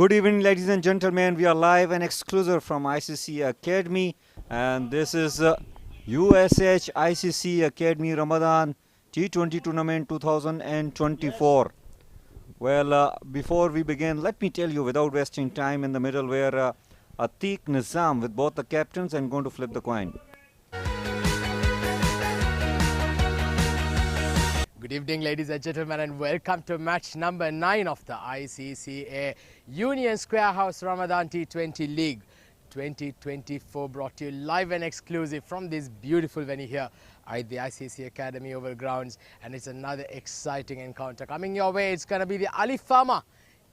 Good evening, ladies and gentlemen. We are live and exclusive from ICC Academy, and this is USH ICC Academy Ramadan T20 Tournament 2024. Well, before we begin, let me tell you, without wasting time in the middle, where Atiq Nizam with both the captains and going to flip the coin. Good evening, ladies and gentlemen, and welcome to match number 9 of the ICCA Union Square House Ramadan T20 League 2024, brought to you live and exclusive from this beautiful venue here at the ICC Academy Oval Grounds. And it's another exciting encounter coming your way. It's going to be the Alif Pharma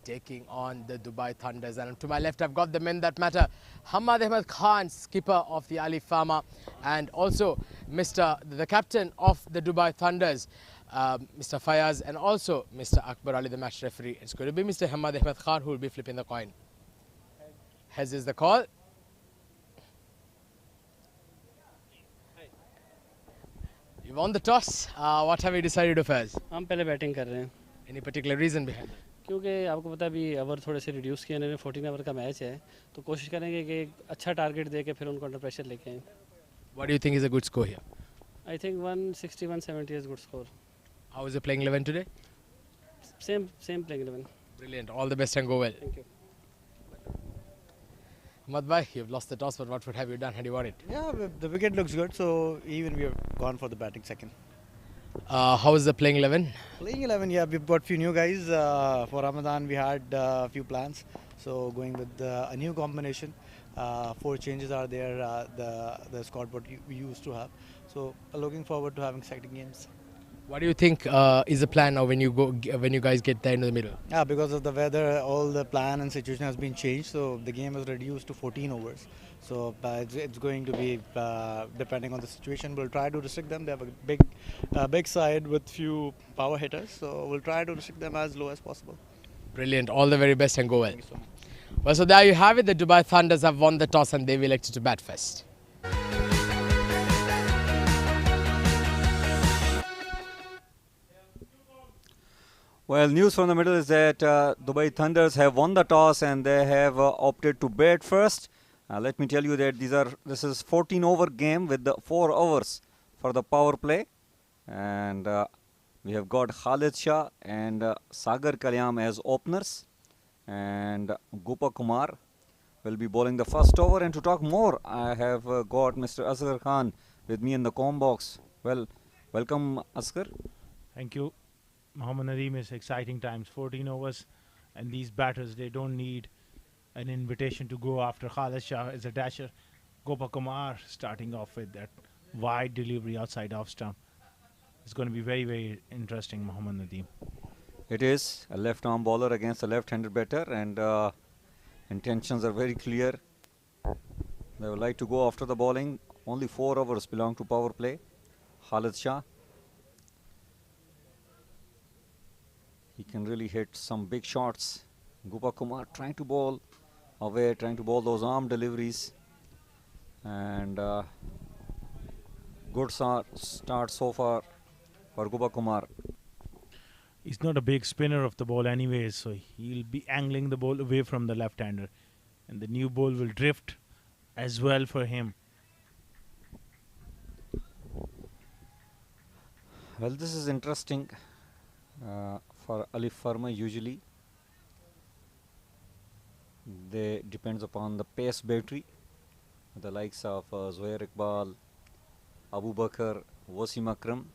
taking on the Dubai Thunders. And to my left, I've got the men that matter. Hamad Ahmed Khan, skipper of the Alif Pharma, and also the captain of the Dubai Thunders, Mr. Fayaz, and also Mr. Akbar Ali, the match referee. It's going to be Mr. Hamad Ahmed Khan who will be flipping the coin. Heads is the call. You won the toss. What have you decided to first? हम पहले batting कर रहे हैं Any particular reason behind it? क्योंकि आपको पता है अभी ओवर थोड़े से रिड्यूस किए इन्होंने 14 ओवर का मैच है तो कोशिश करेंगे कि एक अच्छा टारगेट दे के फिर उनको अंडर प्रेशर लेके आएँ What do you think is a good score here? I think 160 170 is good score How is the playing 11 today? Same playing 11 Brilliant. All the best and go well. Thank you Ahmad bhai, you've lost the toss, but what would have you done had you won it? Yeah, the wicket looks good, so even we have gone for the batting second. How is the playing 11? Playing 11, yeah, we've got few new guys. For Ramadan, we had a few plans, so going with a new combination. 4 changes are there, the squad what we used to have. So looking forward to having exciting games. What do you think is the plan now when you guys get there into the middle? Yeah, because of the weather, all the plan and situation has been changed, so the game is reduced to 14 overs. So it's going to be depending on the situation. We'll try to restrict them. They have a big side with few power hitters, so we'll try to restrict them as low as possible. Brilliant. All the very best and go well. Thank you so much. Well, so there you have it. The Dubai Thunders have won the toss and they've elected to bat first. Well, news from the middle is that Dubai Thunders have won the toss and they have opted to bat first. Let me tell you that this is 14 over game with the 4 overs for the power play, and we have got Khalid Shah and Sagar Kalyam as openers, and Gopa Kumar will be bowling the first over. And to talk more, I have got Mr. Asghar Khan with me in the comm box. Well, welcome Asghar. Thank you. Mohammad Nadeem, is exciting times, 14 overs, and these batters, they don't need an invitation to go after. Khalid Shah is a dasher. Gopa Kumar starting off with that wide delivery outside off stump. It's going to be very, very interesting, Mohammad Nadeem. It is a left arm bowler against a left-handed batter, and intentions are very clear. They would like to go after the bowling. Only 4 overs belong to power play. Khalid Shah, he can really hit some big shots. Gopa Kumar trying to bowl away, trying to bowl those arm deliveries, and good start so far for Gopa Kumar. He's not a big spinner of the ball anyways, so he'll be angling the ball away from the left-hander, and the new ball will drift as well for him. Well, this is interesting for Alif Pharma. Usually they depends upon the pace battery, the likes of Zohair Iqbal, Abu Bakr, Wasim Akram.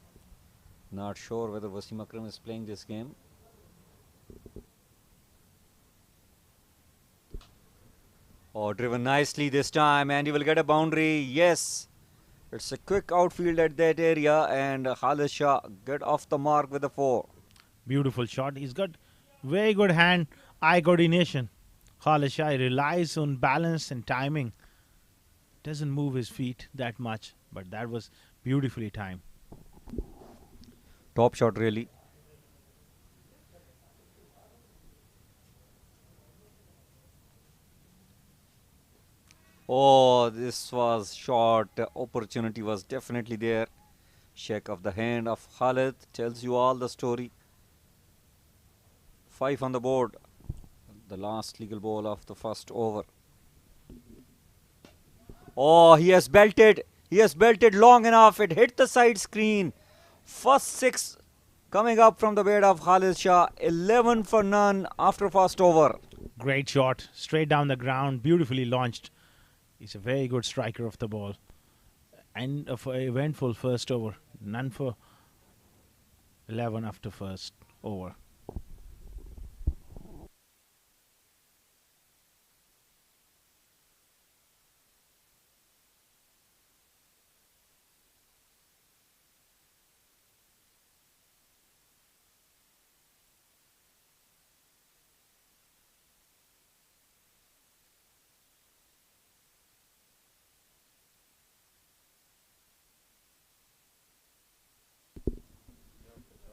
Not sure whether Wasim Akram is playing this game. Oh, driven nicely this time, and he will get a boundary. Yes, it's a quick outfield at that area, and Khalid Shah get off the mark with a 4. Beautiful shot. He's got very good hand-eye coordination. Khalid Shah relies on balance and timing. Doesn't move his feet that much, but that was beautifully timed. Top shot, really. Oh, this was short. Opportunity was definitely there. Shake of the hand of Khalid tells you all the story. 5 on the board. the last legal ball of the first over. Oh, he has belted. He has belted long enough. It hit the side screen. First six coming up from the bat of Khalid Shah. 11 for none after first over. Great shot, straight down the ground, beautifully launched. He's a very good striker of the ball. End of an eventful first over. None for 11 after first over.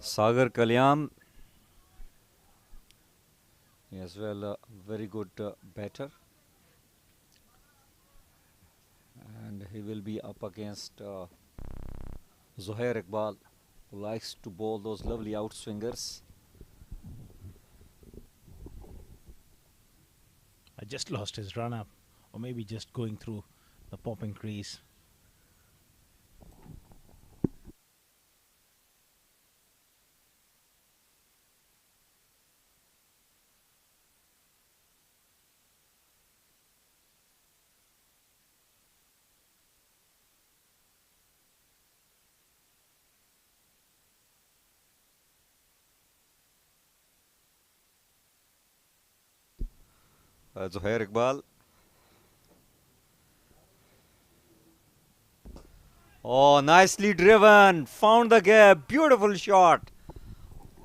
Sagar Kalyam, as well a very good batter, and he will be up against Zuhair Iqbal, who likes to bowl those lovely outswingers. I just lost his run up, or maybe just going through the popping crease. Zuhair Iqbal. Oh, nicely driven. Found the gap. Beautiful shot.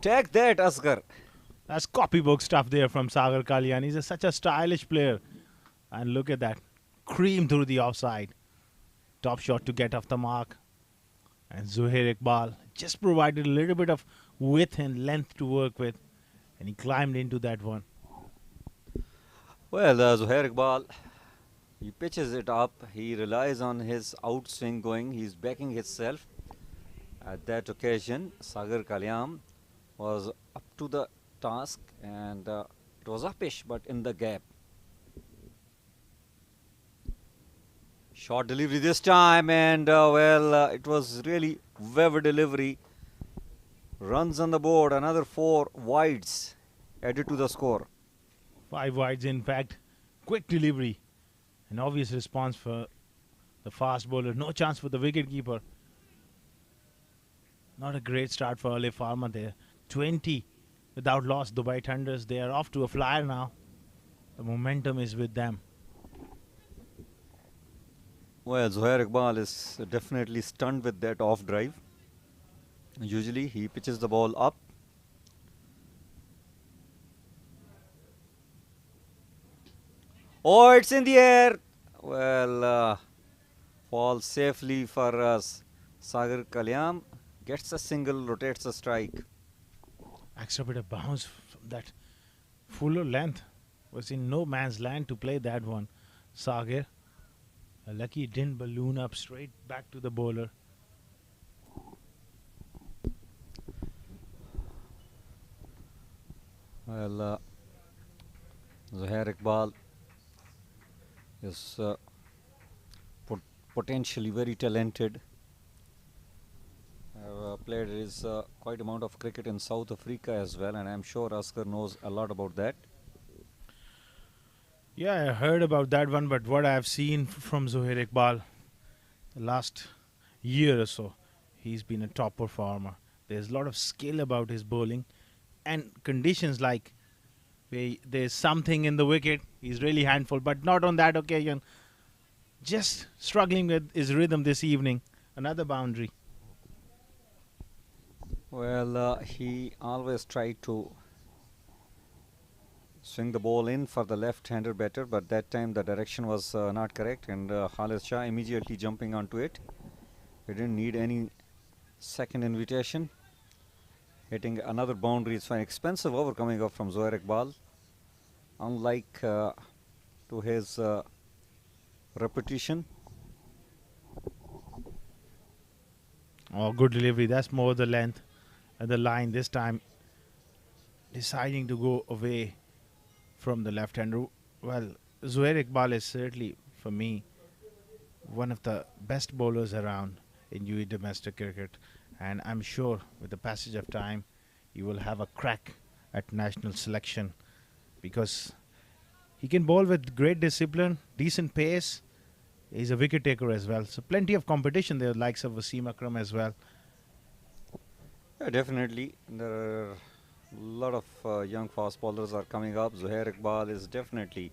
Take that, Asghar. That's copybook stuff there from Sagar Kalyan. He's such a stylish player. And look at that. Cream through the offside. Top shot to get off the mark. And Zuhair Iqbal just provided a little bit of width and length to work with. And he climbed into that one. Well, Zuhair Iqbal, he pitches it up. He relies on his outswing going. He's backing himself. At that occasion, Sagar Kalyam was up to the task, and it was uppish, but in the gap. Short delivery this time, and it was really web delivery. Runs on the board, another 4 wides added to the score. 5 wides, in fact. Quick delivery. An obvious response for the fast bowler. No chance for the wicketkeeper. Not a great start for Alif Pharma there. 20 without loss. Dubai Thunders, they are off to a flyer now. The momentum is with them. Well, Zuhair Iqbal is definitely stunned with that off drive. Usually he pitches the ball up. Oh, it's in the air. Well, falls safely for us. Sagar Kalyam gets a single, rotates a strike. Extra bit of bounce from that fuller length. Was in no man's land to play that one. Sagar. Lucky it didn't balloon up straight back to the bowler. Well, Zuhair Iqbal is potentially very talented. Played his quite amount of cricket in South Africa as well, and I'm sure Asghar knows a lot about that. Yeah, I heard about that one, but what I've seen from Zuhair Iqbal the last year or so, he's been a top performer. There's a lot of skill about his bowling, and conditions like there's something in the wicket, he's really handful, but not on that occasion. Just struggling with his rhythm this evening. Another boundary. Well, he always tried to swing the ball in for the left-hander batter, but that time the direction was not correct, and Khalid Shah immediately jumping onto it. He didn't need any second invitation. Hitting another boundary. It's an expensive over coming up from Zuhair Iqbal. Unlike to his repetition. Oh, good delivery. That's more the length and the line this time. Deciding to go away from the left-hander. Well, Zuhair Iqbal is certainly, for me, one of the best bowlers around in UAE domestic cricket, and I'm sure with the passage of time, he will have a crack at national selection because he can bowl with great discipline, decent pace. He's a wicket taker as well, so plenty of competition there, likes of Wasim Akram as well. Yeah, definitely. There are a lot of young fast bowlers are coming up. Zuhair Iqbal is definitely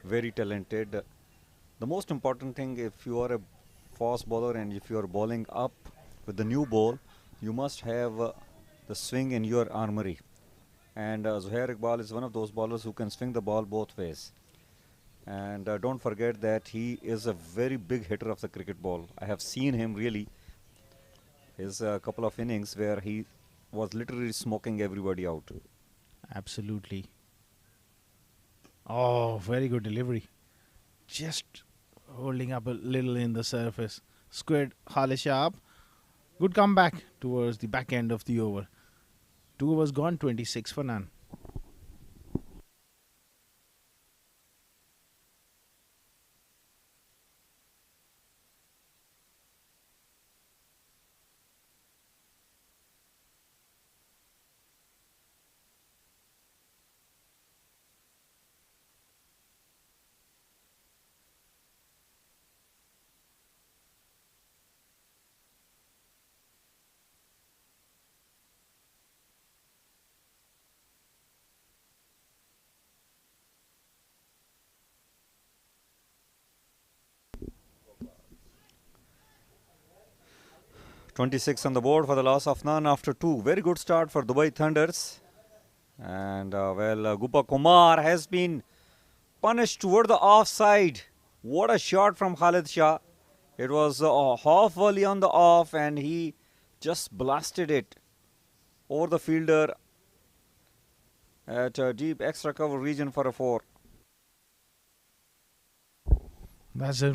very talented. The most important thing, if you are a fast bowler and if you are bowling up with the new ball, you must have the swing in your armory. And Zuhair Iqbal is one of those bowlers who can swing the ball both ways. And don't forget that he is a very big hitter of the cricket ball. I have seen him really. His couple of innings where he was literally smoking everybody out. Absolutely. Oh, very good delivery. Just holding up a little in the surface. Squared Khalid Shah up. Good comeback towards the back end of the over. 2 overs gone, 26 for none. .26 on the board for the loss of none after 2. Very good start for Dubai Thunders. And Gupa Kumar has been punished toward the offside. What a shot from Khalid Shah. It was half volley on the off and he just blasted it over the fielder at a deep extra cover region for a 4. That's a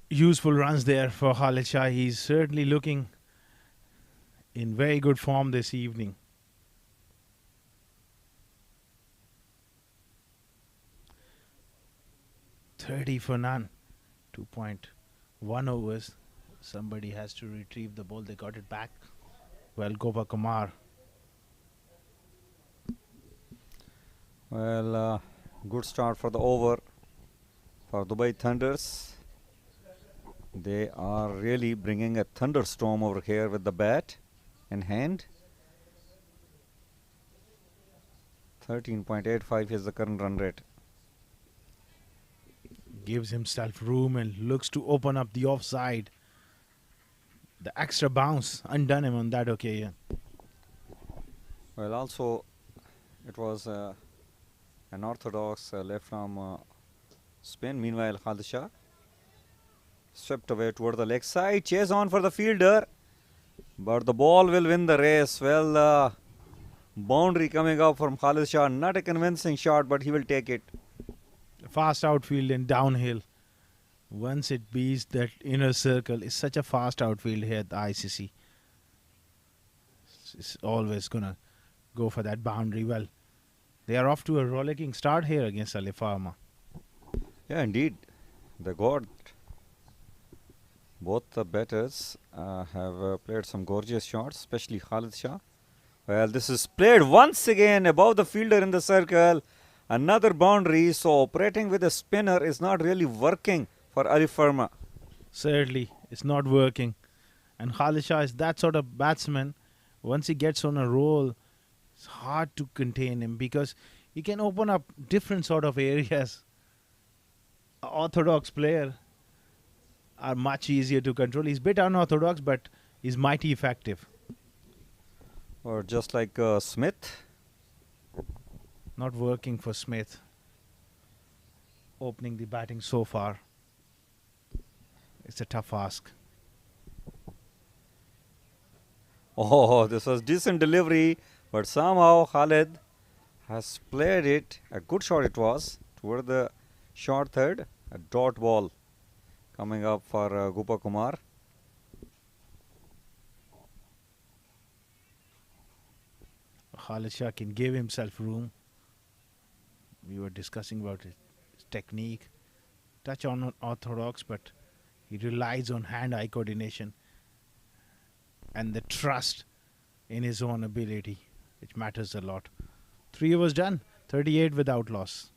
useful runs there for Khalid Shah. He's certainly looking in very good form this evening. .30 for none. 2.1 overs. Somebody has to retrieve the ball. They got it back. Well, Gopa Kumar. Well, good start for the over for Dubai Thunders. They are really bringing a thunderstorm over here with the bat in hand. 13.85 is the current run rate. Gives himself room and looks to open up the offside. The extra bounce undone him on that occasion. Well, also it was an orthodox left arm spin. Meanwhile, Khalid Shah swept away toward the leg side. Chase on for the fielder. But the ball will win the race. Well, boundary coming up from Khalid Shah. Not a convincing shot, but he will take it. Fast outfield and downhill. Once it beats that inner circle, it's such a fast outfield here at the ICC. It's always going to go for that boundary. Well, they are off to a rollicking start here against Alif Pharma. Yeah, indeed. They got both the batters have played some gorgeous shots, especially Khalid Shah. Well, this is played once again above the fielder in the circle. Another boundary, so operating with a spinner is not really working for Alif Pharma. Certainly, it's not working. And Khalid Shah is that sort of batsman. Once he gets on a roll, it's hard to contain him because he can open up different sort of areas. An orthodox player are much easier to control. He's a bit unorthodox, but he's mighty effective. Or just like Smith. Not working for Smith. Opening the batting so far. It's a tough ask. Oh, this was decent delivery, but somehow Khalid has played it. A good shot it was toward the short third. A dot ball coming up for Gupa Kumar. Khalid Shah can give himself room. we were discussing about his technique, touch on orthodox, but he relies on hand-eye coordination and the trust in his own ability, which matters a lot. 3 overs done, 38 without loss.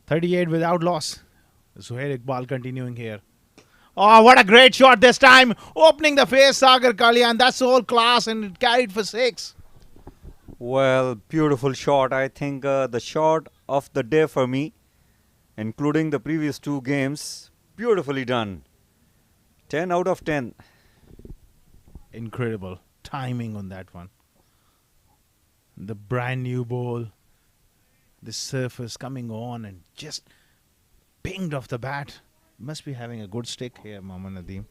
.38 without loss. Zuhair Iqbal continuing here. Oh, what a great shot this time. Opening the face, Sagar Kalia, and that's all class, and it carried for 6. Well, beautiful shot. I think the shot of the day for me, including the previous 2 games. Beautifully done. 10 out of 10. Incredible timing on that one. The brand new ball, the surface coming on and just pinged off the bat. Must be having a good stick here, Mohammad Nadeem.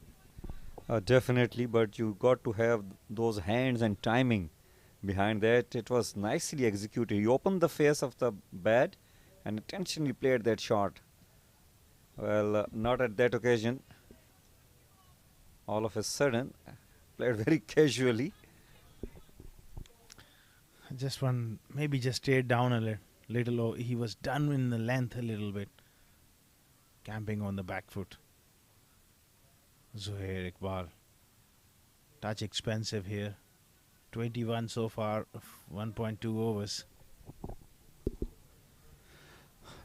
Definitely, but you got to have those hands and timing behind that. It was nicely executed. He opened the face of the bat and intentionally played that shot. Well, not at that occasion. All of a sudden, played very casually. Just one, maybe just stayed down a little. He was done in the length a little bit. Camping on the back foot. Zuhair Iqbal. Touch expensive here. 21 so far, 1.2 overs.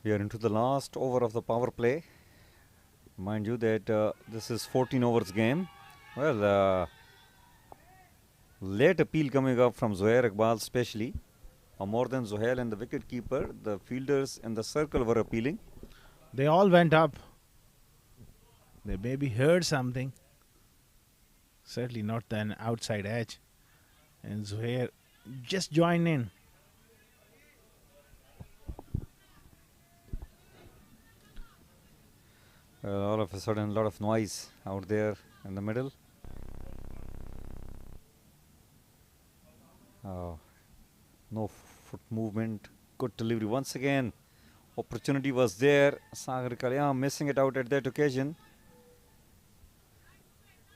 We are into the last over of the power play. Mind you that this is 14 overs game. Well, late appeal coming up from Zuhair Iqbal especially. More than Zuhair and the wicket keeper, the fielders in the circle were appealing. They all went up. They maybe heard something. Certainly not an outside edge. And Zuhair just joined in. All of a sudden, a lot of noise out there in the middle. No foot movement. Good delivery once again. Opportunity was there. Sagar Kalia missing it out at that occasion.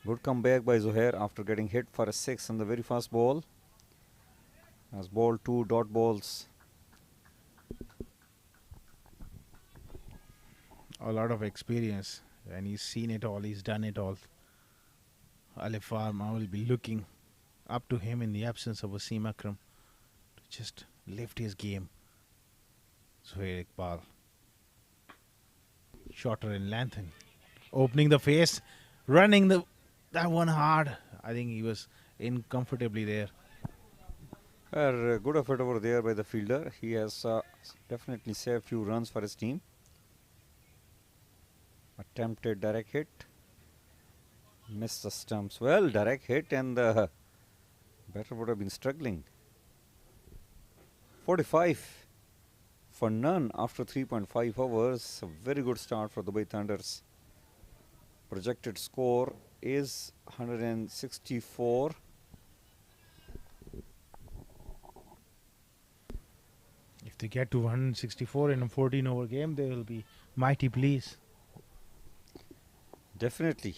Good comeback by Zuhair after getting hit for a 6 on the very first ball. Has bowled 2 dot balls. A lot of experience. And he's seen it all. He's done it all. Alif Pharma will be looking up to him in the absence of Wasim Akram to just lift his game. Zuhair Iqbal. Shorter in length and opening the face, running that one hard. I think he was in comfortably there. Good effort over there by the fielder. He has definitely saved few runs for his team. Attempted direct hit. Missed the stumps. Well, direct hit and the batter would have been struggling. 45 for none after 3.5 overs. A very good start for Dubai Thunders. Projected score is 164. If they get to 164 in a 14 over game, they will be mighty pleased. Definitely.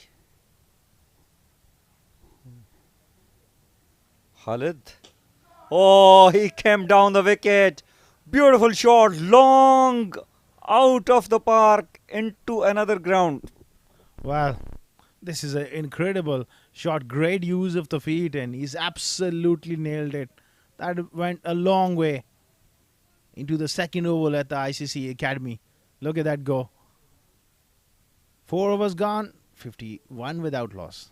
Khalid. Oh, he came down the wicket. Beautiful shot. Long out of the park into another ground. Well, this is an incredible shot. Great use of the feet, and he's absolutely nailed it. That went a long way into the second oval at the ICC Academy. Look at that go. 4 overs gone, 51 without loss.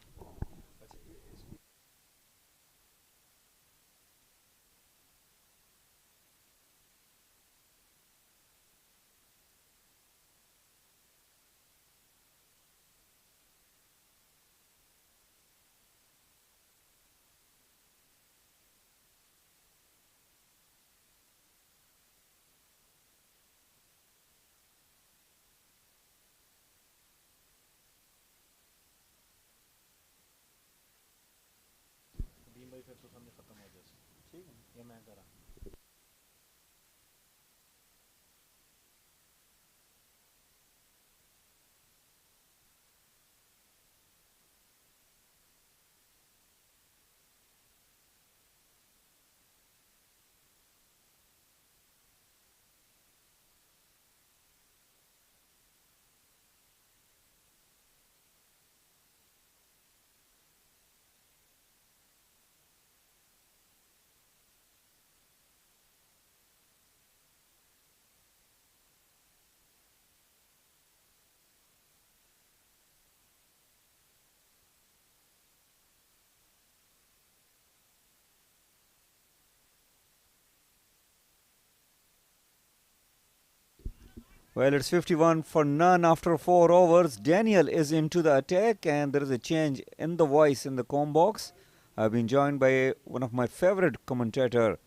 Well, it's 51 for none after 4 overs. Daniel is into the attack, and there is a change in the voice in the com box. I've been joined by one of my favorite commentator,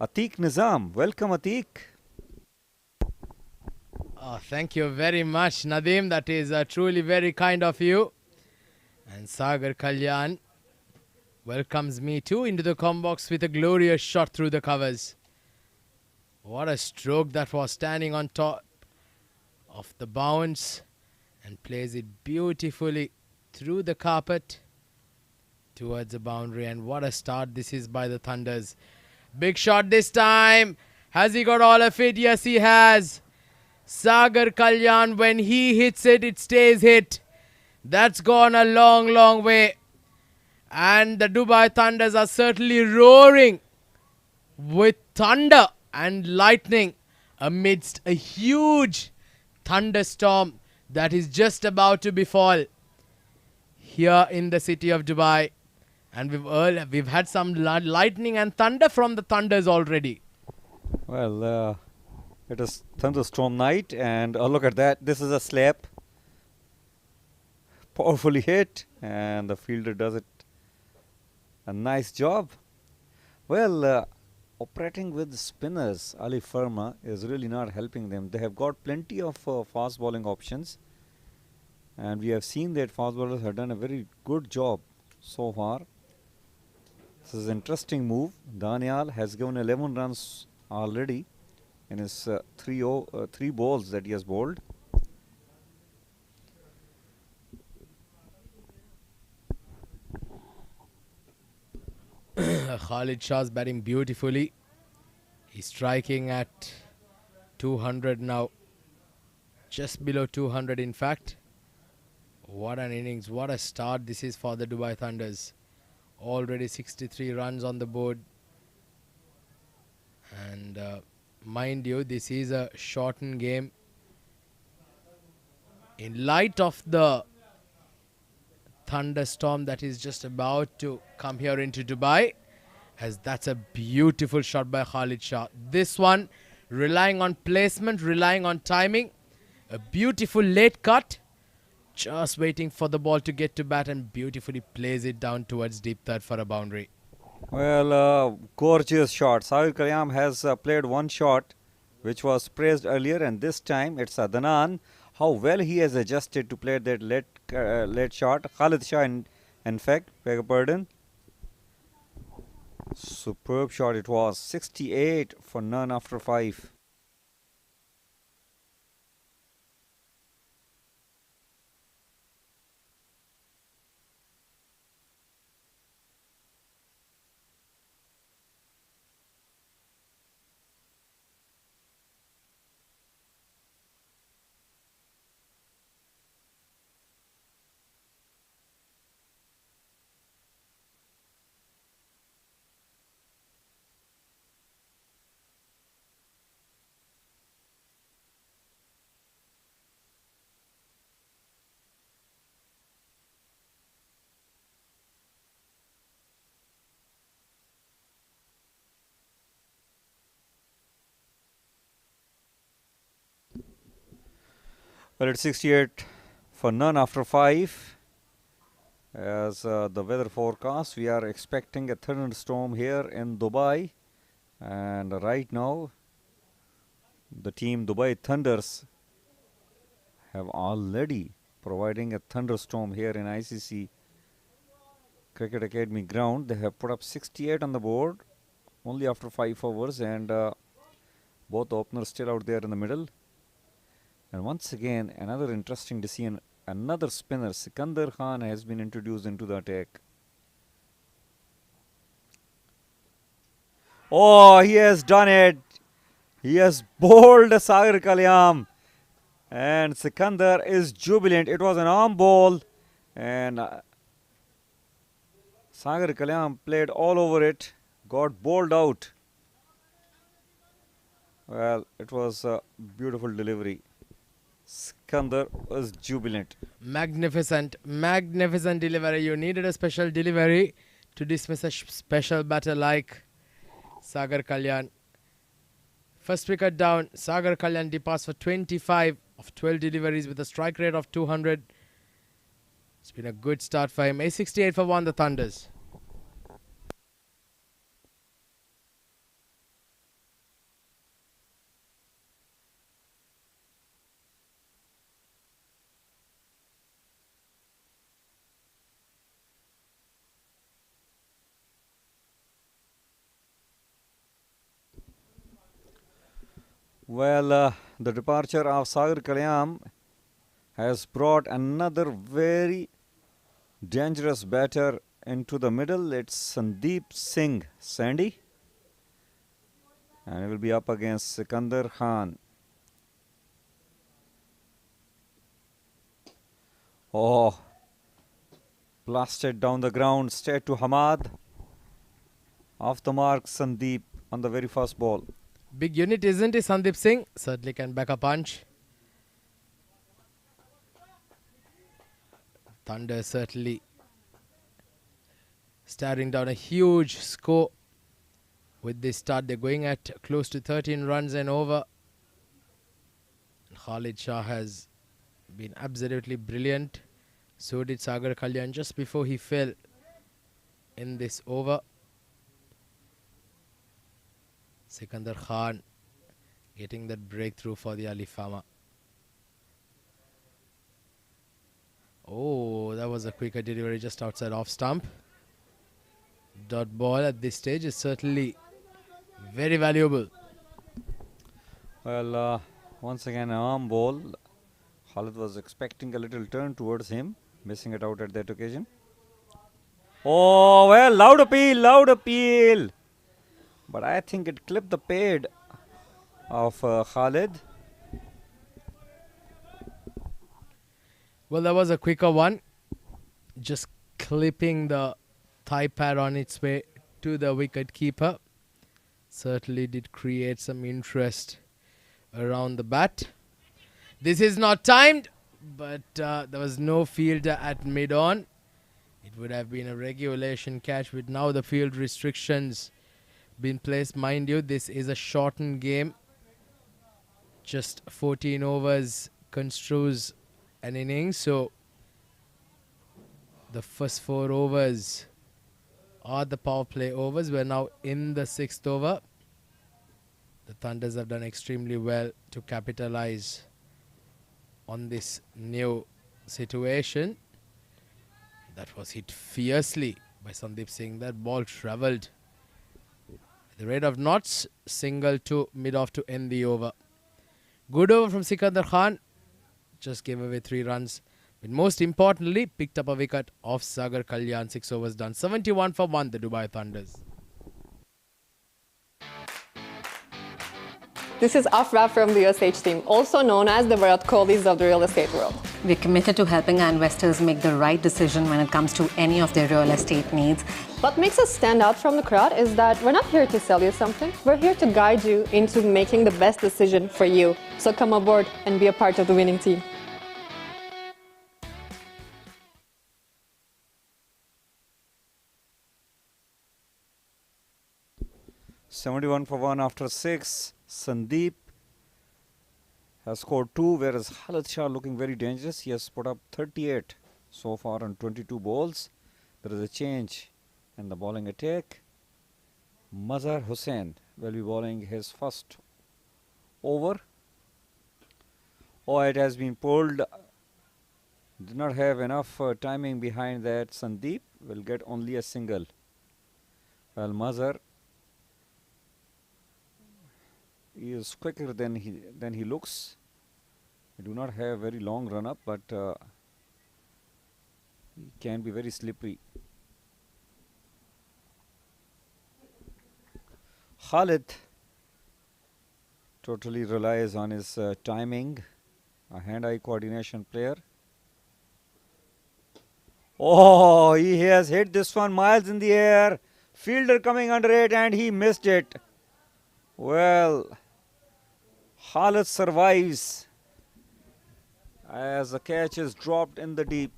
Atiq Nizam. Welcome, Atiq. Oh, thank you very much, Nadeem. That is truly very kind of you. And Sagar Kalyan welcomes me too into the com box with a glorious shot through the covers. What a stroke that was, standing on top of the bounce and plays it beautifully through the carpet towards the boundary. And what a start this is by the Thunders. Big shot this time. Has he got all of it? Yes, he has. Sagar Kalyan, when he hits it, it stays hit. That's gone a long, long way. And the Dubai Thunders are certainly roaring with thunder and lightning amidst a huge thunderstorm that is just about to befall here in the city of Dubai. And we've had some lightning and thunder from the Thunders already. Well, it is thunderstorm night, and look at that. This is a slap. Powerfully hit, and the fielder does it. A nice job. Well, operating with spinners, Alif Pharma is really not helping them. They have got plenty of fast bowling options, and we have seen that fast bowlers have done a very good job so far. This is an interesting move. Daniel has given 11 runs already in his three balls that he has bowled. Khalid Shah's batting beautifully. He's striking at 200 now. Just below 200 in fact. What an innings, what a start this is for the Dubai Thunders. Already 63 runs on the board. And mind you, this is a shortened game. In light of the thunderstorm that is just about to come here into Dubai, as that's a beautiful shot by Khalid Shah. This one relying on placement, relying on timing. A beautiful late cut. Just waiting for the ball to get to bat and beautifully plays it down towards deep third for a boundary. Well, gorgeous shot. Sahil Karyam has played one shot which was praised earlier, and this time it's Adnan. How well he has adjusted to play that late shot. Khalid Shah, in fact, beg your pardon. Superb shot it was. 68 for none after 5. Well, it's 68 for none after 5. As the weather forecast, we are expecting a thunderstorm here in Dubai. And right now, the team Dubai Thunders have already providing a thunderstorm here in ICC Cricket Academy ground. They have put up 68 on the board only after 5 overs, and both openers still out there in the middle. And once again, another interesting decision. Another spinner, Sikandar Khan, has been introduced into the attack. Oh, he has done it. He has bowled Sagar Kalyam. And Sikandar is jubilant. It was an arm ball. And Sagar Kalyam played all over it. Got bowled out. Well, it was a beautiful delivery. Sikandar was jubilant. Magnificent, magnificent delivery. You needed a special delivery to dismiss a special batter like Sagar Kalyan. First wicket down. Sagar Kalyan departs for 25 of 12 deliveries with a strike rate of 200. It's been a good start for him. A 68 for 1, the Thunders. Well, the departure of Sagar Kalyam has brought another very dangerous batter into the middle. It's Sandeep Singh Sandy. And he will be up against Sikandar Khan. Oh, blasted down the ground, straight to Hamad. Off the mark, Sandeep on the very first ball. Big unit, isn't he, Sandeep Singh? Certainly can back a punch. Thunder certainly staring down a huge score with this start. They're going at close to 13 runs and over. Khalid Shah has been absolutely brilliant. So did Sagar Kalyan just before he fell in this over. Sikandar Khan getting that breakthrough for the Alif Pharma. Oh, that was a quicker delivery just outside off stump. Dot ball at this stage is certainly very valuable. Well, once again, an arm ball. Khalid was expecting a little turn towards him, missing it out at that occasion. Oh, well, loud appeal, loud appeal. But I think it clipped the pad of Khalid. Well, that was a quicker one. Just clipping the thigh pad on its way to the wicket keeper. Certainly did create some interest around the bat. This is not timed, but there was no fielder at mid-on. It would have been a regulation catch with now the field restrictions been placed. Mind you, this is a shortened game. Just 14 overs construes an innings. So the first 4 overs are the power play overs. We're now in the 6th over. The Thunders have done extremely well to capitalize on this new situation. That was hit fiercely by Sandeep Singh. That ball travelled at the rate of knots, single to mid-off to end the over. Good over from Sikandar Khan. Just gave away 3 runs. But most importantly, picked up a wicket off Sagar Kalyan. 6 overs done. 71 for 1, the Dubai Thunders. This is Afra from the USH team, also known as the Virat Kohlis of the real estate world. We're committed to helping our investors make the right decision when it comes to any of their real estate needs. What makes us stand out from the crowd is that we're not here to sell you something. We're here to guide you into making the best decision for you. So come aboard and be a part of the winning team. $71 for 1 after 6. Sandeep has scored 2, whereas Khalid Shah looking very dangerous. He has put up 38 so far on 22 balls. There is a change in the bowling attack. Mazhar Hussain will be bowling his first over. Oh, it has been pulled. Did not have enough timing behind that. Sandeep will get only a single. Well, Mazhar He is quicker than he looks. He do not have very long run up, but he can be very slippery. Khalid totally relies on his timing, a hand-eye coordination player. Oh, he has hit this one miles in the air. Fielder coming under it and he missed it. Well, Khalid survives as the catch is dropped in the deep.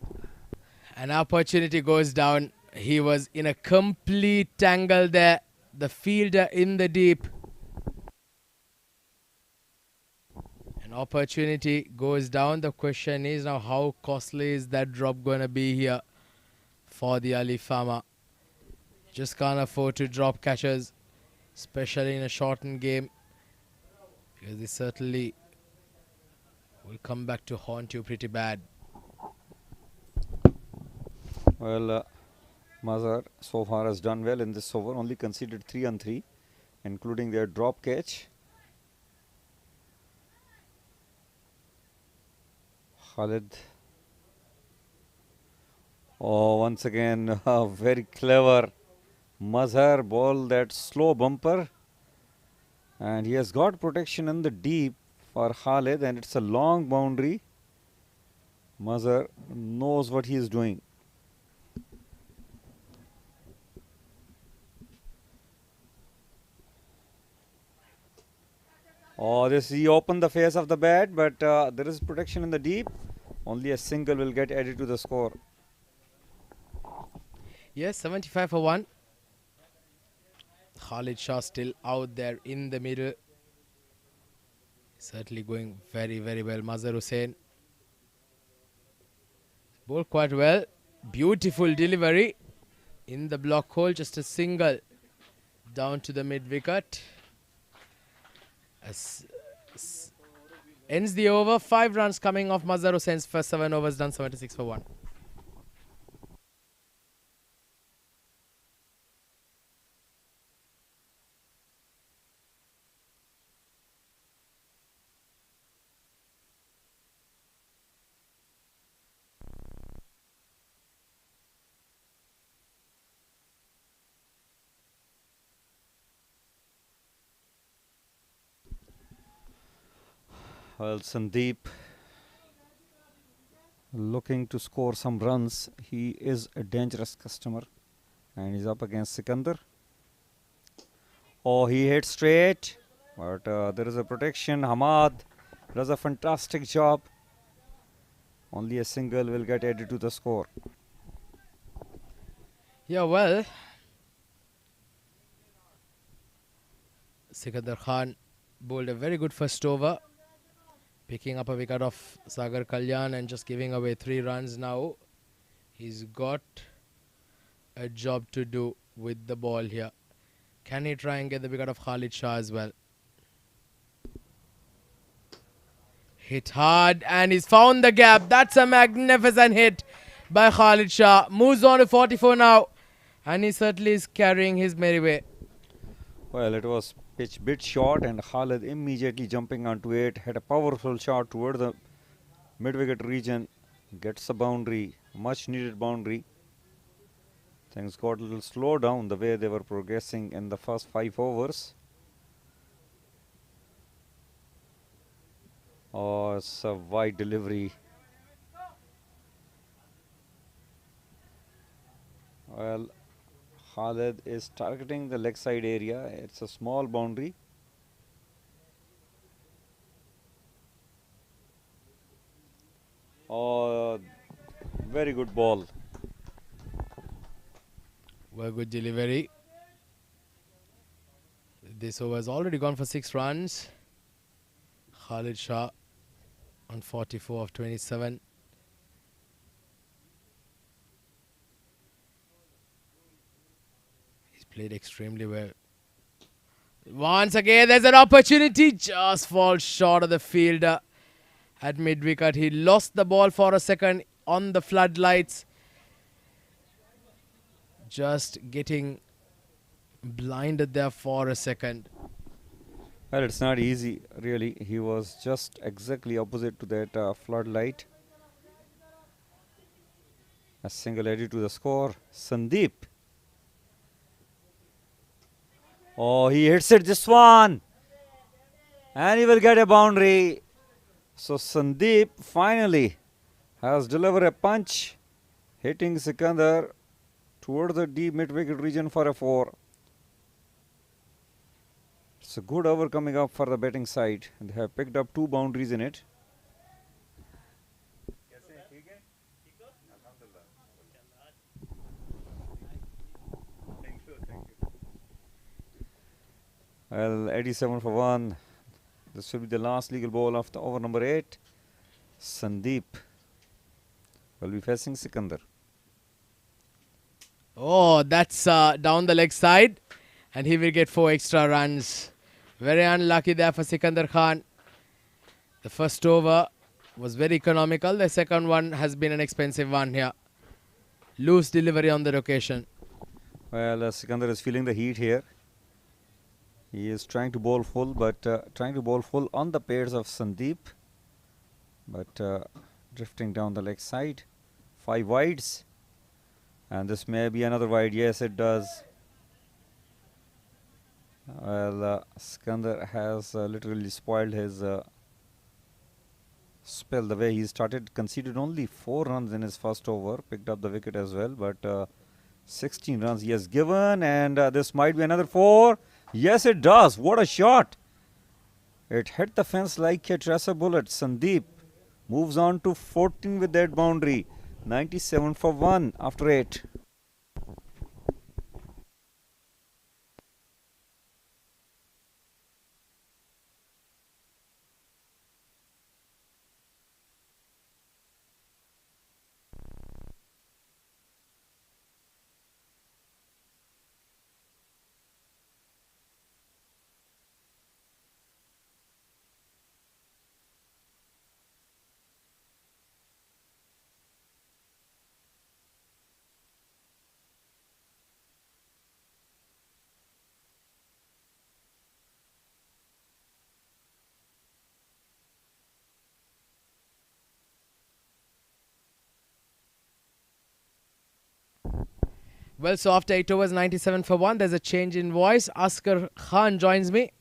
An opportunity goes down. He was in a complete tangle there. The fielder in the deep. An opportunity goes down. The question is now, how costly is that drop going to be here for the Alif Pharma? Just can't afford to drop catches, especially in a shortened game, because they certainly will come back to haunt you pretty bad. Well, Mazhar so far has done well in this over, only conceded 3 on 3, including their drop catch. Khalid. Oh, once again, very clever. Mazhar ball that slow bumper. And he has got protection in the deep for Khalid, and it's a long boundary. Mazhar knows what he is doing. Oh, he opened the face of the bat, but there is protection in the deep. Only a single will get added to the score. Yes, 75 for 1. Khalid Shah still out there in the middle. Certainly going very, very well. Mazhar Hussain bowled quite well. Beautiful delivery in the block hole. Just a single down to the mid wicket. Ends the over. 5 runs coming off Mazhar Hussain's first 7 overs done. 76 for 1. Well, Sandeep looking to score some runs. He is a dangerous customer and he's up against Sikandar. Oh, he hit straight, but there is a protection. Hamad does a fantastic job. Only a single will get added to the score. Yeah, well, Sikandar Khan bowled a very good first over, picking up a wicket of Sagar Kalyan and just giving away 3 runs now. He's got a job to do with the ball here. Can he try and get the wicket of Khalid Shah as well? Hit hard and he's found the gap. That's a magnificent hit by Khalid Shah. Moves on to 44 now, and he certainly is carrying his merry way. Well, it was pitch bit short and Khalid immediately jumping onto it, had a powerful shot toward the mid-wicket region, gets a boundary, much needed boundary. Things got a little slow down the way they were progressing in the first 5 overs. Oh, it's a wide delivery. Well, Khalid is targeting the leg side area. It's a small boundary. Oh, very good ball. Well, good delivery. This over has already gone for 6 runs. Khalid Shah on 44 of 27. He's played extremely well. Once again, there's an opportunity. Just falls short of the fielder at mid-wicket. He lost the ball for a second on the floodlights. Just getting blinded there for a second. Well, it's not easy, really. He was just exactly opposite to that floodlight. A single added to the score. Sandeep. Oh, he hits it this one. And he will get a boundary. So Sandeep finally has delivered a punch, hitting Sikandar towards the deep mid-wicket region for a 4. It's a good over coming up for the batting side. They have picked up 2 boundaries in it. Well, 87 for 1. This will be the last legal ball of the over number 8. Sandeep will be facing Sikandar. Oh, that's down the leg side. And he will get 4 extra runs. Very unlucky there for Sikandar Khan. The first over was very economical. The second one has been an expensive one here. Loose delivery on the occasion. Well, Sikandar is feeling the heat here. He is trying to bowl full, but trying to bowl full on the pairs of Sandeep. But drifting down the leg side. 5 wides. And this may be another wide. Yes, it does. Well, Sikandar has literally spoiled his spell. The way he started, conceded only 4 runs in his first over. Picked up the wicket as well, but 16 runs he has given. And this might be another 4. Yes, it does. What a shot. It hit the fence like a tracer bullet. Sandeep moves on to 14 with that boundary. 97 for 1 after 8. Well, so after 8 overs, 97 for 1, there's a change in voice. Askar Khan joins me.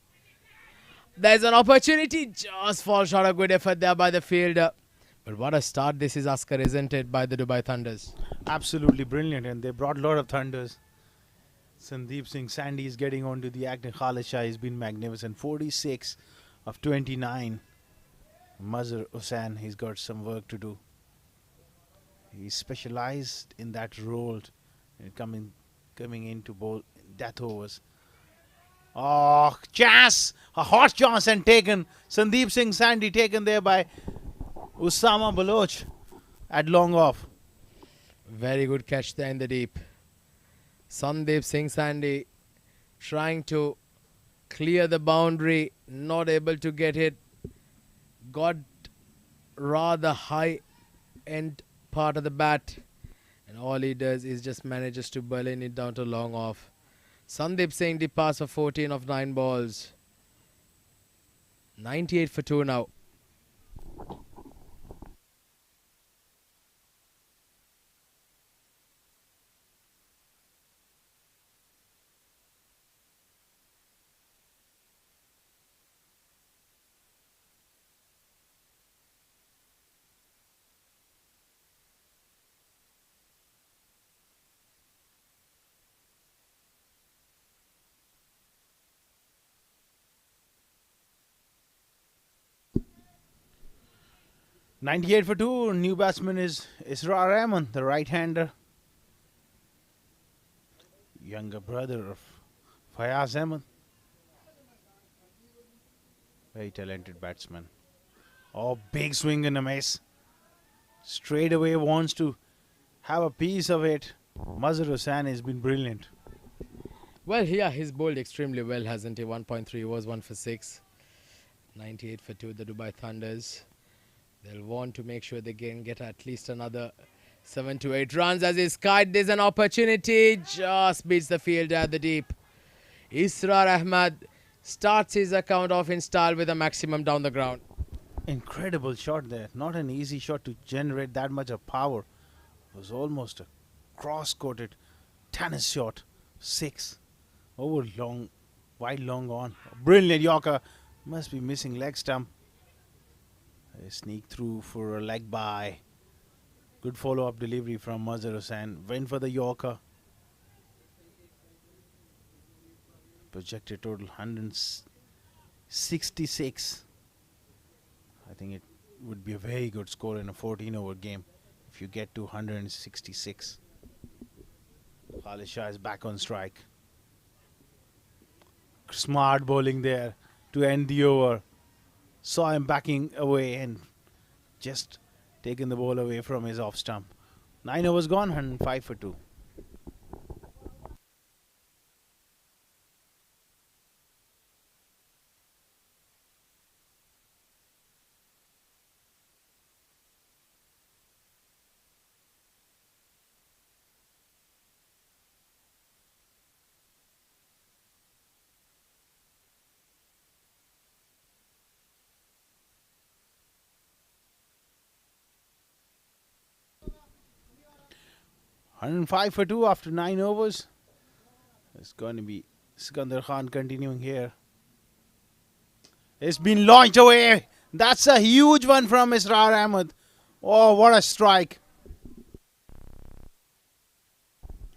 There's an opportunity. Just fall short. A good effort there by the fielder. But what a start this is, Askar, isn't it, by the Dubai Thunders? Absolutely brilliant, and they brought a lot of thunders. Sandeep Singh Sandy is getting onto the act, and Khalid Shah has been magnificent. 46 of 29. Mazhar Hussain, he's got some work to do. He's specialized in that role, and coming into bowl death overs. Oh, chance! A hot chance and taken. Sandeep Singh Sandy taken there by Usama Baloch at long off. Very good catch there in the deep. Sandeep Singh Sandy trying to clear the boundary, not able to get it. Got rather high end part of the bat, and all he does is just manages to Berlin it down to long off. Sandeep Singh departs for 14 of 9 balls. 98 for 2 now. .98 for 2. New batsman is Israr Rahman, the right-hander. Younger brother of Fayaz Ahmed. Very talented batsman. Oh, big swing and a miss. Straight away wants to have a piece of it. Mazhar Hussain has been brilliant. Well, yeah, he's bowled extremely well, hasn't he? 1.3 overs, 1 for 6. 98 for 2, the Dubai Thunders. They'll want to make sure they can get at least another 7 to 8 runs as his kite. There's an opportunity. Just beats the fielder at the deep. Israr Ahmad starts his account off in style with a maximum down the ground. Incredible shot there. Not an easy shot to generate that much of power. It was almost a cross-courted tennis shot. 6. Over long, wide long on. Brilliant Yorker. Must be missing leg stump. A sneak through for a leg by. Good follow-up delivery from Mazhar Hussain. Went for the Yorker. Projected total 166. I think it would be a very good score in a 14-over game if you get to 166. Khalid Shah is back on strike. Smart bowling there to end the over. Saw him backing away and just taken the ball away from his off stump. 9 overs gone, 105 for 2. $105 for 2 after 9 overs. It's going to be Sikandar Khan continuing here. It's been launched away. That's a huge one from Israr Ahmed. Oh, what a strike.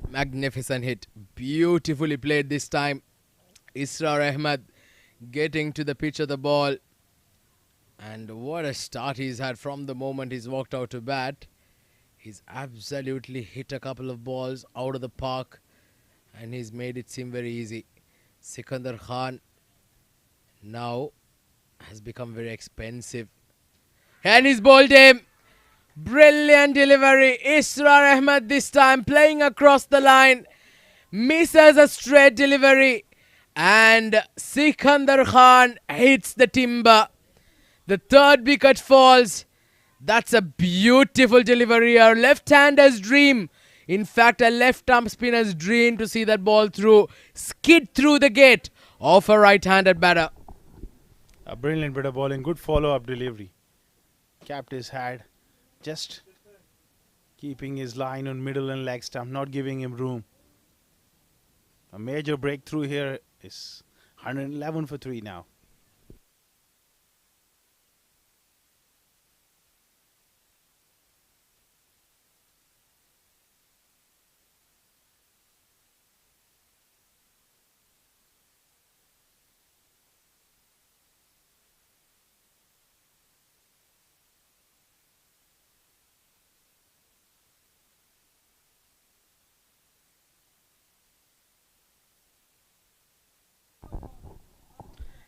Magnificent hit. Beautifully played this time. Israr Ahmed getting to the pitch of the ball. And what a start he's had from the moment he's walked out to bat. He's absolutely hit a couple of balls out of the park and he's made it seem very easy. Sikandar Khan now has become very expensive. And he's bowled him. Brilliant delivery. Israr Ahmed this time playing across the line. Misses a straight delivery. And Sikandar Khan hits the timber. The third wicket falls. That's a beautiful delivery. A left-hander's dream. In fact, a left-arm spinner's dream to see that ball through. Skid through the gate of a right-handed batter. A brilliant bit of bowling. Good follow-up delivery. Capped his head. Just keeping his line on middle and leg stump. Not giving him room. A major breakthrough here is 111 for 3 now.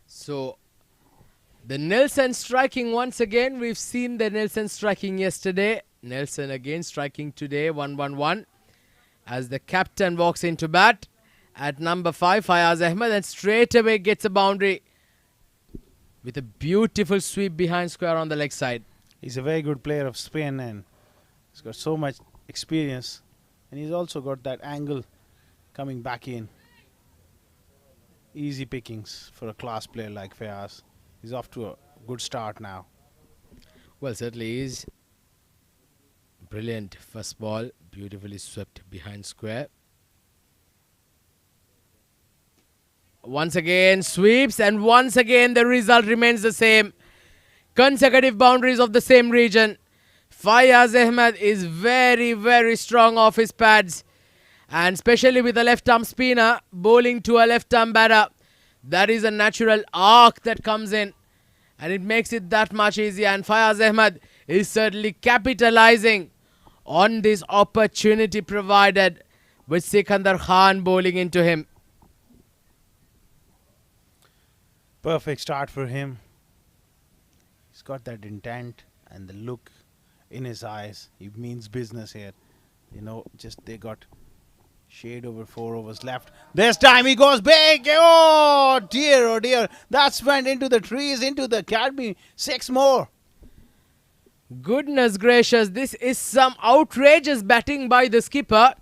So, the Nelson striking once again. We've seen the Nelson striking yesterday. Nelson again striking today, 1-1-1. As the captain walks into bat at number 5, Fayaz Ahmed, and straight away gets a boundary with a beautiful sweep behind square on the leg side. He's a very good player of spin and he's got so much experience. And he's also got that angle coming back in. Easy pickings for a class player like Fayaz. He's off to a good start now. Well, certainly is. Brilliant first ball. Beautifully swept behind square. Once again sweeps, and once again the result remains the same. Consecutive boundaries of the same region. Fayaz Ahmed is very, very strong off his pads. And especially with a left-arm spinner bowling to a left-arm batter, that is a natural arc that comes in. And it makes it that much easier. And Fayaz Ahmed is certainly capitalizing on this opportunity provided with Sikandar Khan bowling into him. Perfect start for him. He's got that intent and the look in his eyes. He means business here. You know, just they got shade over 4 overs left. This time he goes big. Oh dear, oh dear. That's went into the trees, into the academy. 6 more. Goodness gracious, this is some outrageous batting by the skipper.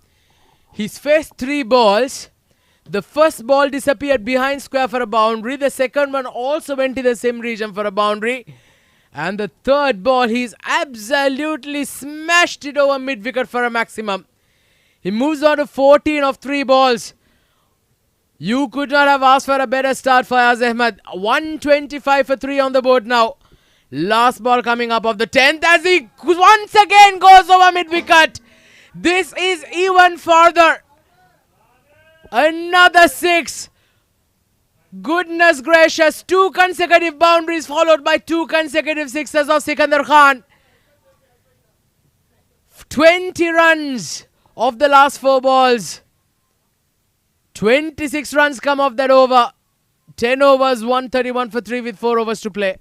He's faced 3 balls. The first ball disappeared behind square for a boundary. The second one also went in the same region for a boundary. And the third ball, he's absolutely smashed it over mid-wicket for a maximum. He moves on to 14 of 3 balls. You could not have asked for a better start for Fayaz Ahmed. 125 for 3 on the board now. Last ball coming up of the 10th as he once again goes over mid-wicket. This is even farther. Another 6. Goodness gracious. 2 consecutive boundaries followed by 2 consecutive sixes of Sikandar Khan. 20 runs of the last 4 balls. 26 runs come off that over. 10 overs, 131 for 3 with 4 overs to play.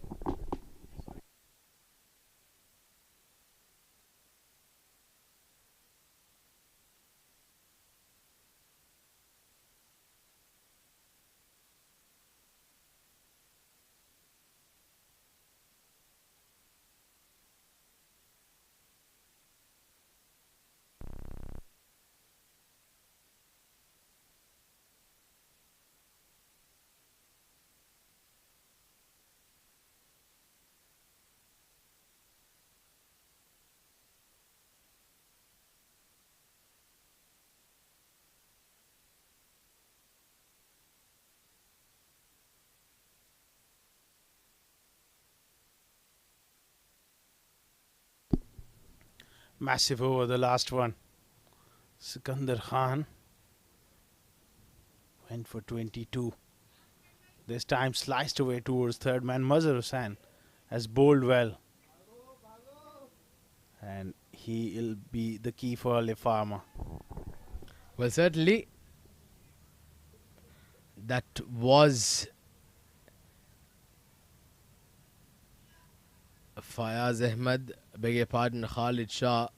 Massive over the last one. Sikandar Khan went for 22. This time sliced away towards third man. Mazhar Hussain has bowled well. And he'll be the key for Alif Pharma. Well, certainly that was Fayaz Ahmed, beg your pardon, Khalid Shah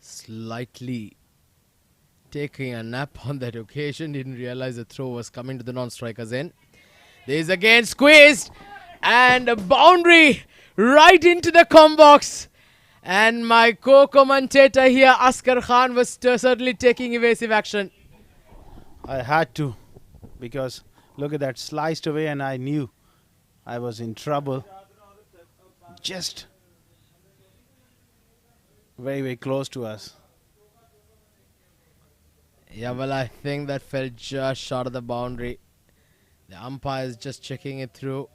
slightly taking a nap on that occasion. Didn't realize the throw was coming to the non-strikers end. There is again squeezed and a boundary right into the com box. And my co-commentator here, Askar Khan, was certainly taking evasive action. I had to, because look at that, sliced away, and I knew I was in trouble. Just very, very close to us. Yeah, well, I think that fell just short of the boundary. The umpire is just checking it through.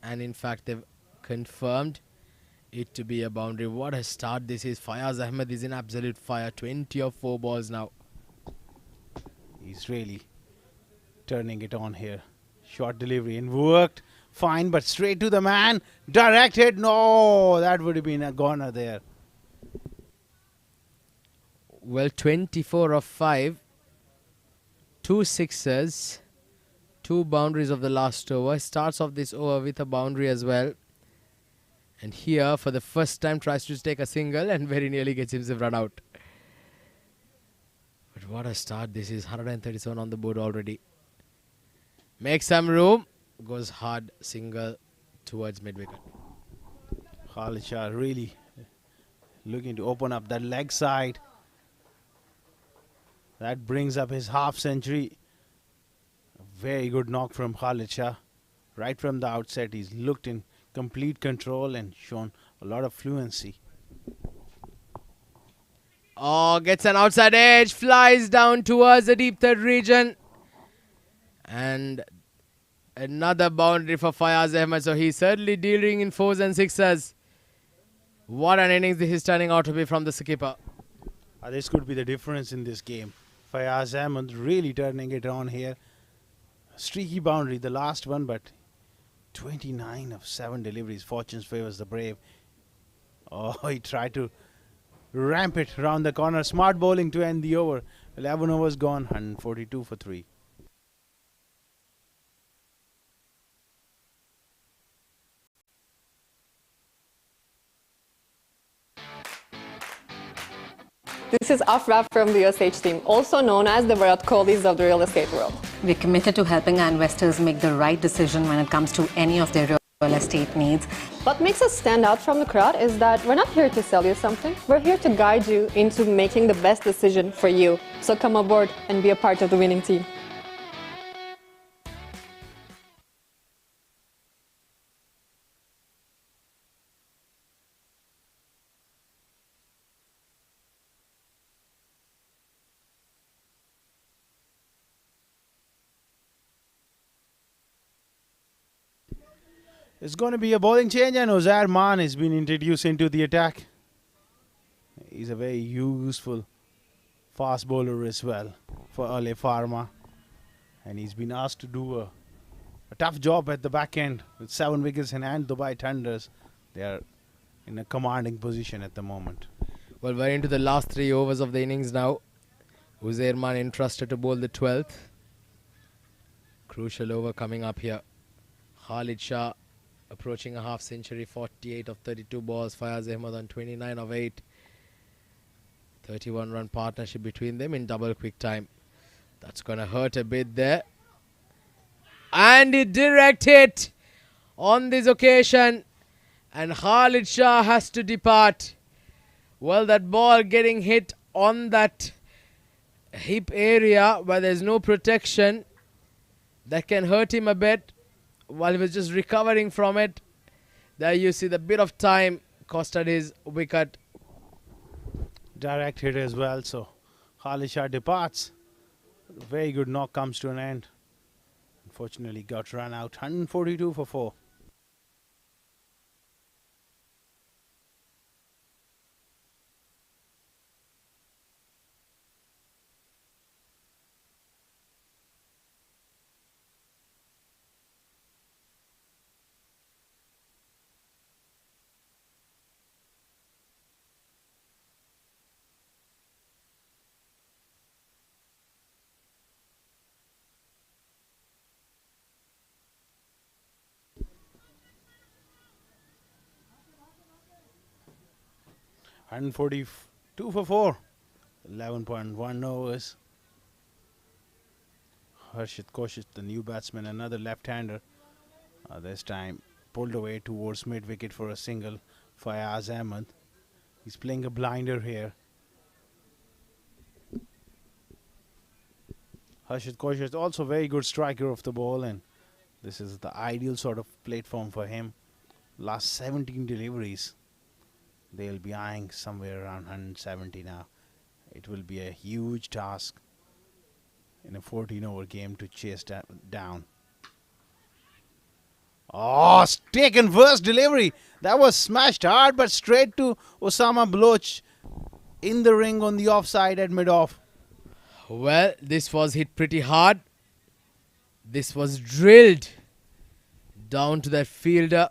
And in fact, they've confirmed it to be a boundary. What a start this is. Fayaz Ahmed is in absolute fire. 20 of 4 balls now. He's really turning it on here. Short delivery and worked fine, but straight to the man. Direct hit. No, that would have been a goner there. Well, 24 of 5. 2 sixes. 2 boundaries of the last over. Starts off this over with a boundary as well. And here, for the first time, tries to take a single and very nearly gets himself run out. But what a start this is. 137 on the board already. Makes some room. Goes hard single towards mid-wicket. Khalid Shah really looking to open up that leg side. That brings up his half century. A very good knock from Khalid Shah. Right from the outset, he's looked in complete control and shown a lot of fluency. Oh, gets an outside edge, flies down towards the deep third region. And another boundary for Fayaz Ahmed. So he's certainly dealing in 4s and 6s. What an innings this is turning out to be from the skipper. This could be the difference in this game. Fayaz Ahmed really turning it on here. Streaky boundary, the last one, but 29 of 7 deliveries. Fortunes favors the brave. Oh, he tried to ramp it round the corner. Smart bowling to end the over. 11 overs gone, 142 for 3. This is Afra from the USH team, also known as the Virat Kohlis of the real estate world. We're committed to helping our investors make the right decision when it comes to any of their real real estate needs. What makes us stand out from the crowd is that we're not here to sell you something. We're here to guide you into making the best decision for you. So come aboard and be a part of the winning team. It's going to be a bowling change, and Uzair Man has been introduced into the attack. He's a very useful fast bowler as well for Alif Pharma, and he's been asked to do a tough job at the back end with 7 wickets in hand. Dubai Thunders, they are in a commanding position at the moment. Well, we're into the last 3 overs of the innings now. Uzair Man entrusted to bowl the 12th. Crucial over coming up here. Khalid Shah approaching a half century, 48 of 32 balls. Fayaz Ahmed on 29 of 8. 31 run partnership between them in double quick time. That's going to hurt a bit there. And it direct hit on this occasion. And Khalid Shah has to depart. Well, that ball getting hit on that hip area where there's no protection, that can hurt him a bit. While he was just recovering from it, there you see the bit of time costed his wicket. Direct hit as well, so Khalid Shah departs. Very good knock comes to an end. Unfortunately got run out. 142 for 4. And 42 for 4. 11.1 overs. Harshit Koshit, the new batsman, another left-hander. This time pulled away towards mid-wicket for a single. Fayaz Ahmed. He's playing a blinder here. Harshit Koshit also very good striker of the ball, and this is the ideal sort of platform for him. Last 17 deliveries. They'll be eyeing somewhere around 170 now. It will be a huge task in a 14-over game to chase that down. Oh, taken first delivery. That was smashed hard, but straight to Osama Bloch in the ring on the offside at mid-off. Well, this was hit pretty hard. This was drilled down to that fielder.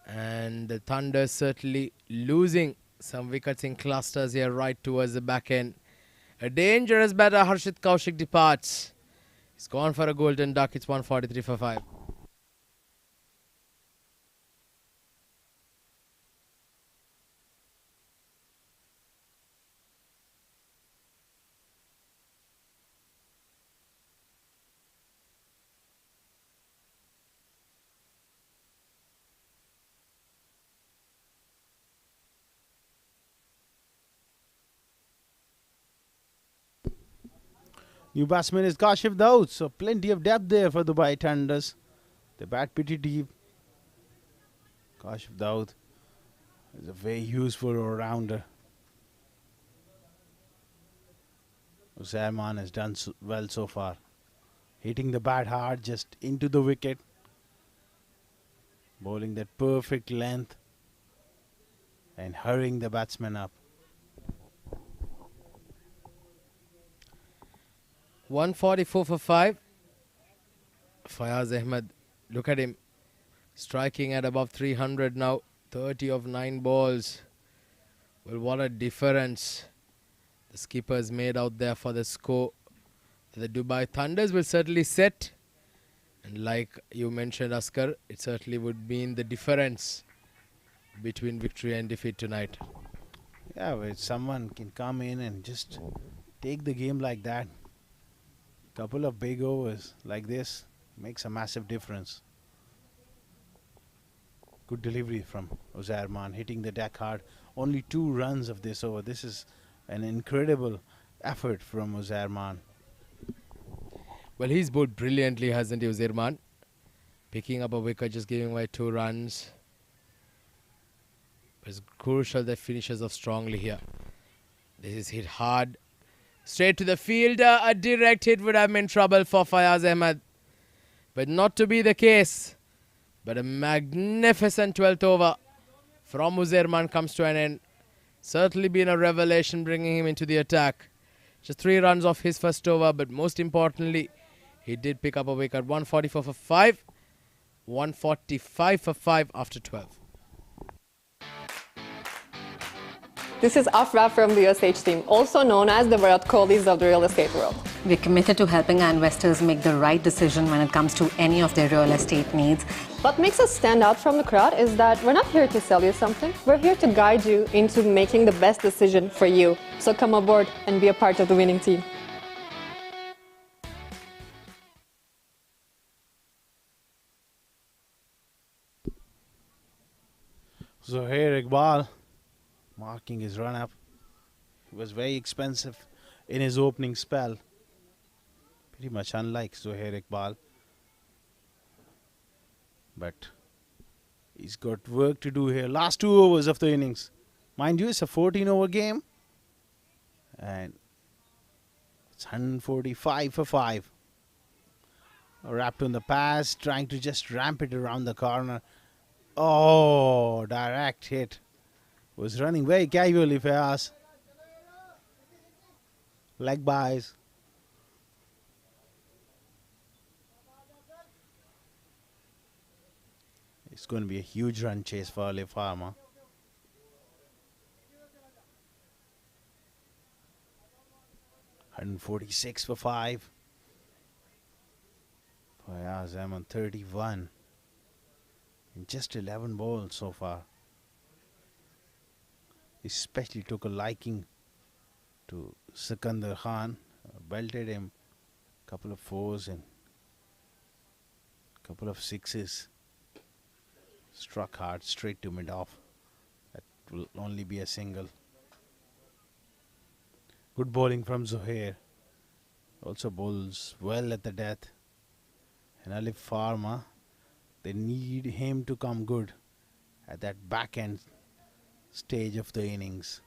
And the Thunder certainly losing some wickets in clusters here right towards the back end. A dangerous batter, Harshit Kaushik departs. He's gone for a golden duck. It's 143 for 5. New batsman is Kashif Daud, so plenty of depth there for Dubai Thunders. They bat pretty deep. Kashif Daud is a very useful all-rounder. Uzair Man has done well so far. Hitting the bat hard just into the wicket. Bowling that perfect length and hurrying the batsman up. 144 for 5. Fayaz Ahmed, look at him. Striking at above 300 now. 30 of 9 balls. Well, what a difference the skipper's made out there for the score. The Dubai Thunders will certainly set. And like you mentioned, Askar, it certainly would mean the difference between victory and defeat tonight. Yeah, well, someone can come in and just take the game like that. Couple of big overs like this makes a massive difference. Good delivery from Uzaiman, hitting the deck hard. Only 2 runs of this over. This is an incredible effort from Uzaiman. Well, he's bowled brilliantly, hasn't he, Uzirman? Picking up a wicket, just giving away 2 runs. It's crucial that finishes off strongly here. This is hit hard. Straight to the fielder. A direct hit would have been trouble for Fayaz Ahmed. But not to be the case. But a magnificent 12th over from Uzirman comes to an end. Certainly been a revelation bringing him into the attack. Just 3 runs off his first over, but most importantly, he did pick up a wicket. 144 for 5. 145 for 5 after 12. This is Afra from the USH team, also known as the Virat Kohlis of the real estate world. We're committed to helping our investors make the right decision when it comes to any of their real estate needs. What makes us stand out from the crowd is that we're not here to sell you something. We're here to guide you into making the best decision for you. So come aboard and be a part of the winning team. Zohair Iqbal marking his run up. He was very expensive in his opening spell. Pretty much unlike Zohair Iqbal. But he's got work to do here. Last 2 overs of the innings. Mind you, it's a 14-over game. And it's 145 for 5. Wrapped on the pass, trying to just ramp it around the corner. Oh, direct hit. Was running very casually, Fayaz. Leg buys. It's going to be a huge run chase for Alif Pharma. $146 for 5. Fayaz Ahmed 31. In just 11 balls so far. Especially took a liking to Sikandar Khan. Belted him. Couple of 4s and couple of 6s. Struck hard straight to mid-off. That will only be a single. Good bowling from Zohair. Also bowls well at the death. And Alif Pharma, they need him to come good at that back end stage of the innings.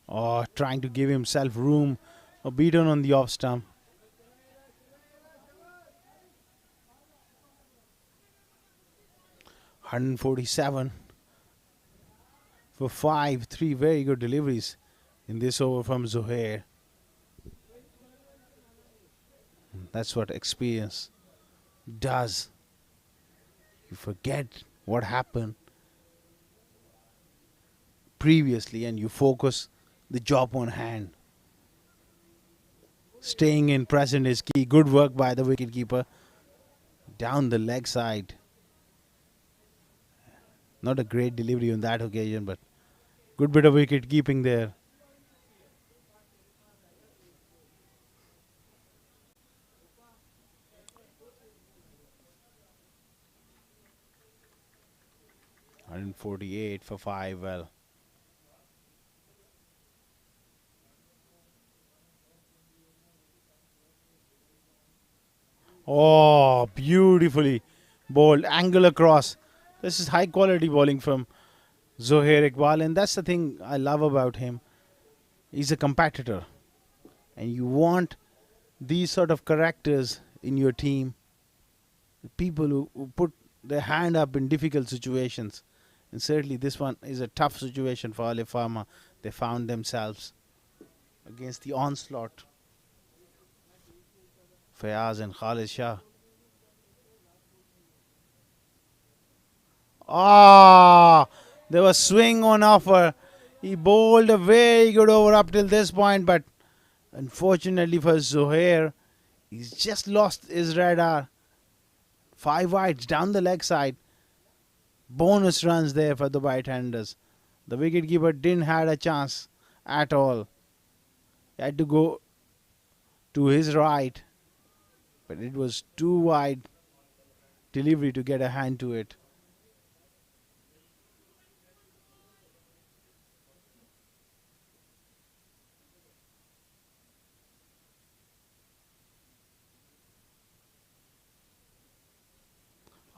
Oh, trying to give himself room. A beaten on the off stump. $147 for 5. 3 very good deliveries in this over from Zohair. That's what experience does. You forget what happened previously and you focus the job on hand. Staying in present is key. Good work by the wicketkeeper. Down the leg side. Not a great delivery on that occasion, but good bit of wicket keeping there. $148 for 5. Well, oh, beautifully bowled. Angle across. This is high quality bowling from Zohair Iqbal, and that's the thing I love about him. He's a competitor, and you want these sort of characters in your team. People who put their hand up in difficult situations. And certainly this one is a tough situation for Alif Pharma. They found themselves against the onslaught. Fayaz and Khalid Shah. There was swing on offer. He bowled a very good over up till this point, but unfortunately for Zohair, he's just lost his radar. 5 wides down the leg side. Bonus runs there for Dubai Thunders. The wicketkeeper didn't had a chance at all. He had to go to his right, but it was too wide delivery to get a hand to it.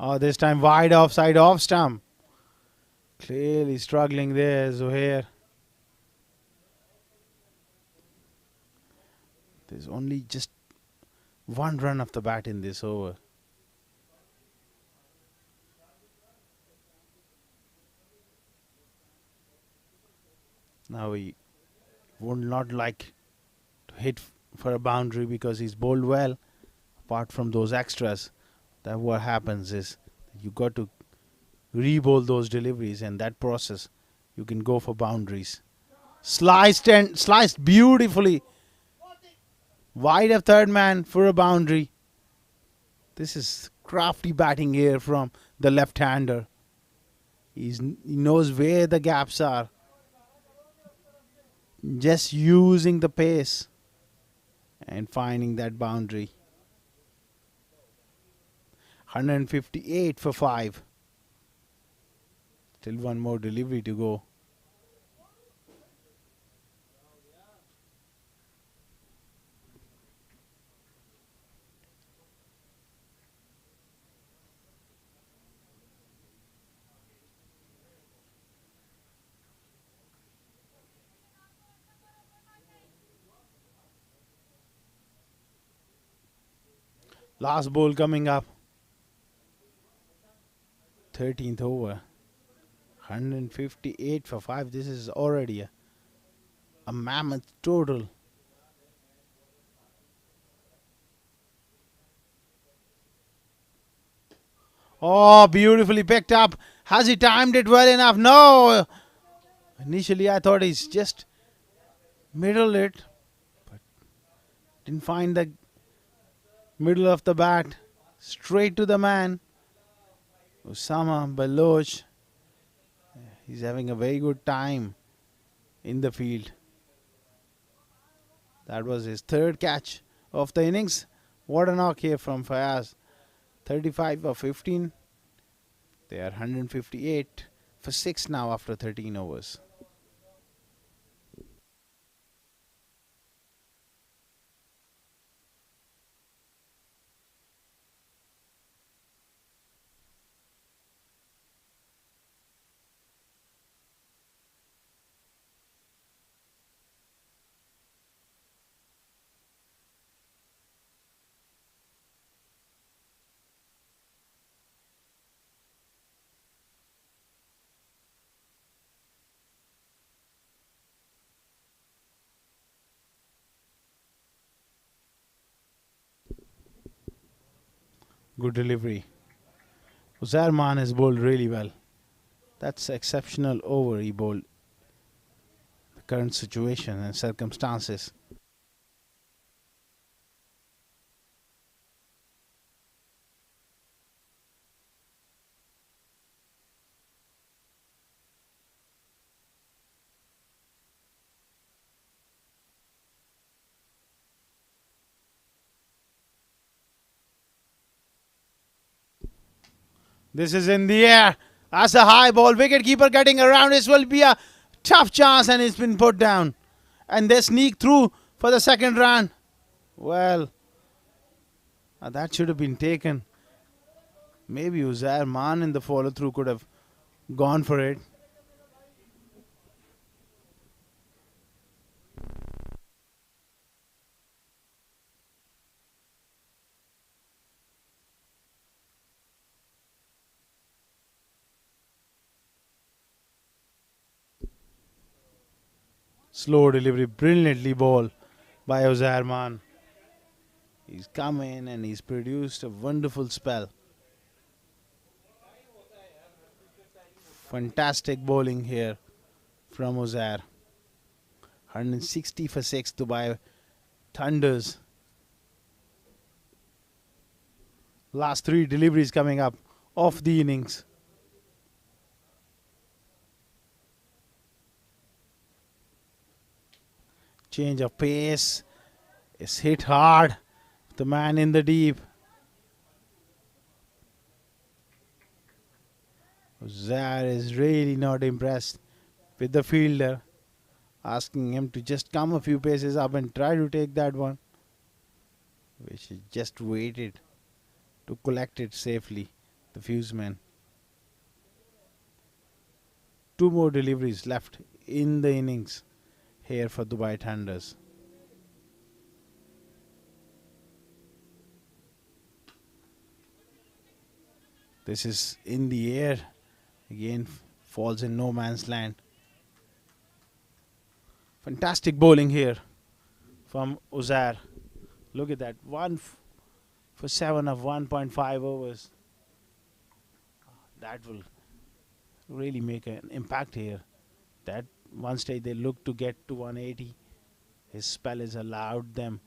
Oh, this time wide offside off stump. Clearly struggling there, Zuhair. There's only just one run of the bat in this over. Now he would not like to hit for a boundary because he's bowled well. Apart from those extras, that what happens is you got to re-bowl those deliveries, and that process you can go for boundaries. Sliced beautifully. Wide of third man for a boundary. This is crafty batting here from the left-hander. He knows where the gaps are. Just using the pace and finding that boundary. 158 for 5. Still one more delivery to go. Last ball coming up. 13th over. 158 for 5. This is already a mammoth total. Oh, beautifully picked up. Has he timed it well enough? No. Initially, I thought he's just middle it, but didn't find the middle of the bat. Straight to the man. Osama Baloch. He's having a very good time in the field. That was his third catch of the innings. What a knock here from Fayaz. 35 for 15. They are 158 for 6 now after 13 overs. Good delivery. Uzarman has bowled really well. That's exceptional over he bowled. The current situation and circumstances. This is in the air. That's a high ball. Wicketkeeper getting around. This will be a tough chance, and it's been put down. And they sneak through for the second run. Well, that should have been taken. Maybe Uzair Man in the follow through could have gone for it. Slow delivery, brilliantly ball by Uzair Man. He's come in and he's produced a wonderful spell. Fantastic bowling here from Uzair. 160 for 6 Dubai Thunders. Last 3 deliveries coming up of the innings. Change of pace. It's hit hard. The man in the deep. Zar is really not impressed with the fielder, asking him to just come a few paces up and try to take that one, which he just waited to collect it safely, the fuseman. 2 more deliveries left in the innings here for Dubai Thunders. This is in the air. Again, falls in no man's land. Fantastic bowling here from Uzair. Look at that. 1 for 7 of 1.5 overs. That will really make an impact here. That one stage they looked to get to 180. His spell has allowed them.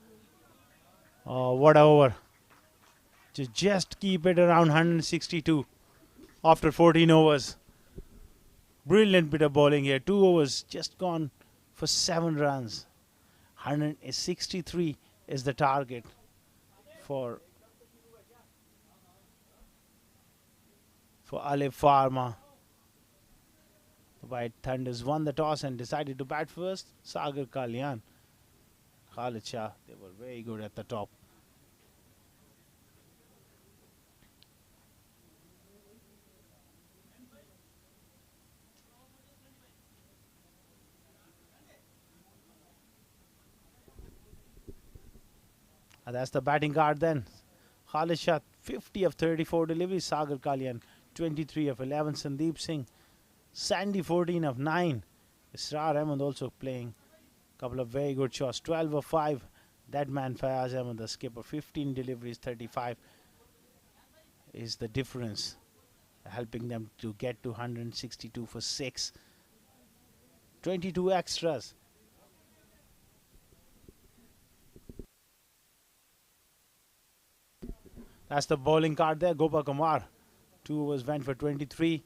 Oh, what a over. To just keep it around 162 after 14 overs. Brilliant bit of bowling here. 2 overs just gone for 7 runs. 163 is the target for Alif Pharma. The White Thunders won the toss and decided to bat first. Sagar Kalyan, Khalid Shah, they were very good at the top. And that's the batting card then. Khalid Shah, 50 of 34 deliveries. Sagar Kalyan, 23 of 11. Sandeep Singh, Sandy, 14 of 9. Israr Ahmed also playing a couple of very good shots. 12 of 5. That man Fayaz Ahmed, the skipper, 15 deliveries, 35 is the difference, helping them to get to 162 for 6. 22 extras. That's the bowling card there. Gopal Kumar, 2 overs went for 23.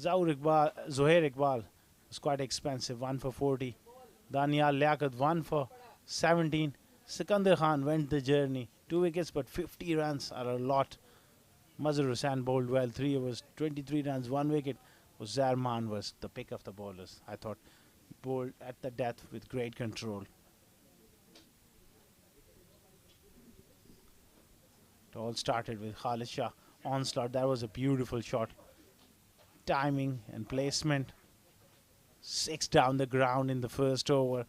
Zohair Iqbal was quite expensive, 1 for 40. Danial Liaquat, 1 for 17. Sikandar Khan went the journey. 2 wickets, but 50 runs are a lot. Mazhar Hussain bowled well, 3 overs, 23 runs, 1 wicket. Uzair Khan was the pick of the bowlers. I thought he bowled at the death with great control. It all started with Khalid Shah onslaught. That was a beautiful shot. Timing and placement. 6 down the ground in the first over.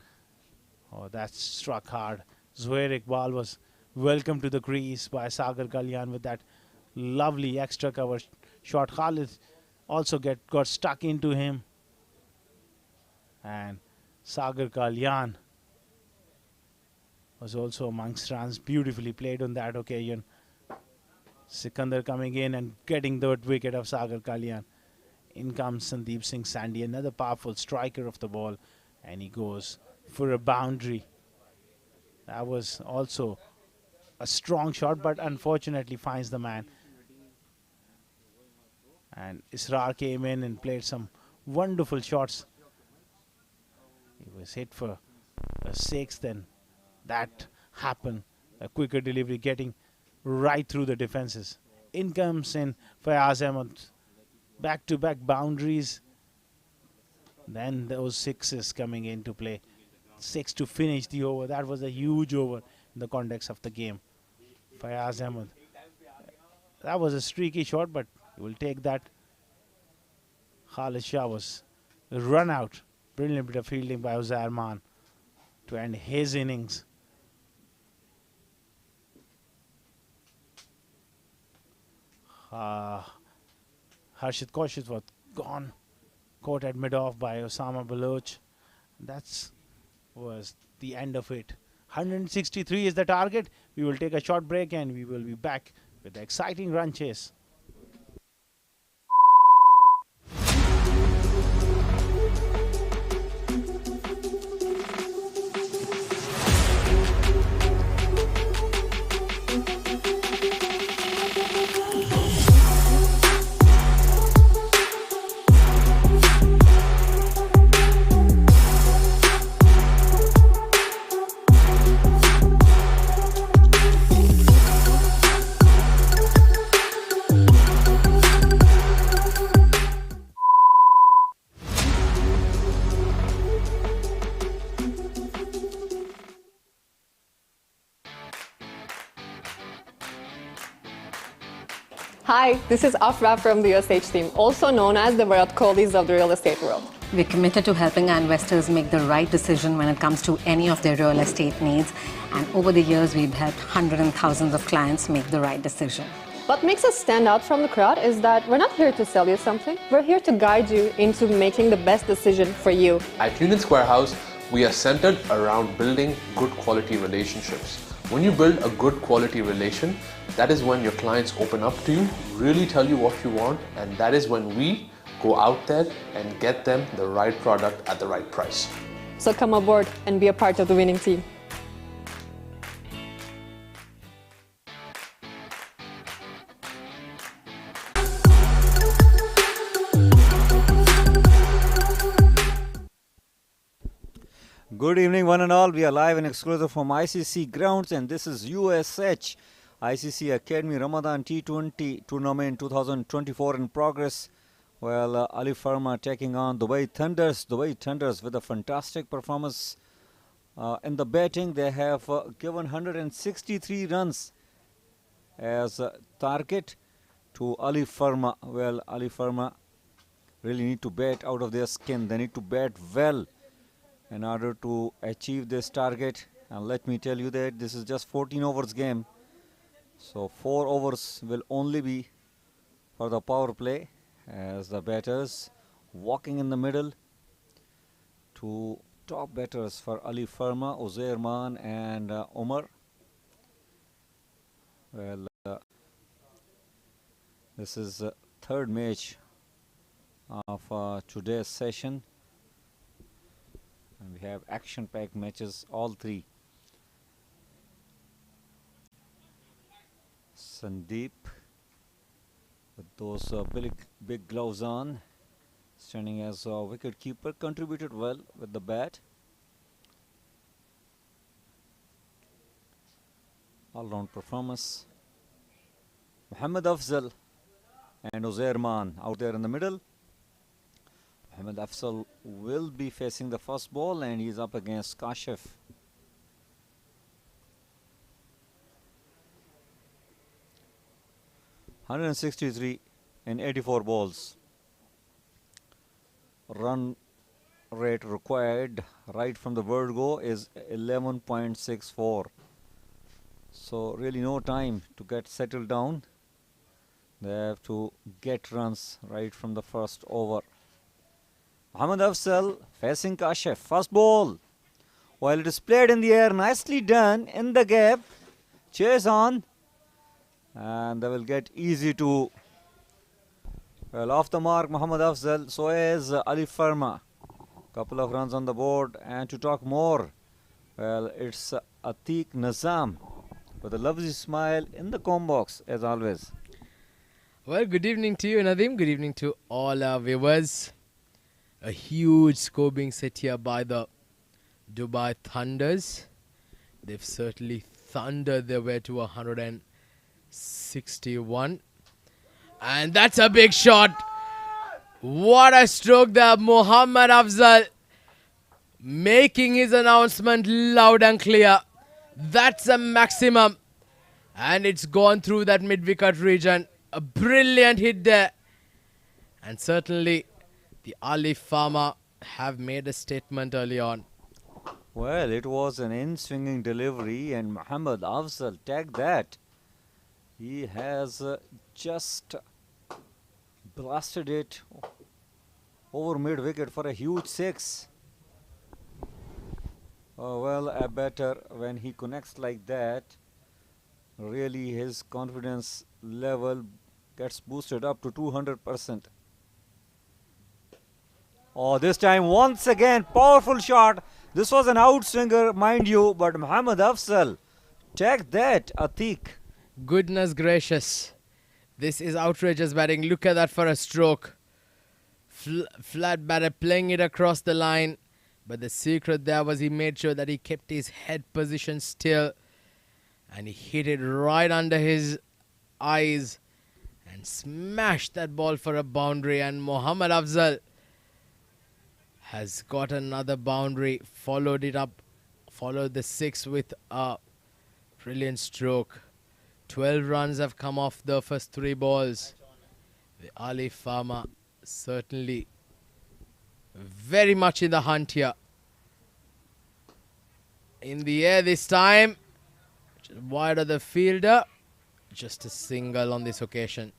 Oh, that struck hard. Zohair Iqbal was welcomed to the crease by Sagar Kalyan with that lovely extra cover shot. Khalid also got stuck into him. And Sagar Kalyan was also amongst runs. Beautifully played on that occasion. Sikandar coming in and getting the wicket of Sagar Kalyan. In comes Sandeep Singh Sandy, another powerful striker of the ball, and he goes for a boundary. That was also a strong shot, but unfortunately finds the man. And Israr came in and played some wonderful shots. He was hit for a 6th, and that happened. A quicker delivery getting right through the defenses. In comes in Fayaz Ahmed. Back-to-back boundaries. Then those 6s coming into play. 6 to finish the over. That was a huge over in the context of the game. Fayaz Ahmed. That was a streaky shot, but you will take that. Khalid Shah was run out. Brilliant bit of fielding by Uzair Khan to end his innings. Harshit Kaushik was gone, caught at mid-off by Osama Baloch. That was the end of it. 163 is the target. We will take a short break and we will be back with the exciting run chase. Hi, this is Afra from the USH team, also known as the Virat Kohlis of the real estate world. We're committed to helping our investors make the right decision when it comes to any of their real estate needs. And over the years, we've helped hundreds and thousands of clients make the right decision. What makes us stand out from the crowd is that we're not here to sell you something. We're here to guide you into making the best decision for you. At Union Square House, we are centered around building good quality relationships. When you build a good quality relation, that is when your clients open up to you, really tell you what you want, and that is when we go out there and get them the right product at the right price. So come aboard and be a part of the winning team. Good evening, one and all. We are live and exclusive from ICC grounds, and this is USH ICC Academy Ramadan T20 tournament 2024 in progress. Well, Alif Pharma taking on Dubai Thunders. Dubai Thunders with a fantastic performance in the batting. They have given 163 runs as a target to Alif Pharma. Well, Alif Pharma really need to bat out of their skin. They need to bat well in order to achieve this target. And let me tell you that this is just 14 overs game, so 4 overs will only be for the power play, as the batters walking in the middle. Two top batters for Alif Pharma, Uzair Maan and Omar. Well, this is the third match of today's session. And we have action-packed matches, all three. Sandeep with those big gloves on, standing as a wicket keeper, contributed well with the bat. All-round performance. Mohammad Afzal and Uzair Maan out there in the middle. Mohammad Afzal will be facing the first ball, and he's up against Kashif. (163 in 84 balls). Run rate required right from the word go is 11.64. So really no time to get settled down. They have to get runs right from the first over. Mohammad Afzal facing Kashif. First ball. While it is played in the air, nicely done in the gap. Chase on. And they will get easy to, well, off the mark Mohammad Afzal. So is Alif Pharma. Couple of runs on the board. And to talk more, well, it's Atiq Nazam with a lovely smile in the com box as always. Well, good evening to you, Nadeem. Good evening to all our viewers. A huge score being set here by the Dubai Thunders. They've certainly thundered their way to 161. And that's a big shot. What a stroke there. Mohammad Afzal making his announcement loud and clear. That's a maximum. And it's gone through that mid-wicket region. A brilliant hit there. And certainly the Alif Pharma have made a statement early on. Well, it was an in-swinging delivery, and Mohammad Afzal tagged that. He has just blasted it over mid-wicket for a huge 6. Well, a batter, when he connects like that, really his confidence level gets boosted up to 200%. Oh, this time once again, powerful shot. This was an outswinger, mind you, but Mohammad Afzal, take that, Atiq. Goodness gracious. This is outrageous batting. Look at that for a stroke. Flat batter playing it across the line. But the secret there was he made sure that he kept his head position still. And he hit it right under his eyes. And smashed that ball for a boundary. And Mohammad Afzal has got another boundary, followed the 6 with a brilliant stroke. 12 runs have come off the first 3 balls. The Alif Pharma certainly very much in the hunt here. In the air this time. Just wide of the fielder. Just a single on this occasion.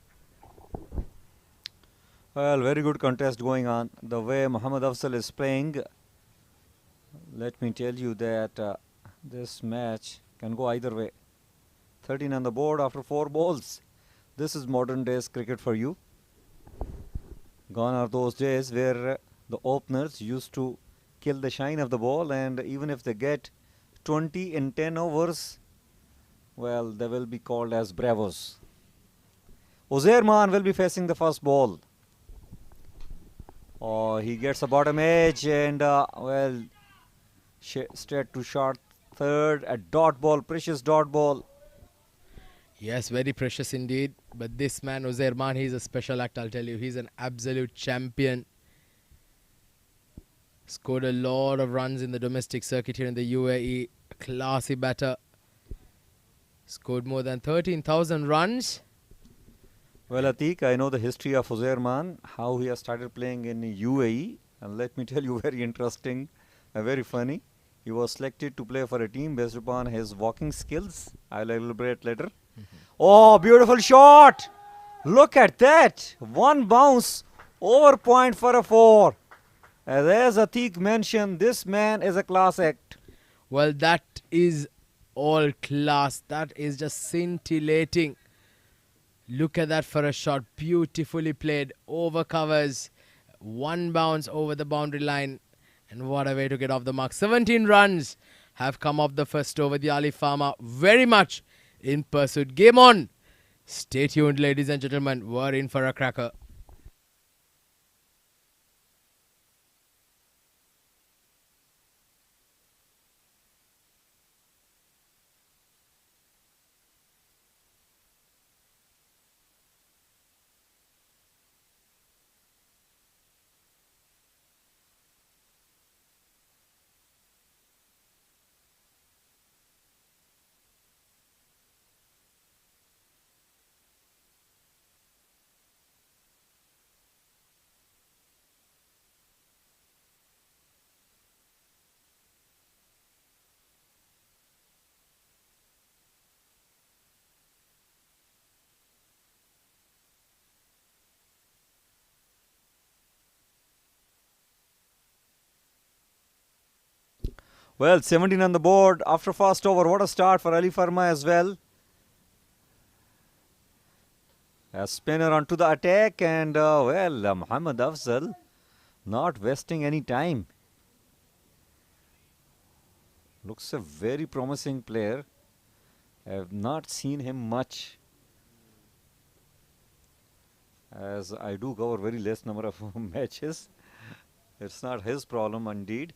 Well, very good contest going on. The way Muhammad Afzal is playing, let me tell you that this match can go either way. 13 on the board after 4 balls. This is modern days cricket for you. Gone are those days where the openers used to kill the shine of the ball, and even if they get 20 in 10 overs, well, they will be called as bravos. Uzair Khan will be facing the first ball. Oh, he gets a bottom edge and, well, straight to short third. A dot ball, precious dot ball. Yes, very precious indeed. But this man, Uzair Khan, he's a special act, I'll tell you. He's an absolute champion. Scored a lot of runs in the domestic circuit here in the UAE. Classy batter. Scored more than 13,000 runs. Well, Atiq, I know the history of Uzair Khan, how he has started playing in UAE. And let me tell you, very interesting, very funny. He was selected to play for a team based upon his walking skills. I'll elaborate later. Oh, beautiful shot! Look at that! One bounce, over point for a 4. As Atiq mentioned, this man is a class act. Well, that is all class. That is just scintillating. Look at that for a shot. Beautifully played. Over covers. One bounce over the boundary line. And what a way to get off the mark. 17 runs have come off the first over. The Alif Pharma very much in pursuit. Game on. Stay tuned, ladies and gentlemen. We're in for a cracker. Well, 17 on the board after first over. What a start for Ali Pharma as well. A spinner onto the attack and, Muhammad Afzal not wasting any time. Looks a very promising player. I have not seen him much, as I do cover very less number of matches. It's not his problem indeed.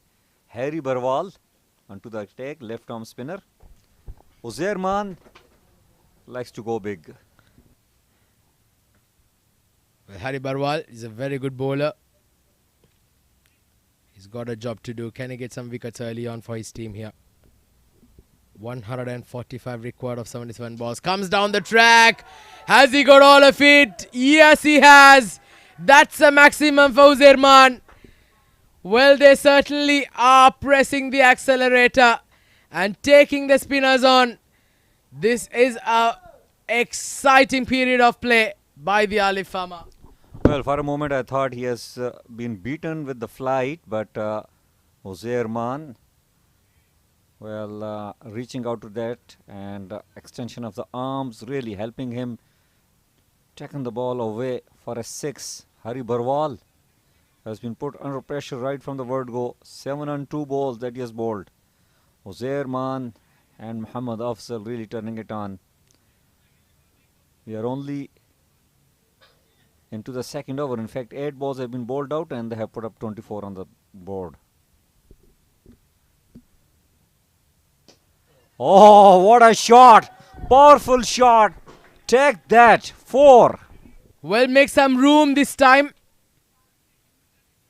Harry Barwal onto the attack, left arm spinner. Uzair Khan likes to go big. Well, Harry Barwal is a very good bowler. He's got a job to do. Can he get some wickets early on for his team here? 145 required of 77 balls. Comes down the track. Has he got all of it? Yes, he has. That's a maximum for Uzair Khan. Well, they certainly are pressing the accelerator and taking the spinners on. This is a exciting period of play by the Alif Pharma. Well, for a moment I thought he has been beaten with the flight, but Uzair Khan, well, reaching out to that and extension of the arms really helping him taking the ball away for a 6. Harry Barwal has been put under pressure right from the word go. 7 on 2 balls that he has bowled. Uzair Khan and Muhammad Afzal really turning it on. We are only into the second over. In fact, 8 balls have been bowled out and they have put up 24 on the board. Oh, what a shot! Powerful shot! Take that! 4. Well, make some room this time.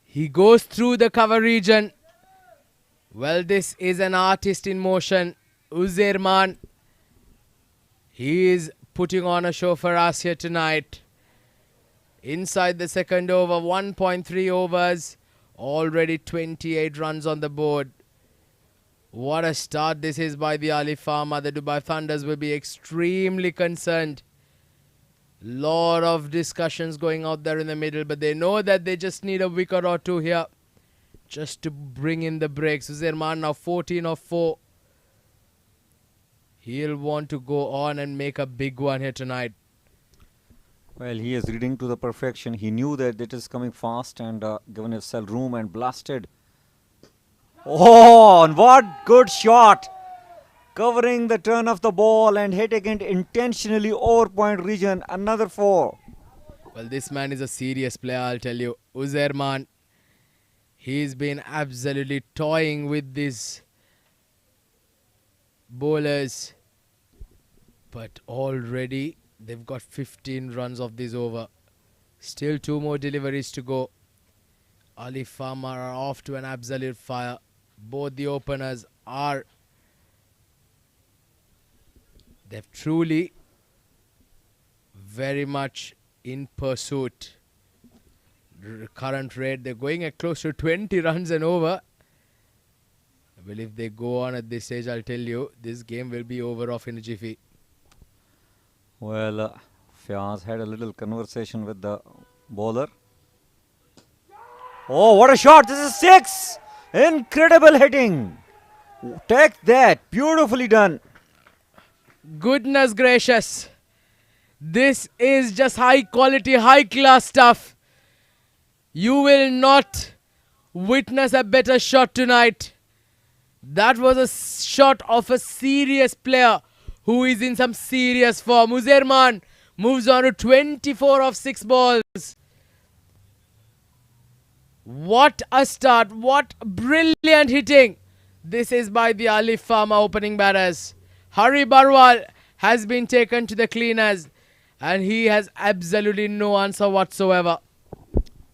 He goes through the cover region. Well, this is an artist in motion. Uzair Khan. He is putting on a show for us here tonight. Inside the second over, 1.3 overs. Already 28 runs on the board. What a start this is by the Alif Pharma. The Dubai Thunders will be extremely concerned. Lot of discussions going out there in the middle, but they know that they just need a wicket or two here just to bring in the breaks. Uzerman now 14 of 4. He'll want to go on and make a big one here tonight. Well, he is reading to the perfection. He knew that it is coming fast and given himself room and blasted. Oh, and what good shot! Covering the turn of the ball and hitting it intentionally over point region. Another 4. Well, this man is a serious player, I'll tell you. Uzerman, he's been absolutely toying with these bowlers. But already they've got 15 runs of this over. Still 2 more deliveries to go. Alif Pharma are off to an absolute fire. Both the openers are... They've truly very much in pursuit. Current rate, they're going at close to 20 runs and over. Well, if they go on at this stage, I'll tell you, this game will be over off in a jiffy. Well, Fiaz had a little conversation with the bowler. Oh, what a shot! This is 6! Incredible hitting! Take that! Beautifully done! Goodness gracious. This is just high quality, high class stuff. You will not witness a better shot tonight. That was a shot of a serious player who is in some serious form. Uzerman moves on to 24 of 6 balls. What a start. What brilliant hitting. This is by the Alif Pharma opening batters. Hari Barwal has been taken to the cleaners and he has absolutely no answer whatsoever.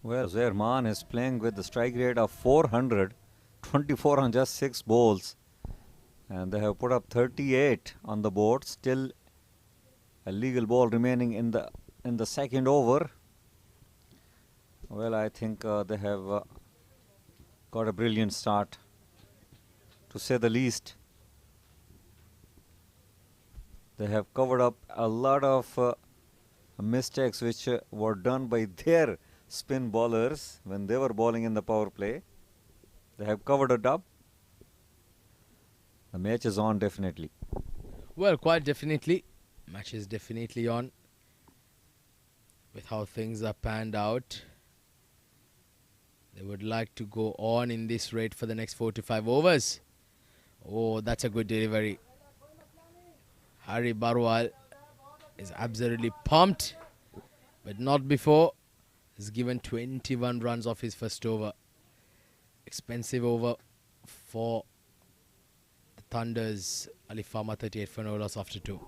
Well, Zerman is playing with the strike rate of 400, 24 on just 6 balls. And they have put up 38 on the board. Still a legal ball remaining in the second over. Well, I think they have got a brilliant start, to say the least. They have covered up a lot of mistakes which were done by their spin bowlers when they were bowling in the power play. They have covered it up. The match is on, definitely. Well, quite definitely. Match is definitely on. With how things are panned out, they would like to go on in this rate for the next 4 to 5 overs. Oh, that's a good delivery. Hari Barwal is absolutely pumped, but not before. He's given 21 runs off his first over. Expensive over for the Thunders. Alif Pharma 38 for no loss after 2.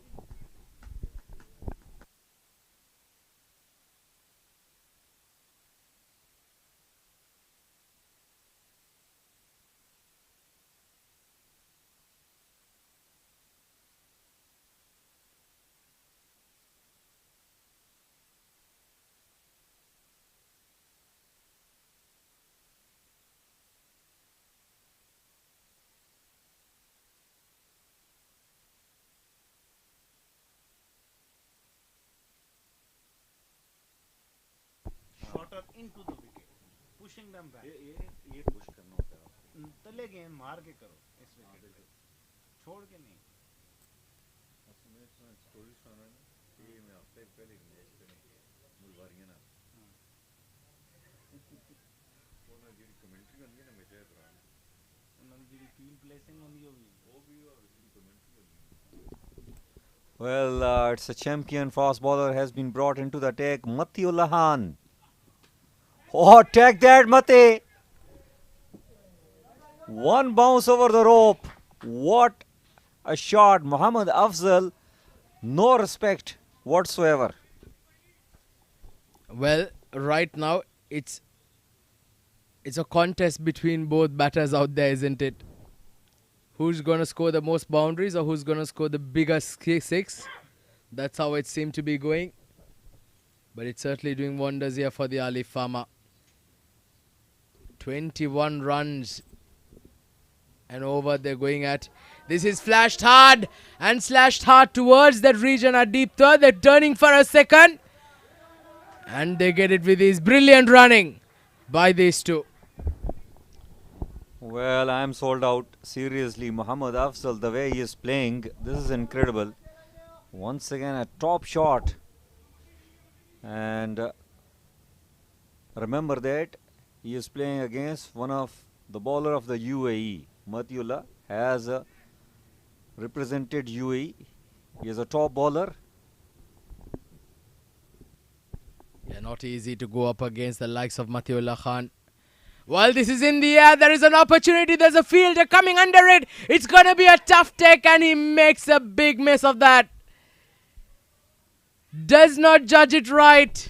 Shorter into the wicket, pushing them back. ये push करना होता है. तले गेंद मार के करो इस wicket पे, छोड़ के नहीं. मैं स्टोरी सुना ना कि मैं हफ्ते पहले मैच पे नहीं किया बुलवारियां ना वो ना जी कमेंट्री होनी है ना मैच के दौरान उन्होंने जी फील्ड प्लेसिंग होनी होगी वो भी और कमेंट्री होनी है. Well, it's a champion fast bowler has been brought into the attack. Matiullah Khan. Oh, take that, Mate. One bounce over the rope. What a shot. Muhammad Afzal, no respect whatsoever. Well, right now it's a contest between both batters out there, isn't it? Who's going to score the most boundaries or who's going to score the biggest 6? That's how it seemed to be going. But it's certainly doing wonders here for the Alif Pharma. 21 runs and over they're going at. This is flashed hard and slashed hard towards that region at deep third. They're turning for a second. And they get it with this brilliant running by these two. Well, I am sold out. Seriously, Muhammad Afzal, the way he is playing, this is incredible. Once again, a top shot. And remember that he is playing against one of the bowler of the UAE. Matiullah has represented UAE. He is a top bowler. Yeah, not easy to go up against the likes of Matiullah Khan. Well, this is in the air. There is an opportunity. There's a fielder coming under it. It's going to be a tough take, and he makes a big miss of that. Does not judge it right.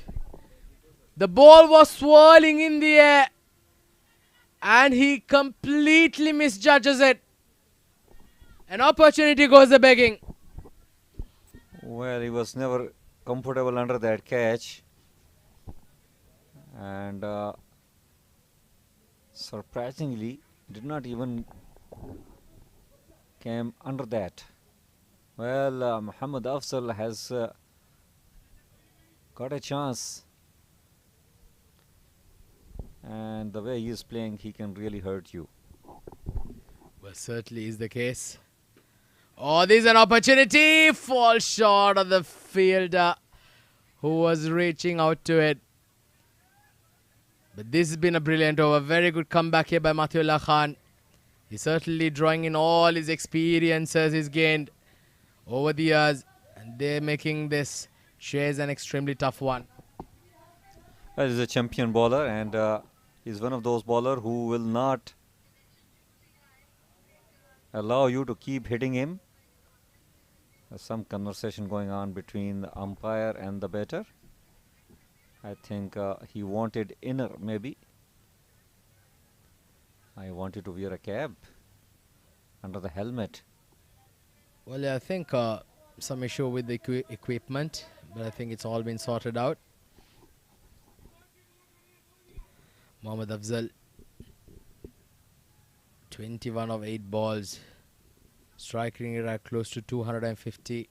The ball was swirling in the air, and he completely misjudges it. An opportunity goes a begging. Well, he was never comfortable under that catch. And surprisingly, did not even came under that. Well, Muhammad Afzal has got a chance. And the way he is playing, he can really hurt you. Well, certainly is the case. Oh, there's an opportunity. Falls short of the fielder who was reaching out to it. But this has been a brilliant over. Very good comeback here by Matiullah Khan. He's certainly drawing in all his experiences he's gained over the years. And they're making this chase an extremely tough one. Well, he's a champion bowler, and he's one of those bowlers who will not allow you to keep hitting him. There's some conversation going on between the umpire and the batter. I think he wanted inner, maybe. I wanted to wear a cap under the helmet. Well, yeah, I think some issue with the equipment, but I think it's all been sorted out. Mohammad Afzal, 21 of 8 balls, striking it at close to 250.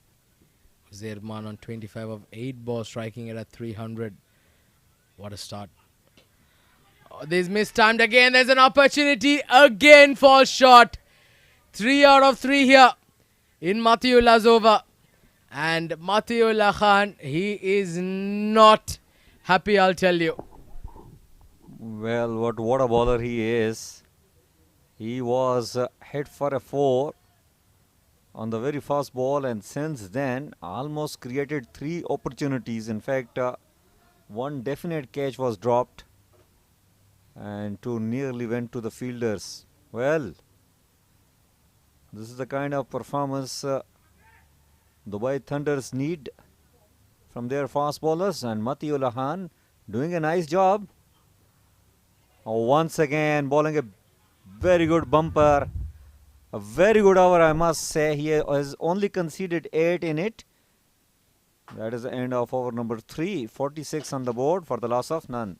Zerman on 25 of 8 balls, striking it at 300. What a start. Oh, this mistimed again. There's an opportunity. Again falls short. 3 out of 3 here in Matiullah's over. And Matiullah Khan, he is not happy, I'll tell you. Well, what a bowler he is. He was hit for a 4 on the very first ball, and since then almost created 3 opportunities. In fact, one definite catch was dropped and 2 nearly went to the fielders. Well, this is the kind of performance Dubai Thunders need from their fast bowlers, and Matiullah Khan doing a nice job. Once again bowling a very good bumper, a very good over, I must say. He has only conceded 8 in it. That is the end of over number 3. 46 on the board for the loss of none.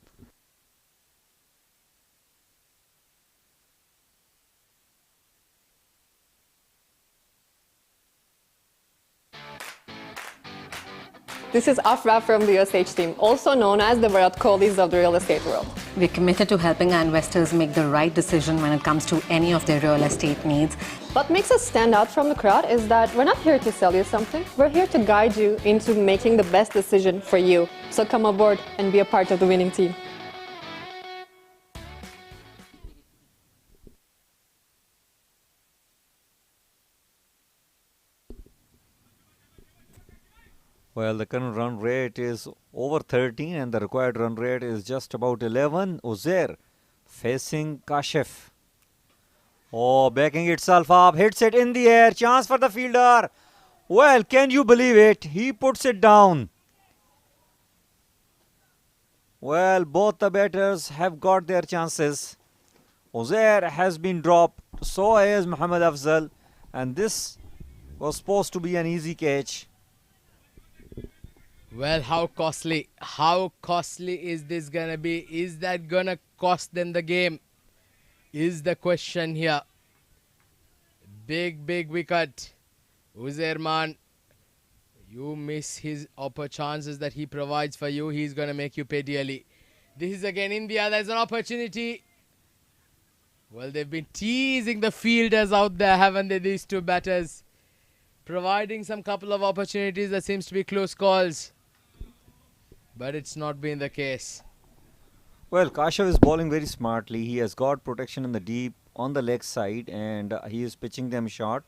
This is Afra from the USH team, also known as the Virat Kohlis of the real estate world. We're committed to helping our investors make the right decision when it comes to any of their real estate needs. What makes us stand out from the crowd is that we're not here to sell you something. We're here to guide you into making the best decision for you. So come aboard and be a part of the winning team. Well, the current run rate is over 13 and the required run rate is just about 11. Uzair facing Kashif. Oh, backing itself up, hits it in the air, chance for the fielder. Well, can you believe it? He puts it down. Well, both the batters have got their chances. Uzair has been dropped, so has Muhammad Afzal, and this was supposed to be an easy catch. Well, how costly? How costly is this gonna be? Is that gonna cost them the game? Is the question here. Big wicket. Uzerman, you miss his upper chances that he provides for you. He's gonna make you pay dearly. This is again India. There's an opportunity. Well, they've been teasing the fielders out there, haven't they, these two batters? Providing some couple of opportunities that seems to be close calls. But it's not been the case. Well, Kashav is bowling very smartly. He has got protection in the deep on the leg side, and he is pitching them short,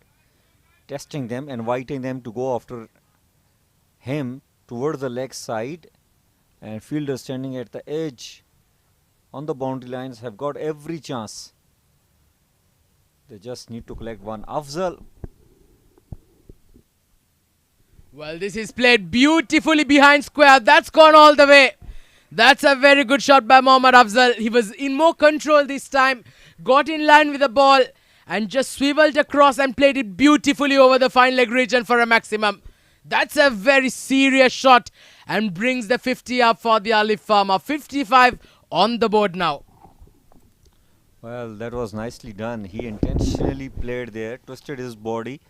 testing them, inviting them to go after him towards the leg side. And fielders standing at the edge on the boundary lines have got every chance. They just need to collect one. Afzal. Well, this is played beautifully behind square. That's gone all the way. That's a very good shot by Mohammad Afzal. He was in more control this time. Got in line with the ball and just swiveled across and played it beautifully over the fine leg region for a maximum. That's a very serious shot and brings the 50 up for the Alif Pharma. 55 on the board now. Well, that was nicely done. He intentionally played there, twisted his body,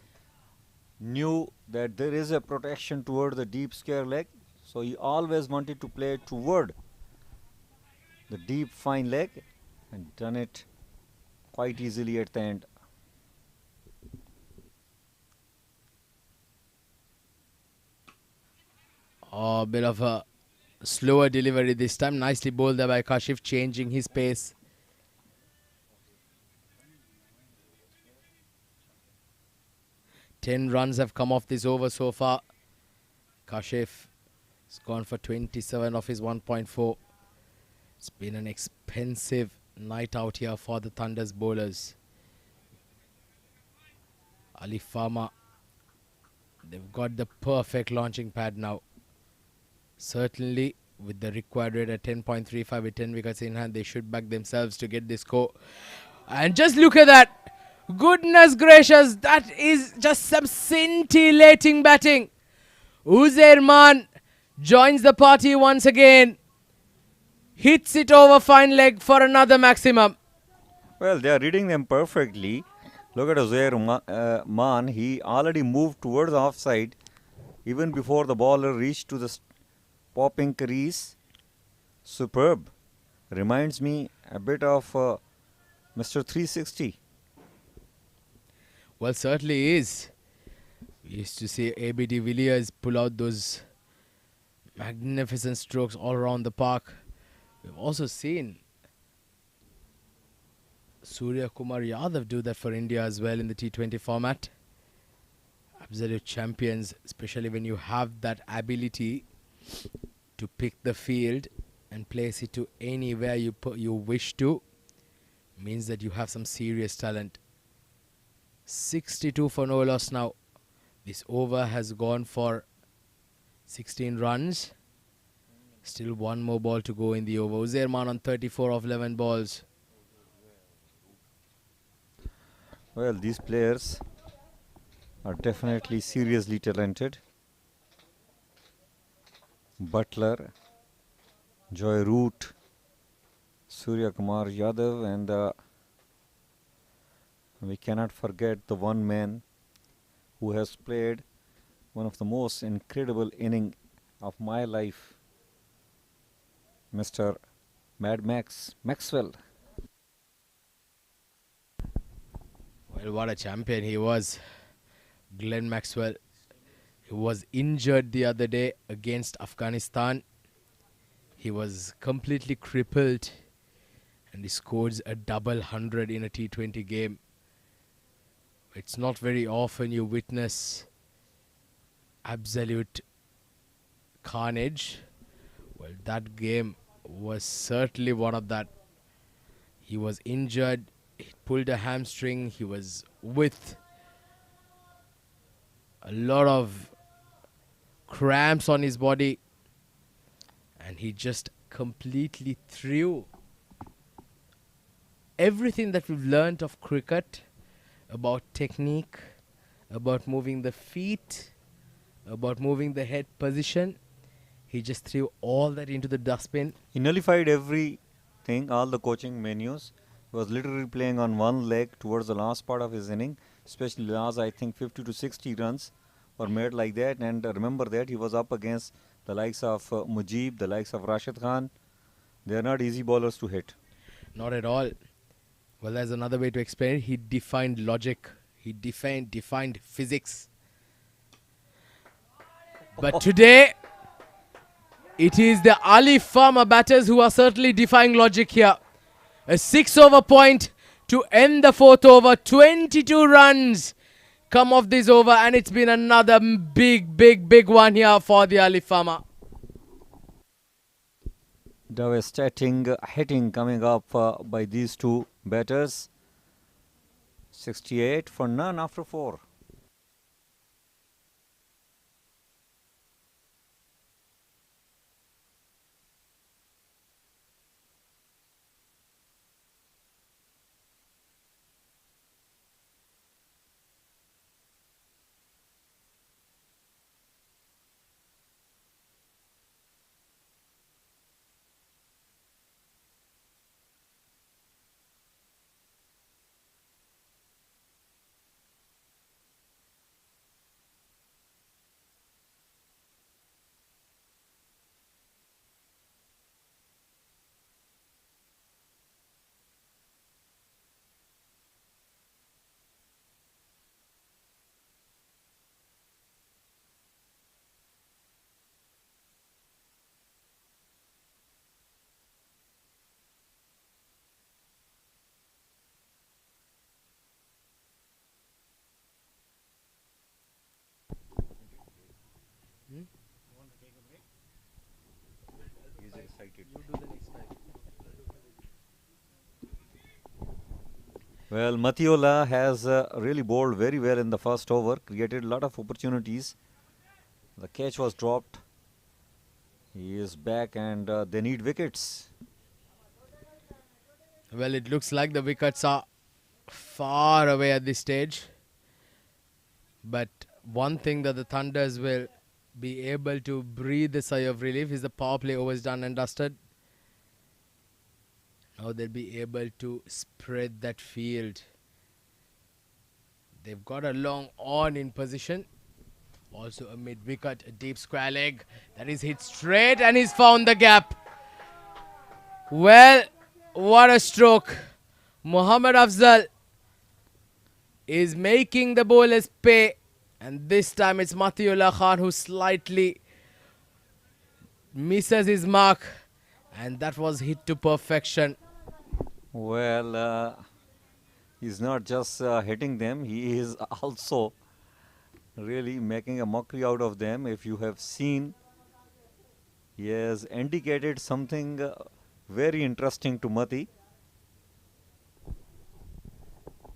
knew that there is a protection toward the deep square leg, so he always wanted to play toward the deep fine leg and done it quite easily at the end. Oh, a bit of a slower delivery this time. Nicely bowled there by Kashif, changing his pace. Ten runs have come off this over so far. Kashif has gone for 27 off his 1.4. It's been an expensive night out here for the Thunder's bowlers. Alif Pharma, they've got the perfect launching pad now. Certainly, with the required rate at 10.35 with 10 wickets in hand, they should back themselves to get this score. And just look at that. Goodness gracious, that is just some scintillating batting. Uzerman joins the party once again. Hits it over fine leg for another maximum. Well, they are reading them perfectly. Look at Uzerman. He already moved towards the offside even before the bowler reached to the popping crease. Superb. Reminds me a bit of Mr. 360. Well, certainly is. We used to see A.B. de Villiers pull out those magnificent strokes all around the park. We've also seen Surya Kumar Yadav do that for India as well in the T20 format. Absolute champions, especially when you have that ability to pick the field and place it to anywhere you wish to, means that you have some serious talent. 62 for no loss now. This over has gone for 16 runs. Still one more ball to go in the over. Uzerman on 34 of 11 balls. Well, these players are definitely seriously talented. Butler, Joy Root, Surya Kumar Yadav, and we cannot forget the one man who has played one of the most incredible innings of my life, Mr. Mad Max Maxwell. Well, what a champion he was. Glenn Maxwell. He was injured the other day against Afghanistan. He was completely crippled and he scores a double 100 in a T20 game. It's not very often you witness absolute carnage. Well, that game was certainly one of that. He was injured. He pulled a hamstring. He was with a lot of cramps on his body. And he just completely threw everything that we've learnt of cricket, about technique, about moving the feet, about moving the head position. He just threw all that into the dustbin. He nullified everything, all the coaching menus. He was literally playing on one leg towards the last part of his inning, especially last, I think, 50 to 60 runs were made like that. And remember that he was up against the likes of Mujib, the likes of Rashid Khan. They are not easy bowlers to hit. Not at all. Well, there's another way to explain it. He defined logic. He defined physics. But today, it is the Alif Pharma batters who are certainly defying logic here. A 6-over point to end the 4th over. 22 runs come off this over, and it's been another big one here for the Alif Pharma. Devastating hitting coming up by these two batters. 68 for none after 4. Well, Matiola has really bowled very well in the first over, created a lot of opportunities. The catch was dropped. He is back and they need wickets. Well, it looks like the wickets are far away at this stage. But one thing that the Thunders will be able to breathe a sigh of relief is the power play overs done and dusted. Now they'll be able to spread that field. They've got a long on in position. Also a mid-wicket, a deep square leg that is hit straight and he's found the gap. Well, what a stroke. Mohammad Afzal is making the bowlers pay. And this time it's Matiullah Khan who slightly misses his mark. And that was hit to perfection. Well, he's not just hitting them, he is also really making a mockery out of them. If you have seen, he has indicated something very interesting to Mati.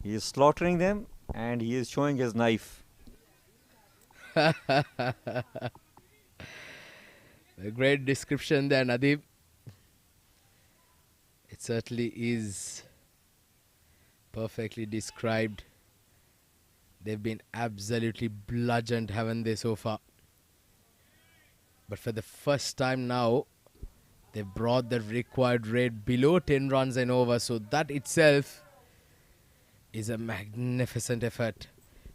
He is slaughtering them and he is showing his knife. A great description there, Nadeem. It certainly is perfectly described. They've been absolutely bludgeoned, haven't they, so far? But for the first time now, they've brought the required rate below 10 runs and over. So that itself is a magnificent effort,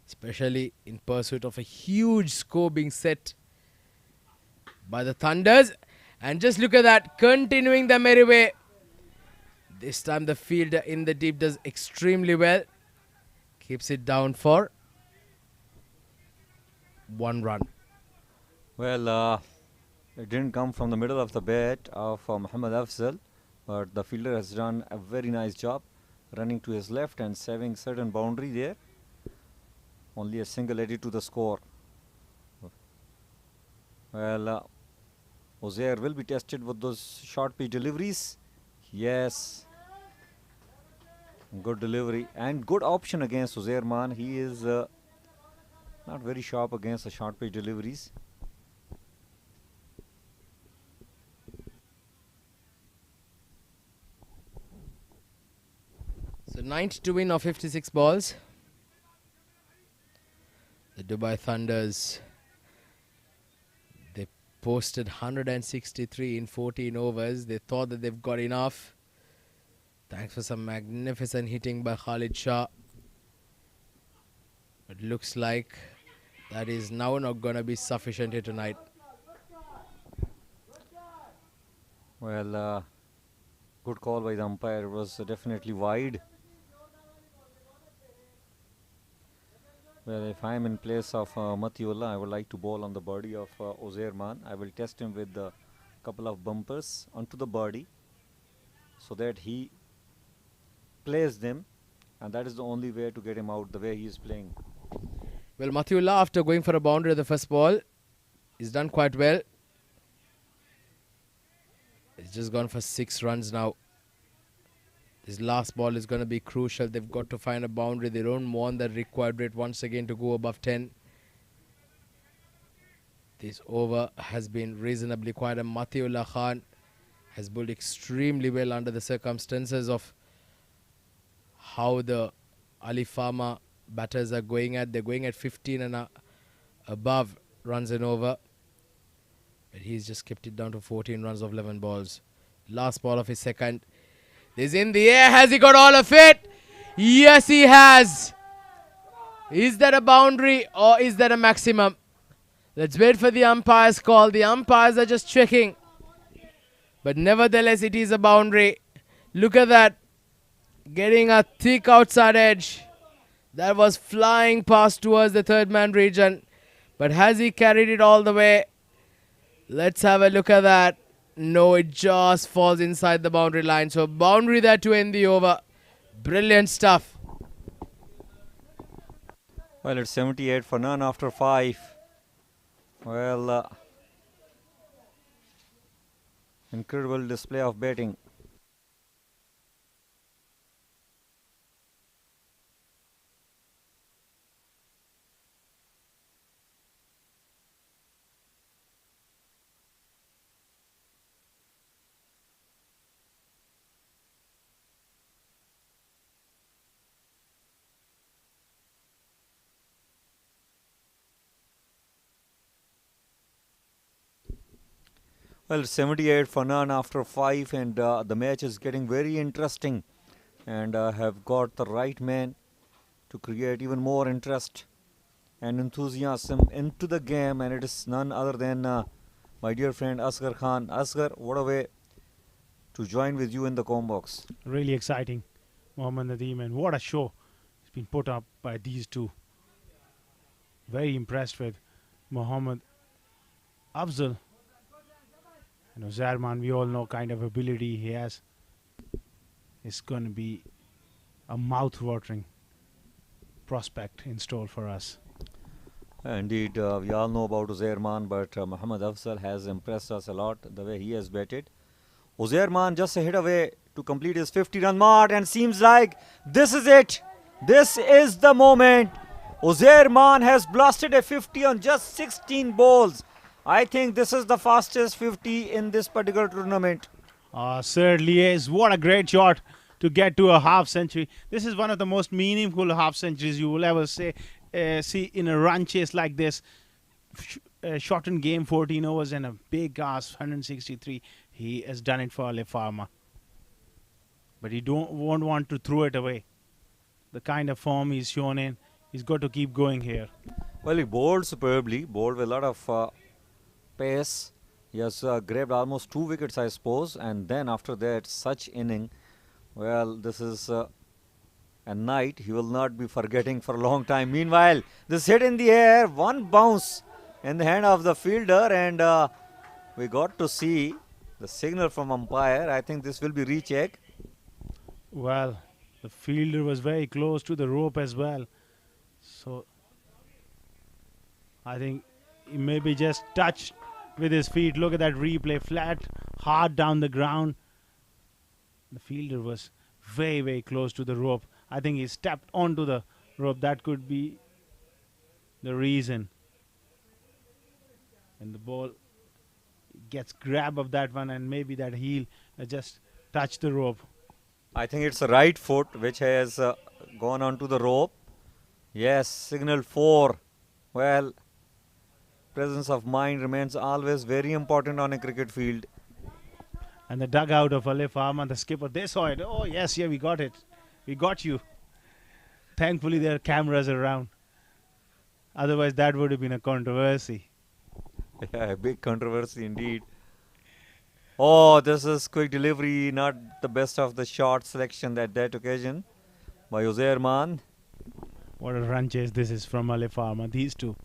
especially in pursuit of a huge score being set by the Thunders. And just look at that, continuing the merry way. This time the fielder in the deep does extremely well. Keeps it down for 1 run. Well, it didn't come from the middle of the bat of Muhammad Afzal, but the fielder has done a very nice job running to his left and saving certain boundary there. Only a single added to the score. Well, Uzair will be tested with those short pitch deliveries. Yes. Good delivery and good option against Uzair Man. He is not very sharp against the short pitch deliveries. So 92 win of 56 balls. The Dubai Thunders, they posted 163 in 14 overs. They thought that they've got enough. Thanks for some magnificent hitting by Khalid Shah. It looks like that is now not going to be sufficient here tonight. Well, good call by the umpire. It was definitely wide. Well, if I am in place of Matiullah, I would like to bowl on the body of Ozairman. I will test him with a couple of bumpers onto the body so that he plays them, and that is the only way to get him out the way he is playing. Well, Matiullah, after going for a boundary at the first ball, he's done quite well. He's just gone for 6 runs now. This last ball is going to be crucial. They've got to find a boundary. They don't want the required rate once again to go above 10. This over has been reasonably quiet. And Matiullah Khan has bowled extremely well under the circumstances of how the Alif Pharma batters are going at. They're going at 15 and above runs and over. But he's just kept it down to 14 runs of 11 balls. Last ball of his second. Is in the air. Has he got all of it? Yes, he has. Is that a boundary or is that a maximum? Let's wait for the umpire's call. The umpires are just checking. But nevertheless, it is a boundary. Look at that. Getting a thick outside edge. That was flying past towards the third man region. But has he carried it all the way? Let's have a look at that. No, it just falls inside the boundary line. So boundary there to end the over. Brilliant stuff. Well, it's 78 for none after 5. Well, incredible display of batting. Well, 78 for none after 5, and the match is getting very interesting, and have got the right man to create even more interest and enthusiasm into the game, and it is none other than my dear friend Asghar Khan. Asghar, what a way to join with you in the comb box. Really exciting, Mohammad Nadeem, and what a show has been put up by these two. Very impressed with Mohammad Afzal. You know, Zarman, we all know kind of ability he has. It's going to be a mouth-watering prospect in store for us. Indeed, we all know about Uzairman, but Mohammad Afzal has impressed us a lot the way he has batted. Uzairman just a hit away to complete his 50-run mark, and seems like this is it. This is the moment. Uzairman has blasted a 50 on just 16 balls. I think this is the fastest 50 in this particular tournament. Certainly is. What a great shot to get to a half century. This is one of the most meaningful half centuries you will ever see in a run chase like this. Shortened game, 14 overs and a big ass 163. He has done it for Alif Pharma. But he won't want to throw it away. The kind of form he's shown in, he's got to keep going here. Well, he bowled superbly, bowled with a lot of pace. He has grabbed almost 2 wickets, I suppose, and then after that, such inning. Well, this is a night he will not be forgetting for a long time. Meanwhile, this hit in the air, one bounce in the hand of the fielder, and we got to see the signal from umpire. I think this will be recheck. Well, the fielder was very close to the rope as well. So, I think he maybe just touched with his feet. Look at that replay, flat, hard down the ground. The fielder was very, very close to the rope. I think he stepped onto the rope. That could be the reason. And the ball gets grab of that one, and maybe that heel just touched the rope. I think it's the right foot which has gone onto the rope. Yes, signal 4. Well, presence of mind remains always very important on a cricket field. And the dugout of Alif, Pharma, the skipper, they saw it. Oh, yes, yeah, we got it. We got you. Thankfully, there are cameras around. Otherwise, that would have been a controversy. Yeah, a big controversy indeed. Oh, this is quick delivery, not the best of the shot selection at that occasion by Uzair Maan. What a run chase this is from Alif, Pharma. These two.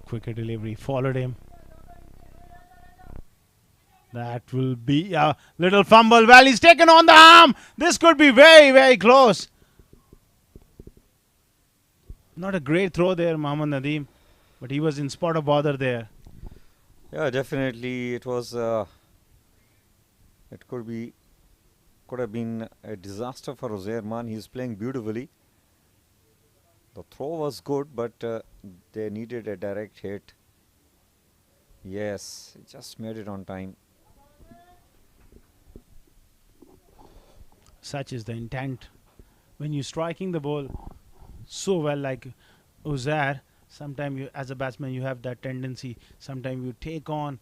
Quicker delivery, followed him. That will be a little fumble. Well, he's taken on the arm. This could be very, very close. Not a great throw there, Mohammad Nadeem, but he was in spot of bother there. Yeah, definitely it was. It could have been a disaster for Uzair Maan. He's playing beautifully. The throw was good, but they needed a direct hit. Yes, he just made it on time. Such is the intent. When you're striking the ball so well like Uzair, sometimes you, as a batsman, you have that tendency. Sometimes you take on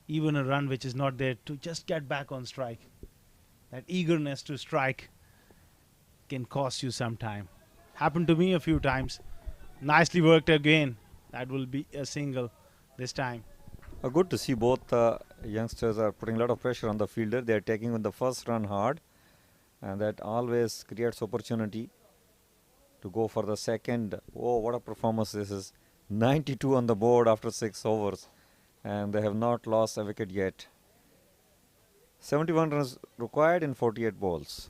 even a run which is not there to just get back on strike. That eagerness to strike can cost you some time. Happened to me a few times. Nicely worked again. That will be a single this time. Good to see both youngsters are putting a lot of pressure on the fielder. They are taking on the first run hard, and that always creates opportunity to go for the second. Oh, what a performance this is. 92 on the board after 6 overs, and they have not lost a wicket yet. 71 runs required in 48 balls.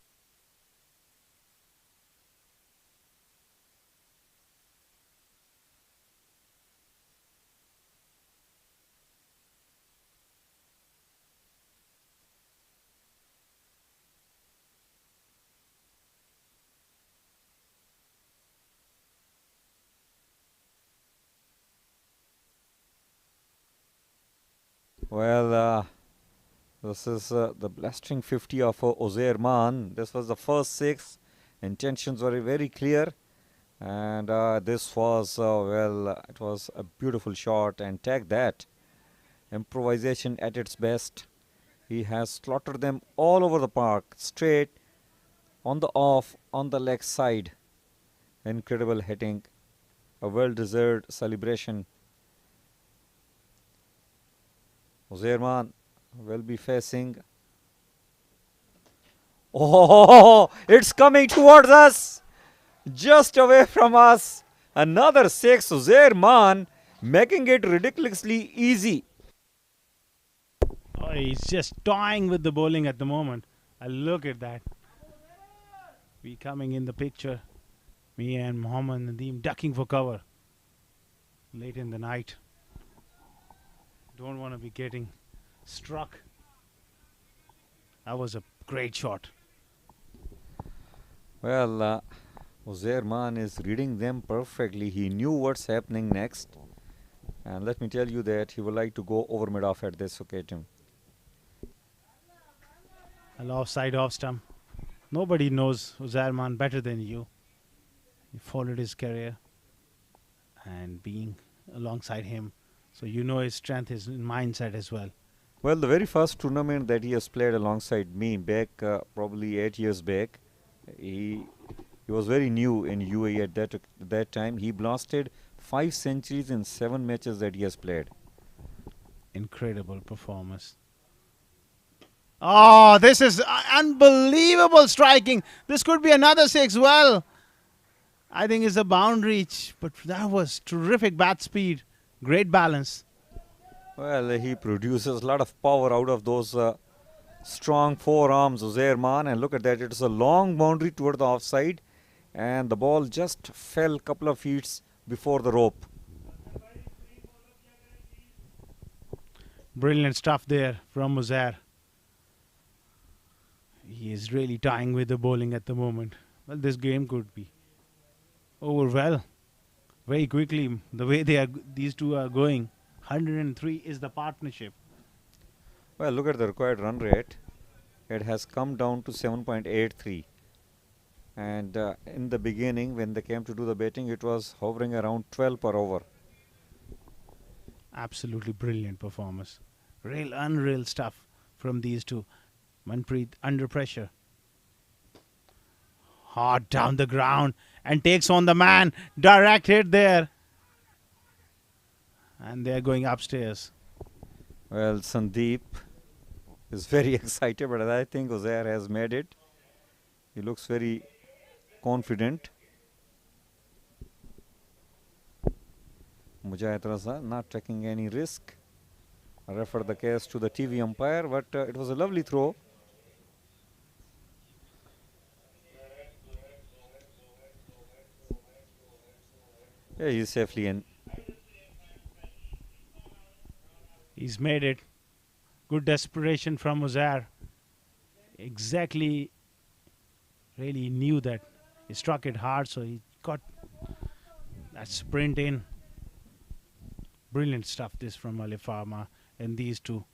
Well, this is the blistering 50 of Uzair Maan. This was the first 6. Intentions were very clear. And this was, it was a beautiful shot. And take that. Improvisation at its best. He has slaughtered them all over the park. Straight, on the off, on the leg side. Incredible hitting. A well-deserved celebration. Uzair Maan will be facing. Oh, it's coming towards us. Just away from us. Another 6. Uzair Maan making it ridiculously easy. Oh, he's just toying with the bowling at the moment. Look at that. We coming in the picture. Me and Mohammad Nadeem ducking for cover. Late in the night. Don't want to be getting struck. That was a great shot. Well, Uzair Maan is reading them perfectly. He knew what's happening next. And let me tell you that he would like to go over mid-off at this occasion. An offside off stump. Nobody knows Uzair Maan better than you. You followed his career and being alongside him. So you know his strength is in mindset as well. Well, the very first tournament that he has played alongside me back probably 8 years back, he was very new in UAE at that time. He blasted 5 centuries in 7 matches that he has played. Incredible performance. Oh, this is unbelievable striking. This could be another 6. Well, I think it's a boundary, but that was terrific bat speed. Great balance. Well, he produces a lot of power out of those strong forearms, Uzair Maan. And look at that, it's a long boundary toward the offside. And the ball just fell a couple of feet before the rope. Brilliant stuff there from Uzair. He is really tying with the bowling at the moment. Well, this game could be over well. Very quickly, the way these two are going. 103 is the partnership. Well, look at the required run rate. It has come down to 7.83. And in the beginning, when they came to do the batting, it was hovering around 12 per over. Absolutely brilliant performance. Real unreal stuff from these two. Manpreet under pressure. Hard down the ground and takes on the man. Direct hit there. And they're going upstairs. Well, Sandeep is very excited, but I think Uzair has made it. He looks very confident. Mujahid Raza not taking any risk. I refer the case to the TV umpire, but it was a lovely throw. Yeah, he's safely in. He's made it. Good desperation from Uzair. Exactly. Really knew that. He struck it hard, so he got that sprint in. Brilliant stuff this from Alif Pharma and these two.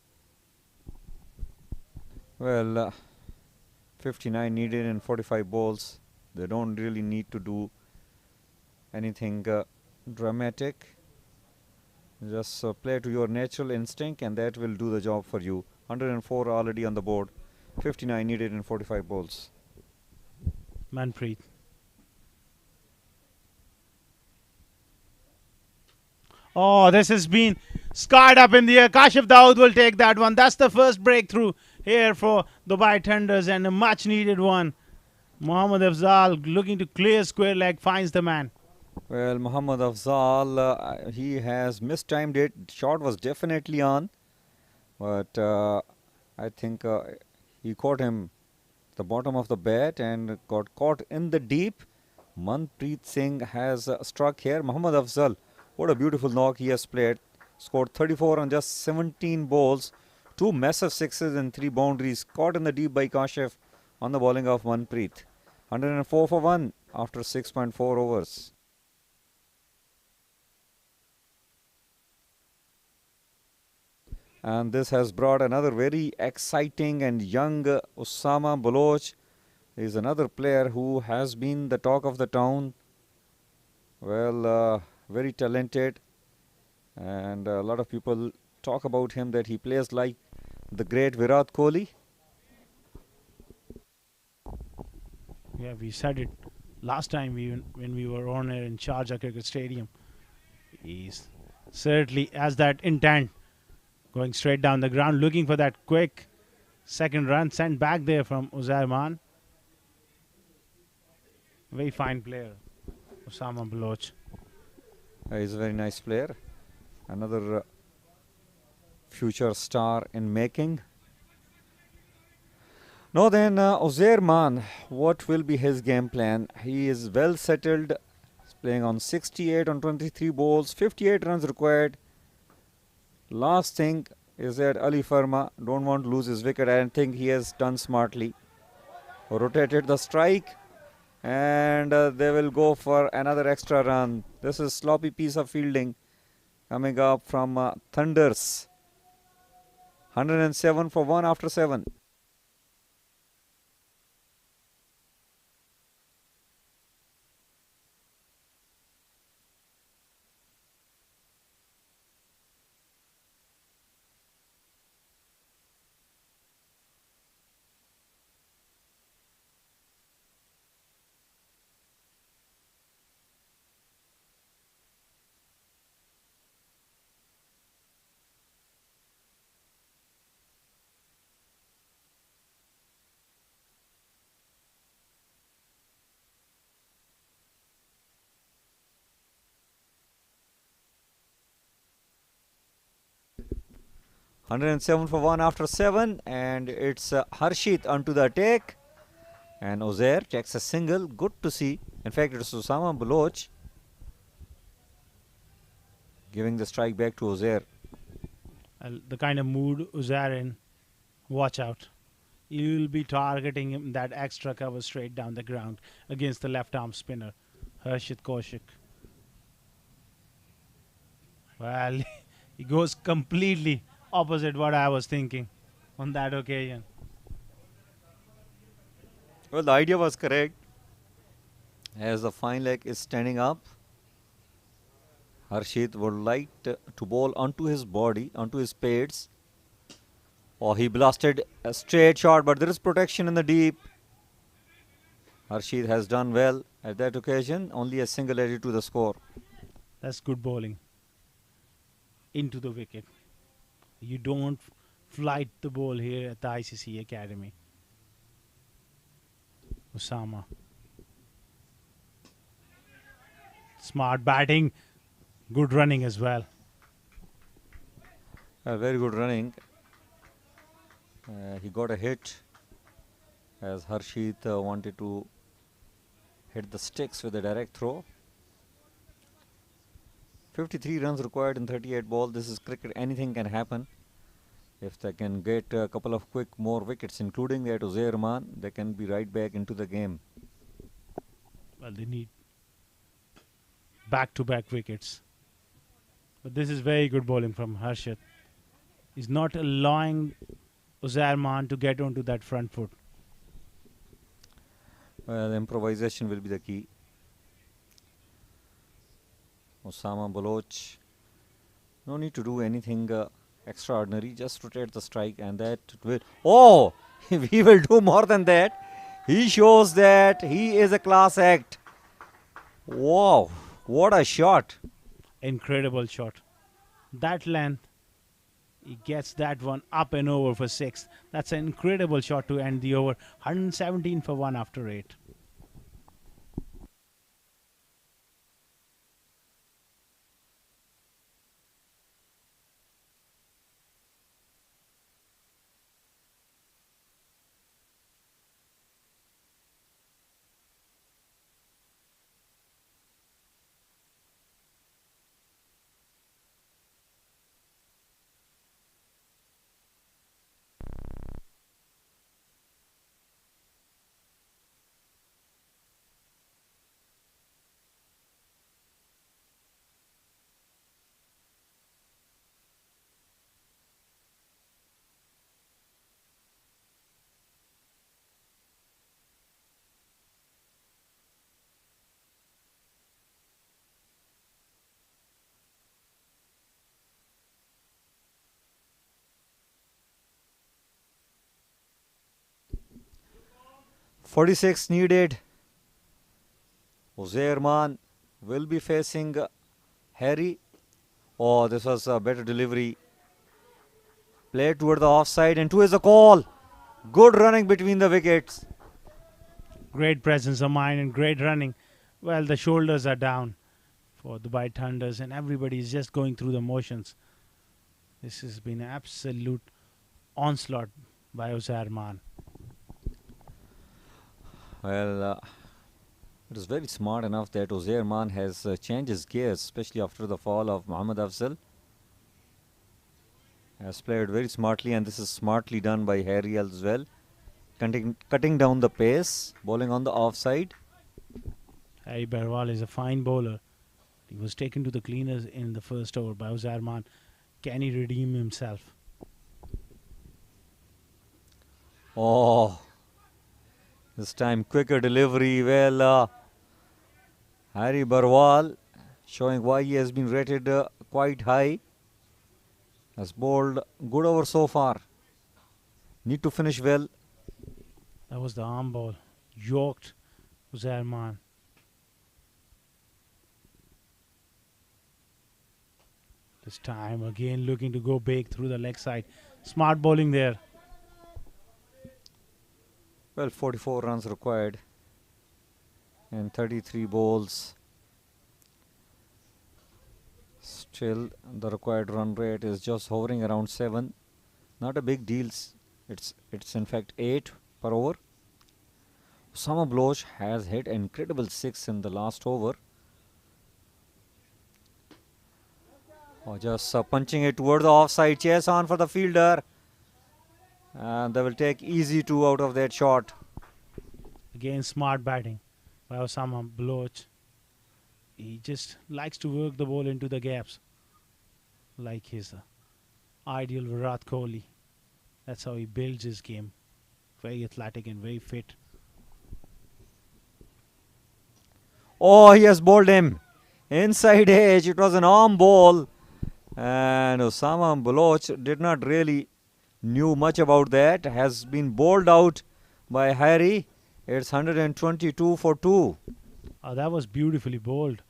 Well, 59 needed in 45 balls. They don't really need to do anything dramatic. Just play to your natural instinct and that will do the job for you. 104 already on the board. 59 needed in 45 balls. Manpreet. Oh, this has been scarred up in the air. Kashif Dawood will take that one. That's the first breakthrough here for Dubai Thunders and a much needed one. Mohammad Afzal looking to clear square leg finds the man. Well, Mohammad Afzal, he has mistimed it. Shot was definitely on, but I think he caught him the bottom of the bat and got caught in the deep. Manpreet Singh has struck here. Mohammad Afzal, what a beautiful knock he has played. Scored 34 on just 17 balls. 2 massive sixes and 3 boundaries. Caught in the deep by Kashif on the bowling of Manpreet. 104 for 1 after 6.4 overs. And this has brought another very exciting and young Osama Baloch. He is another player who has been the talk of the town. Well, very talented. And a lot of people talk about him that he plays like the great Virat Kohli. Yeah, we said it last time when we were on air in Sharjah Cricket Stadium. He's certainly has that intent. Going straight down the ground, looking for that quick second run sent back there from Uzair Man. Very fine player, Osama Baloch. He's a very nice player. Another future star in making. Now then, Uzair Man, what will be his game plan? He is well settled. He's playing on 68 on 23 balls, 58 runs required. Last thing is that Ali Pharma don't want to lose his wicket. I think he has done smartly. Rotated the strike and they will go for another extra run. This is sloppy piece of fielding coming up from Thunders. 107 for 1 after 7. (107 for 1 after 7) and it's Harshit onto the attack and Uzair checks a single. Good to see. In fact, it's Osama Baloch giving the strike back to Uzair. The kind of mood Uzair in, watch out. You'll be targeting him that extra cover straight down the ground against the left arm spinner, Harshit Kaushik. Well, he goes completely opposite what I was thinking on that occasion. Well, the idea was correct. As the fine leg is standing up, Harshit would like to bowl onto his body, onto his pads. Oh, he blasted a straight shot, but there is protection in the deep. Harshit has done well at that occasion, only a single added to the score. That's good bowling. Into the wicket. You don't flight the ball here at the ICC Academy. Osama. Smart batting. Good running as well. Very good running. He got a hit as Harshit wanted to hit the sticks with a direct throw. 53 runs required in 38 balls. This is cricket. Anything can happen. If they can get a couple of quick more wickets, including that Uzair Rahman, they can be right back into the game. Well, they need back-to-back wickets. But this is very good bowling from Harshit. He's not allowing Uzair Rahman to get onto that front foot. Well, improvisation will be the key. Osama Baloch, no need to do anything extraordinary, just rotate the strike and that will... Oh! We will do more than that. He shows that he is a class act. Wow! What a shot. Incredible shot. That length, he gets that one up and over for 6. That's an incredible shot to end the over. 117 for 1 after 8. .46 needed. Uzair Rahman will be facing Harry. Oh, this was a better delivery. Played toward the offside and two is a call. Good running between the wickets. Great presence of mind and great running. Well, the shoulders are down for Dubai Thunders and everybody is just going through the motions. This has been an absolute onslaught by Uzair Rahman. Well, it is very smart enough that Uzair Rahman has changed his gears, especially after the fall of Mohammad Afzal. Has played very smartly, and this is smartly done by Harry as well. Cutting down the pace, bowling on the offside. Harry Barwal is a fine bowler. He was taken to the cleaners in the first over by Uzair Rahman. Can he redeem himself? Oh, this time quicker delivery. Well, Harry Barwal showing why he has been rated quite high. Has bowled good over so far. Need to finish well. That was the arm ball. Yoked Uzair Rahman. This time again looking to go big through the leg side. Smart bowling there. Well, 44 runs required and 33 balls. Still, the required run rate is just hovering around 7. Not a big deal. It's in fact 8 per over. Osama Baloch has hit an incredible 6 in the last over. Just punching it toward the offside. Chase on for the fielder. And they will take easy 2 out of that shot. Again, smart batting by Osama Baloch. He just likes to work the ball into the gaps like his ideal Virat Kohli. That's how he builds his game. Very athletic and very fit. Oh, he has bowled him. Inside edge. It was an arm ball. And Osama Baloch did not really knew much about that. Has been bowled out by Harry. It's 122 for 2. Oh, that was beautifully bowled.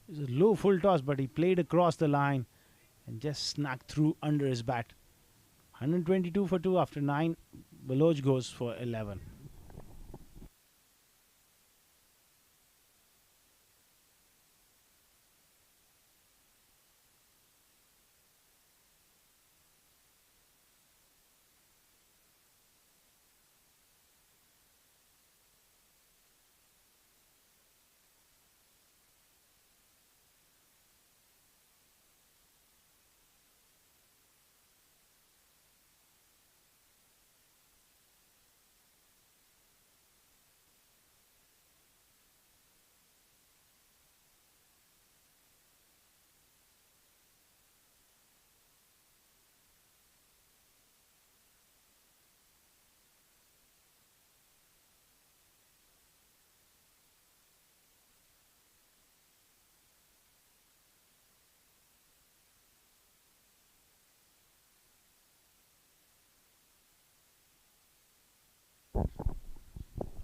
It was a low full toss, but he played across the line and just snuck through under his bat. 122 for 2 after 9. Baloch goes for 11.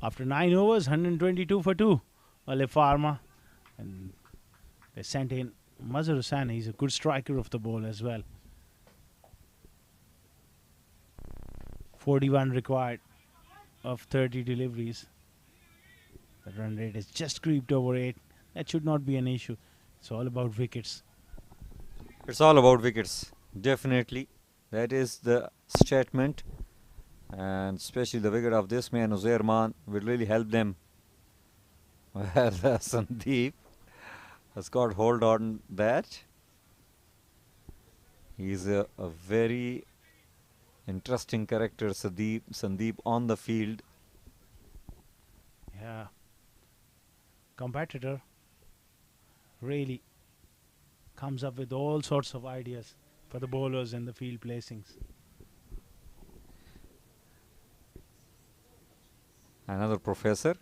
After 9 overs, 122 for 2. Alif Pharma. And they sent in Mazhar Hussain. He's a good striker of the ball as well. 41 required of 30 deliveries. The run rate has just creeped over 8. That should not be an issue. It's all about wickets. It's all about wickets. Definitely. That is the statement. And especially the wicket of this man, Uzair Khan, will really help them. Well, Sandeep has got hold on that. He's a very interesting character, Sandeep on the field. Yeah. Competitor really comes up with all sorts of ideas for the bowlers and the field placings. Another professor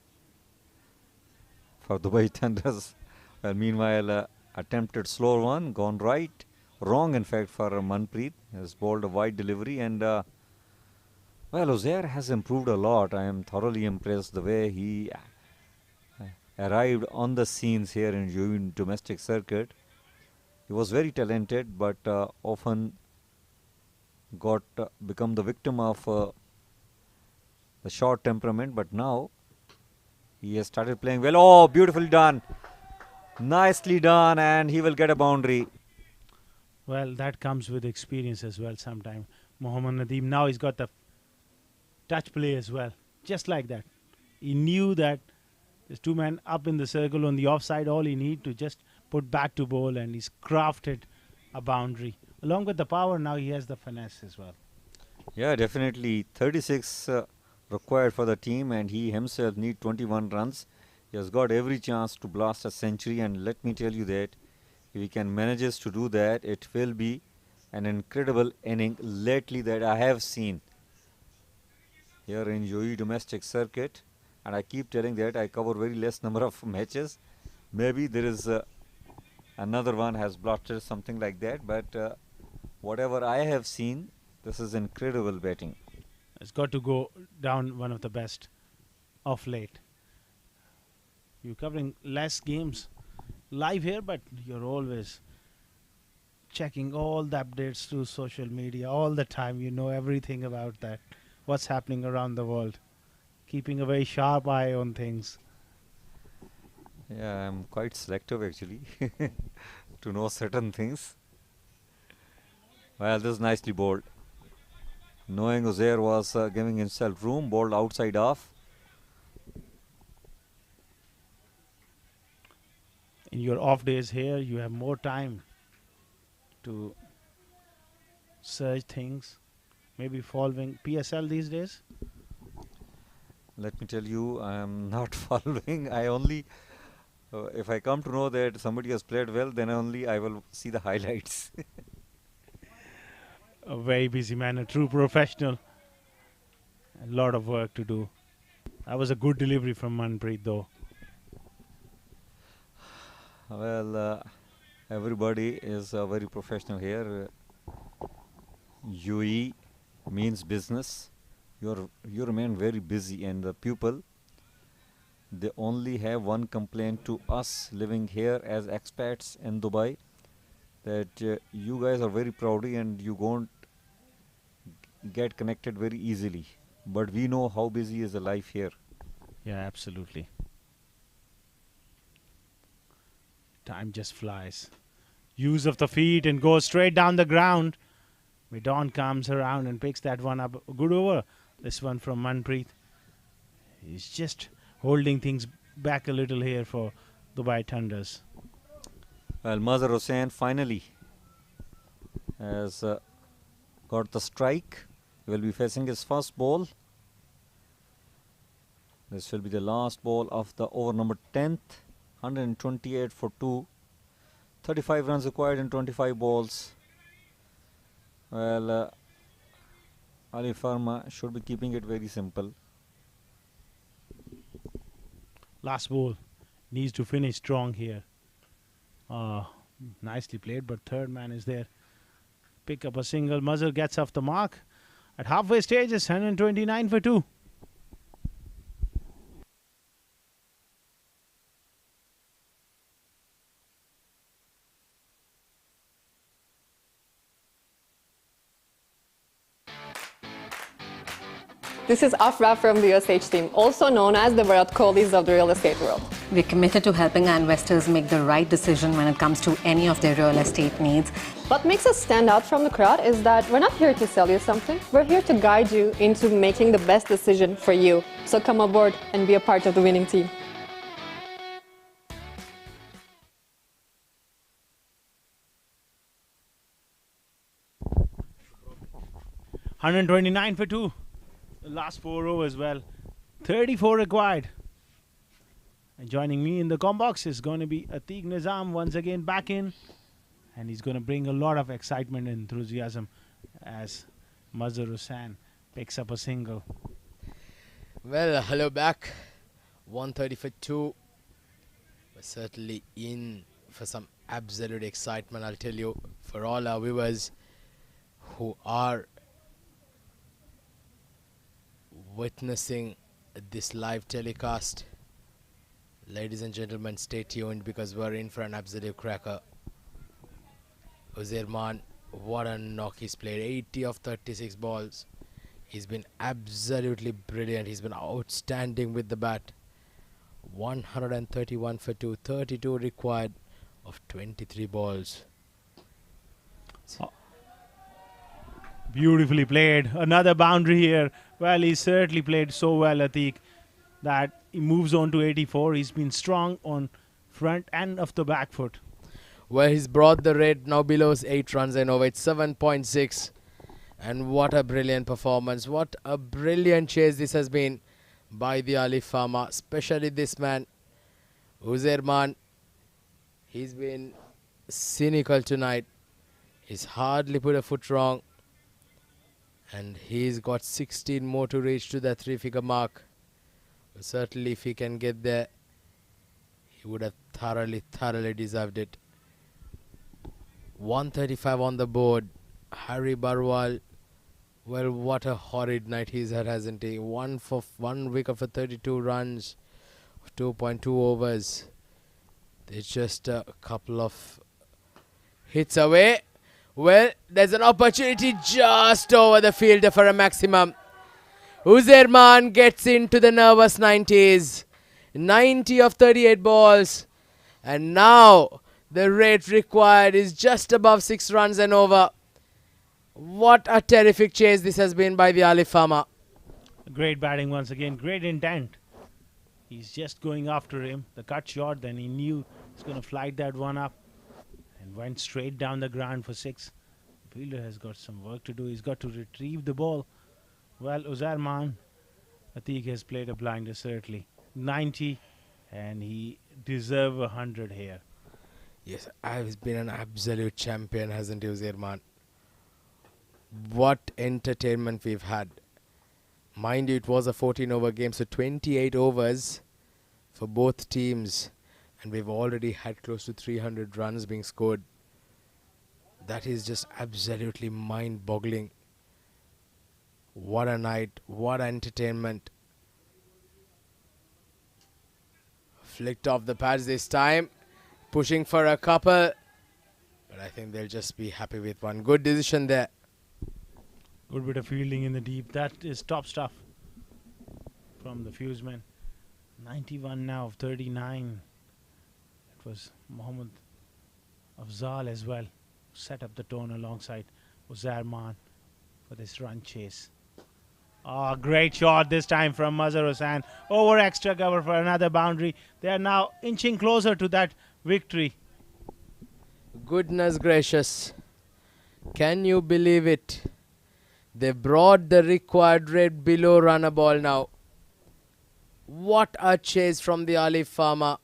for Dubai Thunders. Well, meanwhile, attempted slow one, gone right. Wrong, in fact, for Manpreet. He has bowled a wide delivery. And, well, Uzair has improved a lot. I am thoroughly impressed the way he arrived on the scenes here in UAE domestic circuit. He was very talented, but often got become the victim of the short temperament. But now he has started playing well. Oh, beautifully done. Nicely done, and he will get a boundary. Well, that comes with experience as well sometimes. Mohammad Nadeem, now he's got the touch play as well. Just like that. He knew that there's two men up in the circle on the offside. All he need to just put back to bowl, and he's crafted a boundary. Along with the power, now he has the finesse as well. Yeah, definitely. 36 required for the team, and he himself need 21 runs. He has got every chance to blast a century, and let me tell you that if he can manages to do that, it will be an incredible inning lately that I have seen here in UAE domestic circuit. And I keep telling that I cover very less number of matches. Maybe there is another one has blasted something like that, but whatever I have seen, this is incredible batting. It's got to go down one of the best of late. You're covering less games live here, but you're always checking all the updates through social media all the time. You know everything about that, what's happening around the world. Keeping a very sharp eye on things. Yeah, I'm quite selective actually to know certain things. Well, this is nicely bowled. Knowing Uzair was giving himself room, bowled outside off. In your off days here, you have more time to search things. Maybe following PSL these days. Let me tell you, I am not following. I only, if I come to know that somebody has played well, then only I will see the highlights. A very busy man, a true professional. A lot of work to do. That was a good delivery from Manpreet though. Well, everybody is very professional here. UE means business. You remain very busy, and the people, they only have one complaint to us living here as expats in Dubai, that you guys are very proudy and you don't get connected very easily. But we know how busy is the life here. Yeah, absolutely. Time just flies. Use of the feet and goes straight down the ground. Midon comes around and picks that one up. Good over. This one from Manpreet. He's just holding things back a little here for Dubai Thunders. Well, Mazhar Hussain finally has got the strike. He will be facing his first ball. This will be the last ball of the over number 10th. 128 for 2. 35 runs required in 25 balls. Well, Alif Pharma should be keeping it very simple. Last ball. Needs to finish strong here. Nicely played, but third man is there. Pick up a single. Mazhar gets off the mark. At halfway stage, it's 129 for 2. This is Afra from the USH team, also known as the Virat Kohlis of the real estate world. We're committed to helping our investors make the right decision when it comes to any of their real estate needs. What makes us stand out from the crowd is that we're not here to sell you something. We're here to guide you into making the best decision for you. So come aboard and be a part of the winning team. $129 for 2. The last 4 overs, well, 34 required. And joining me in the com box is going to be Atiq Nizam once again back in. And he's going to bring a lot of excitement and enthusiasm as Mazhar Hussain picks up a single. Well, hello back. 130 for 2. We're certainly in for some absolute excitement, I'll tell you, for all our viewers who are witnessing this live telecast. Ladies and gentlemen, stay tuned because we're in for an absolute cracker. Uzirman, what a knock he's played. 80 of 36 balls. He's been absolutely brilliant. He's been outstanding with the bat. 131 for 2. 32 required of 23 balls. Beautifully played. Another boundary here. Well, he certainly played so well, Atiq, that he moves on to 84. He's been strong on front and of the back foot. Well, he's brought the rate now below 8 runs and over. It's 7.6. And what a brilliant performance. What a brilliant chase this has been by the Alif Pharma. Especially this man, Uzirman. He's been cynical tonight. He's hardly put a foot wrong. And he's got 16 more to reach to that 3-figure mark. But certainly if he can get there, he would have thoroughly deserved it. 135 on the board. Harry Barwal, well, what a horrid night he's had, hasn't he? One wicket for 32 runs, 2.2 overs. There's just a couple of hits away. Well, there's an opportunity just over the fielder for a maximum. Uzirman gets into the nervous 90s. 90 of 38 balls. And now the rate required is just above 6 runs and over. What a terrific chase this has been by the Alif Pharma. Great batting once again. Great intent. He's just going after him. The cut shot, then he knew he's going to flight that one up. And went straight down the ground for 6. The fielder has got some work to do. He's got to retrieve the ball. Well, Uzirman, Atiq has played a blinder certainly. 90, and he deserves 100 here. Yes, I've been an absolute champion, hasn't he, Uzirman? What entertainment we've had. Mind you, it was a 14-over game, so 28 overs for both teams. and we've already had close to 300 runs being scored. That is just absolutely mind-boggling. What a night, what entertainment. Flicked off the pads this time, pushing for a couple, but I think they'll just be happy with one. Good decision there. Good bit of fielding in the deep. That is top stuff from the Fuseman. 91 now of 39. It was Mohammad Afzal as well. Set up the tone alongside Uzzairman for this run chase. Oh, great shot this time from Mazhar Hussain. Over extra cover for another boundary. They are now inching closer to that victory. Goodness gracious. Can you believe it? They brought the required rate below runner ball now. What a chase from the Alif Pharma.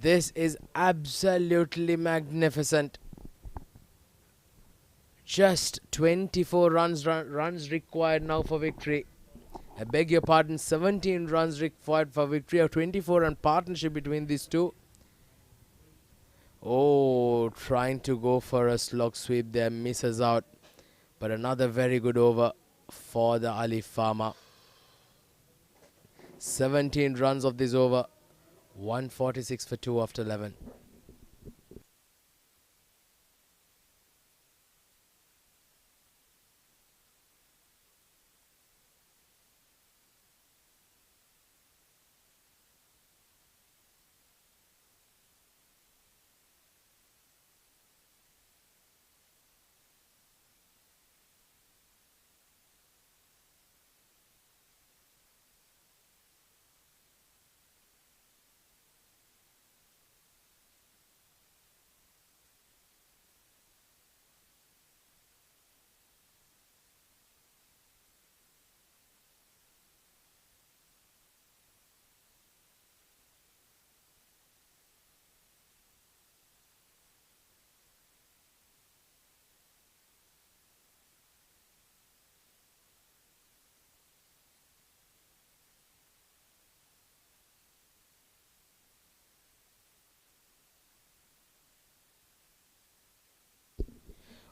This is absolutely magnificent. Just 24 runs required now for victory. I beg your pardon, 17 runs required for victory. A 24-run partnership between these two. Oh, trying to go for a slog sweep there, misses out. But another very good over for the Alif Pharma. 17 runs of this over. 146 for 2 after 11.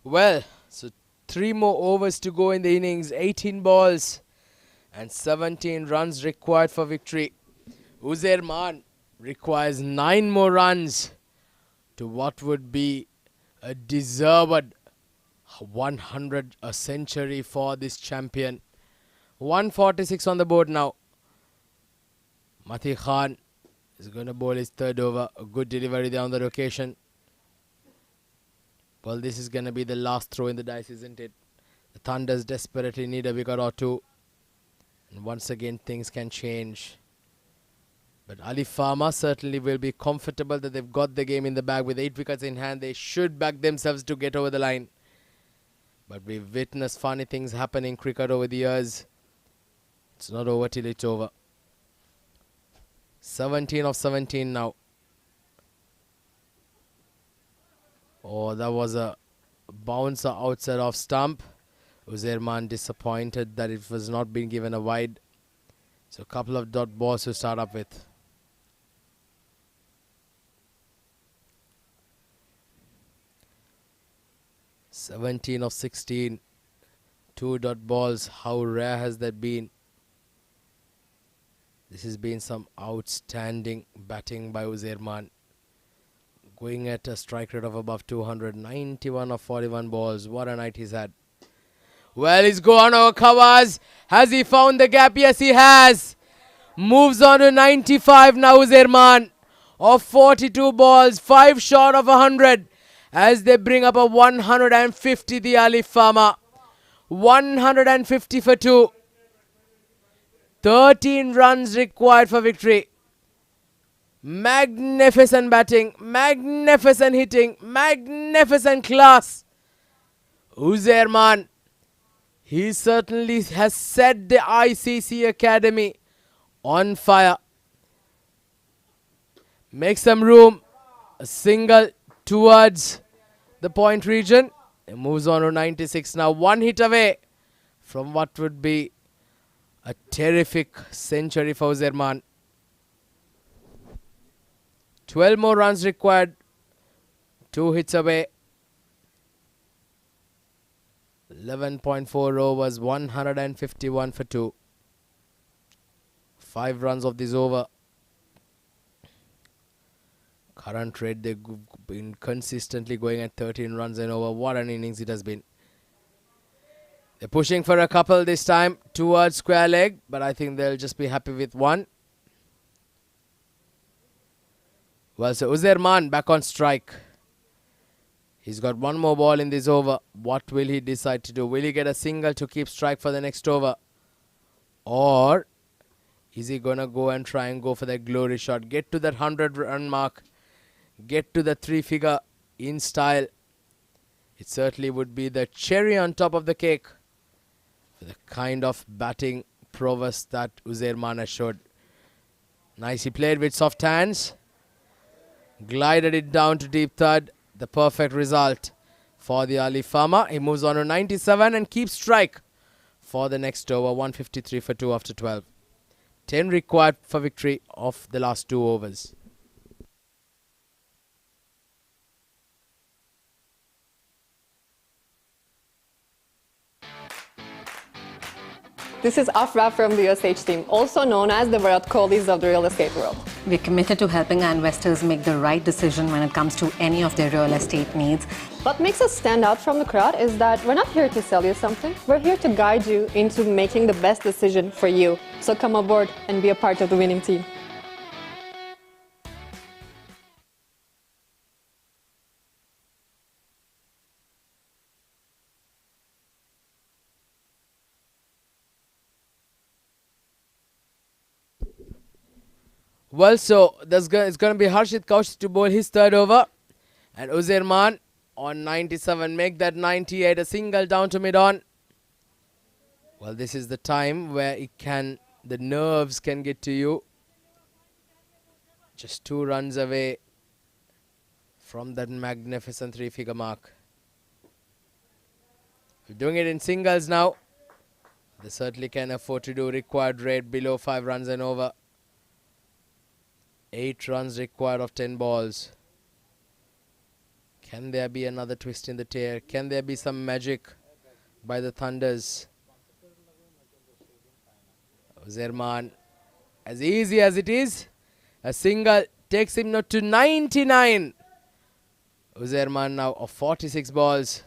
Well, so 3 more overs to go in the innings. 18 balls and 17 runs required for victory. Uzzairman requires 9 more runs to what would be a deserved 100, a century for this champion. 146 on the board now. Mati Khan is going to bowl his third over. A good delivery there on the location. Well, this is going to be the last throw in the dice, isn't it? The Thunders desperately need a wicket or two. And once again, things can change. But Alif Pharma certainly will be comfortable that they've got the game in the bag. With 8 wickets in hand, they should back themselves to get over the line. But we've witnessed funny things happen in cricket over the years. It's not over till it's over. 17 of 17 now. Oh, that was a bouncer outside off stump. Uzzairman disappointed that it was not being given a wide. So a couple of dot balls to start up with. "17 of 16. 2 dot balls. How rare has that been? This has been some outstanding batting by Uzzairman. Going at a strike rate of above 200. 91 of 41 balls. What a night he's had. Well, he's gone over covers. Has he found the gap? Yes, he has. Moves on to 95 now, Uzzairman. Of 42 balls. 5 short of 100. As they bring up a 150, the Alif Pharma. 150 for 2. 13 runs required for victory. Magnificent batting, magnificent hitting, magnificent class. Uzzairman, he certainly has set the ICC Academy on fire. Make some room. A single towards the point region. It moves on to 96 now. 1 hit away from what would be a terrific century for Uzzairman. 12 more runs required. 2 hits away. 11.4 overs, 151 for 2. 5 runs of this over. Current rate, they've been consistently going at 13 runs and over. What an innings it has been. They're pushing for a couple this time towards square leg, but I think they'll just be happy with one. Well, so Uzerman back on strike. He's got one more ball in this over. What will he decide to do? Will he get a single to keep strike for the next over? Or is he going to go and try and go for that glory shot? Get to that 100-run mark. Get to the 3-figure in style. It certainly would be the cherry on top of the cake for the kind of batting prowess that Uzerman has showed. Nicely played with soft hands. Glided it down to deep third. The perfect result for the Alif Pharma. He moves on to 97 and keeps strike for the next over. 153 for 2 after 12. 10 required for victory of the last 2 overs. This is Afra from the USH team, also known as the Virat Kohlis of the real estate world. We're committed to helping our investors make the right decision when it comes to any of their real estate needs. What makes us stand out from the crowd is that we're not here to sell you something. We're here to guide you into making the best decision for you. So come aboard and be a part of the winning team. Well, so it's going to be Harshit Kaushik to bowl his third over. And Uzerman on 97. Make that 98 a single down to mid-on. Well, this is the time where the nerves can get to you. Just 2 runs away from that magnificent 3-figure mark. We're doing it in singles now. They certainly can afford to do required rate below 5 runs and over. 8 runs required of 10 balls. Can there be another twist in the tail? Can there be some magic by the Thunders? Uzerman, as easy as it is, a single takes him now to 99. Uzerman now of 46 balls.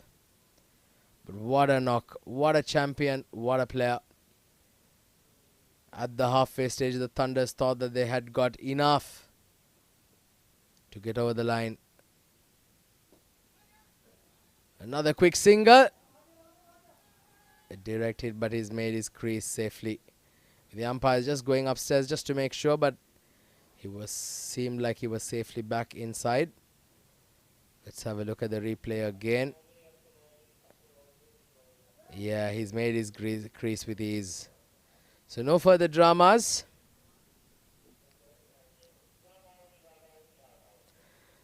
But what a knock, what a champion, what a player. At the halfway stage, the Thunders thought that they had got enough to get over the line. Another quick single. A direct hit, but he's made his crease safely. The umpire is just going upstairs just to make sure, but seemed like he was safely back inside. Let's have a look at the replay again. Yeah, he's made his crease with ease. So no further dramas.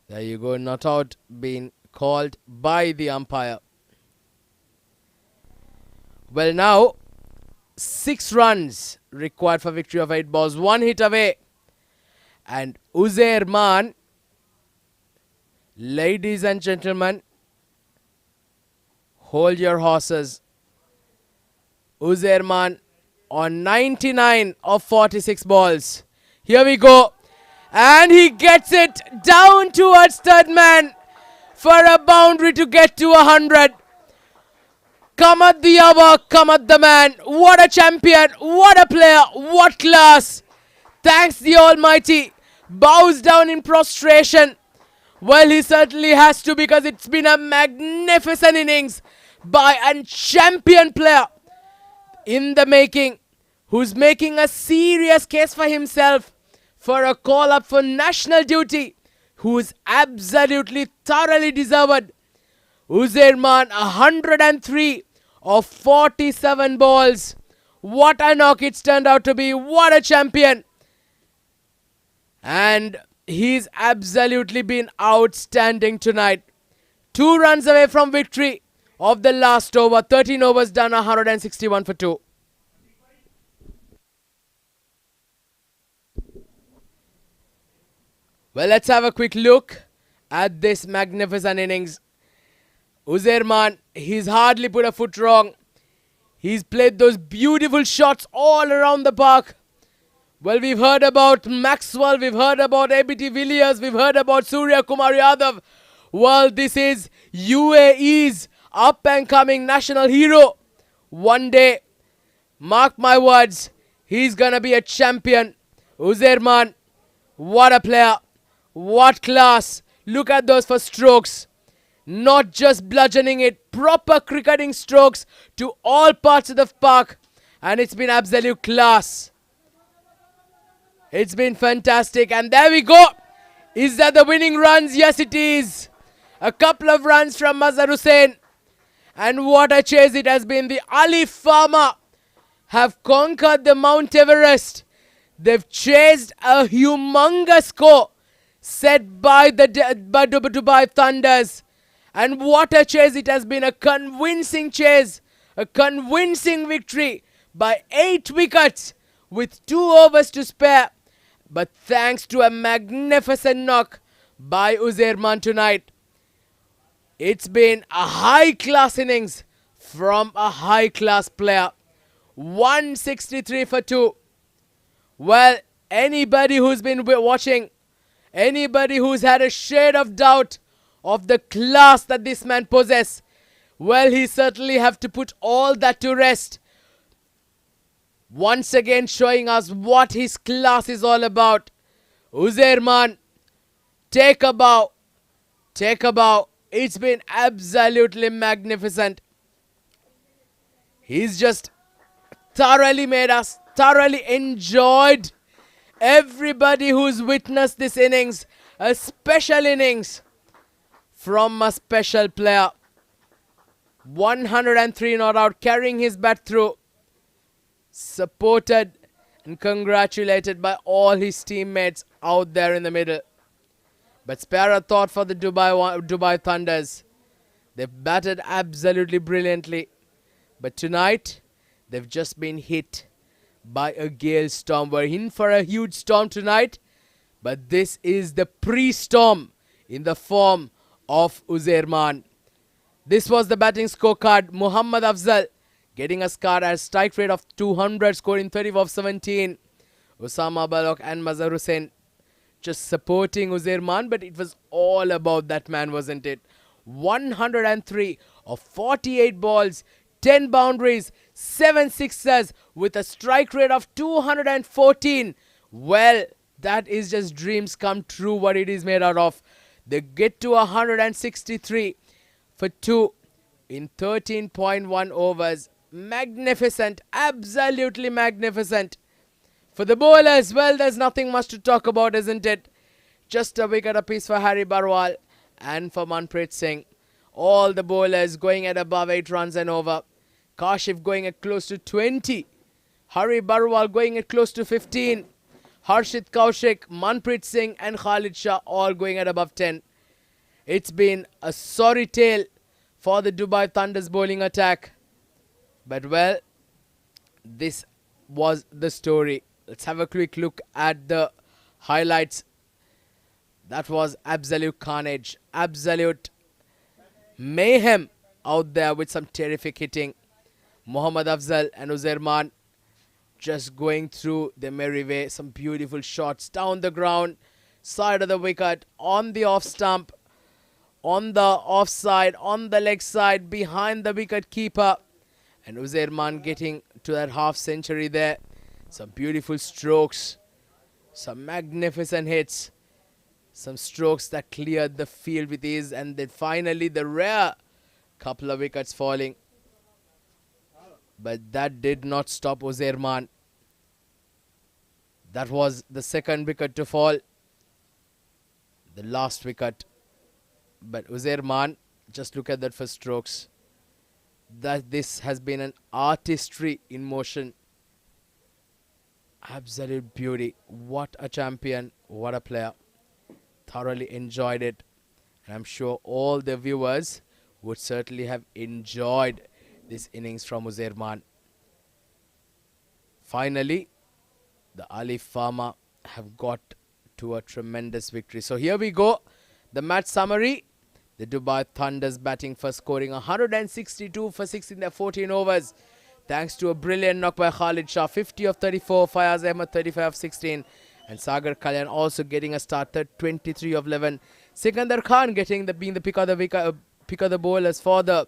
There you go, not out being called by the umpire. Well, now 6 runs required for victory of 8 balls. 1 hit away. And Uzerman, ladies and gentlemen, hold your horses. Uzerman on 99 of 46 balls. Here we go. And he gets it down towards third man for a boundary to get to 100. Come at the hour, come at the man. What a champion, what a player, what class. Thanks the Almighty. Bows down in prostration. Well, he certainly has to, because it's been a magnificent innings by a champion player in the making, who's making a serious case for himself for a call up for national duty, who is absolutely thoroughly deserved. Uzerman, 103 of 47 balls. What a knock it's turned out to be. What a champion. And he's absolutely been outstanding tonight. 2 runs away from victory of the last over. 13 overs done, 161 for 2. Well, let's have a quick look at this magnificent innings. Uzairman, he's hardly put a foot wrong. He's played those beautiful shots all around the park. Well, we've heard about Maxwell, we've heard about ABT Villiers, we've heard about Surya Kumar Yadav. Well, this is UAE's up and coming national hero. One day, mark my words, he's gonna be a champion. Uzairman, what a player. What class. Look at those first strokes. Not just bludgeoning it, proper cricketing strokes to all parts of the park. And it's been absolute class. It's been fantastic. And there we go. Is that the winning runs? Yes, it is. A couple of runs from Mazhar Hussain. And what a chase it has been. The Alif Pharma have conquered the Mount Everest. They've chased a humongous score set by the Dubai Thunders. And what a chase it has been. A convincing chase. A convincing victory by 8 wickets with 2 overs to spare. But thanks to a magnificent knock by Uzairman tonight. It's been a high-class innings from a high-class player. 163 for 2. Well, anybody who's been watching, anybody who's had a shade of doubt of the class that this man possesses, well, he certainly have to put all that to rest. Once again showing us what his class is all about. Uzairman, take a bow. Take a bow. It's been absolutely magnificent. He's just thoroughly made us, thoroughly enjoyed everybody who's witnessed this innings. A special innings from a special player. 103 not out, carrying his bat through. Supported and congratulated by all his teammates out there in the middle. But spare a thought for the Dubai Thunders. They've batted absolutely brilliantly. But tonight, they've just been hit by a gale storm. We're in for a huge storm tonight. But this is the pre-storm in the form of Uzairman. This was the batting scorecard. Muhammad Afzal getting a score at strike rate of 200, scoring 30 of 17. Osama Balok and Mazhar Hussain just supporting Uzairman, but it was all about that man, wasn't it? 103 of 48 balls, 10 boundaries, 7 sixes with a strike rate of 214. Well, that is just dreams come true what it is made out of. They get to 163 for 2 in 13.1 overs. Magnificent, absolutely magnificent. For the bowlers, well, there's nothing much to talk about, isn't it? Just a wicket apiece for Harry Barwal and for Manpreet Singh. All the bowlers going at above 8 runs and over. Kashif going at close to 20. Harry Barwal going at close to 15. Harshit Kaushik, Manpreet Singh and Khalid Shah all going at above 10. It's been a sorry tale for the Dubai Thunder's bowling attack. But well, this was the story. Let's have a quick look at the highlights. That was absolute carnage, absolute mayhem out there with some terrific hitting. Muhammad Afzal and Uzairman just going through the merry way. Some beautiful shots down the ground, side of the wicket, on the off stump, on the offside, on the leg side, behind the wicket keeper. And Uzairman getting to that half century there. Some beautiful strokes, some magnificent hits, some strokes that cleared the field with ease, and then finally the rare couple of wickets falling. But that did not stop Uzairman. That was the second wicket to fall, the last wicket. But Uzairman, just look at that for strokes. That this has been an artistry in motion. Absolute beauty. What a champion. What a player. Thoroughly enjoyed it. And I'm sure all the viewers would certainly have enjoyed this innings from Uzairman. Finally, the Alif Pharma have got to a tremendous victory. So here we go. The match summary. The Dubai Thunders batting first, scoring 162 for 6 in their 14 overs. Thanks to a brilliant knock by Khalid Shah, 50 of 34, Fayaz Ahmed 35 of 16. And Sagar Kalyan also getting a start, 23 of 11. Sikandar Khan being the pick of the bowlers for the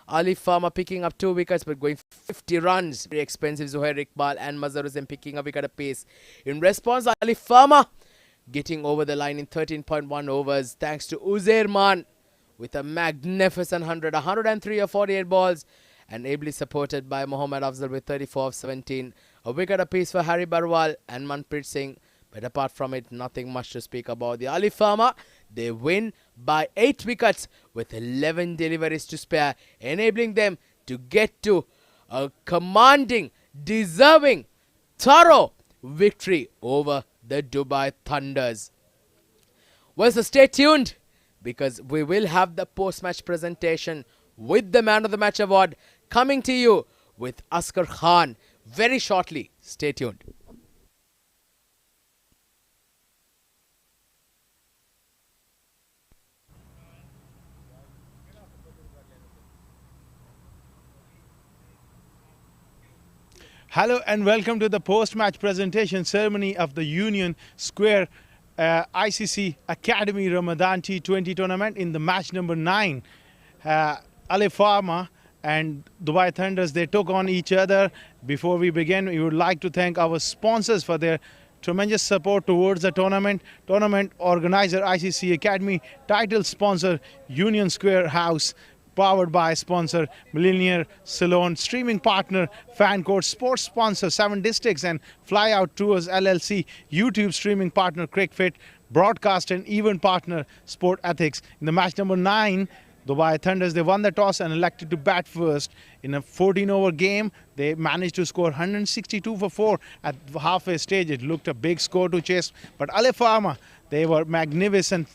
Alif Pharma, picking up 2 wickets but going 50 runs. Very expensive. Zuhair Iqbal and Mazhar Hussain picking a wicket apiece. In response, Alif Pharma getting over the line in 13.1 overs thanks to Uzair Man with a magnificent 103 of 48 balls, and ably supported by Mohammad Afzal with 34 of 17. A wicket apiece for Harry Barwal and Manpreet Singh. But apart from it, nothing much to speak about. The Alif Pharma, they win by 8 wickets with 11 deliveries to spare, enabling them to get to a commanding, deserving, thorough victory over the Dubai Thunders. Well, so stay tuned, because we will have the post-match presentation with the Man of the Match award coming to you with Askar Khan very shortly. Stay tuned. Hello and welcome to the post-match presentation ceremony of the Union Square ICC Academy Ramadan T20 tournament in the match number 9. Alif Pharma and Dubai Thunders, they took on each other. Before we begin, we would like to thank our sponsors for their tremendous support towards the tournament. Tournament organizer ICC Academy, title sponsor Union Square House, powered by sponsor Millionaire Salon, streaming partner Fan Court, sports sponsor 7 Districts and Flyout Tours LLC, YouTube streaming partner Cricfit, broadcast and event partner Sport Ethics. In the match number 9, Dubai Thunders, they won the toss and elected to bat first. In a 14-over game, they managed to score 162 for 4 at the halfway stage. It looked a big score to chase, but Alif Pharma, they were magnificent,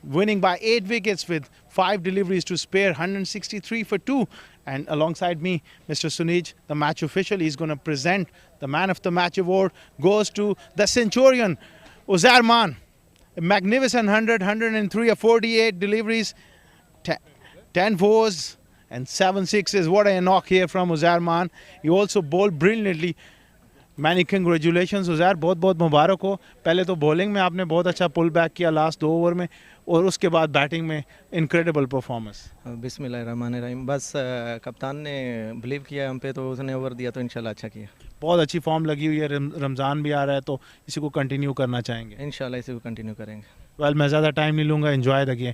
winning by 8 wickets with 5 deliveries to spare, 163 for 2. And alongside me, Mr. Sunij, the match official, he's going to present the Man of the Match award. Goes to the Centurion, Uzair Man. A magnificent 103 of 48 deliveries, 10 fours and 7 sixes. What a knock here from Uzair Man. He also bowled brilliantly. Many congratulations Uzair, बहुत बहुत मुबारक हो. पहले तो bowling में आपने बहुत अच्छा pull back किया लास्ट 2 ओवर में, और उसके बाद बैटिंग में इनक्रेडिबल परफॉर्मेंस. बिस्मिल्लाहिर्रहमानिर्रहीम. बस कप्तान ने बिलीव किया हम पे, तो उसने ओवर दिया, तो इंशाल्लाह अच्छा किया. बहुत अच्छी फॉर्म लगी हुई है, रमज़ान भी आ रहा है, तो इसी को कंटिन्यू करना चाहेंगे. इंशाल्लाह इसी को कंटिन्यू करेंगे. वेल, मैं ज़्यादा टाइम नहीं लूँगा, एंजॉय द गेम.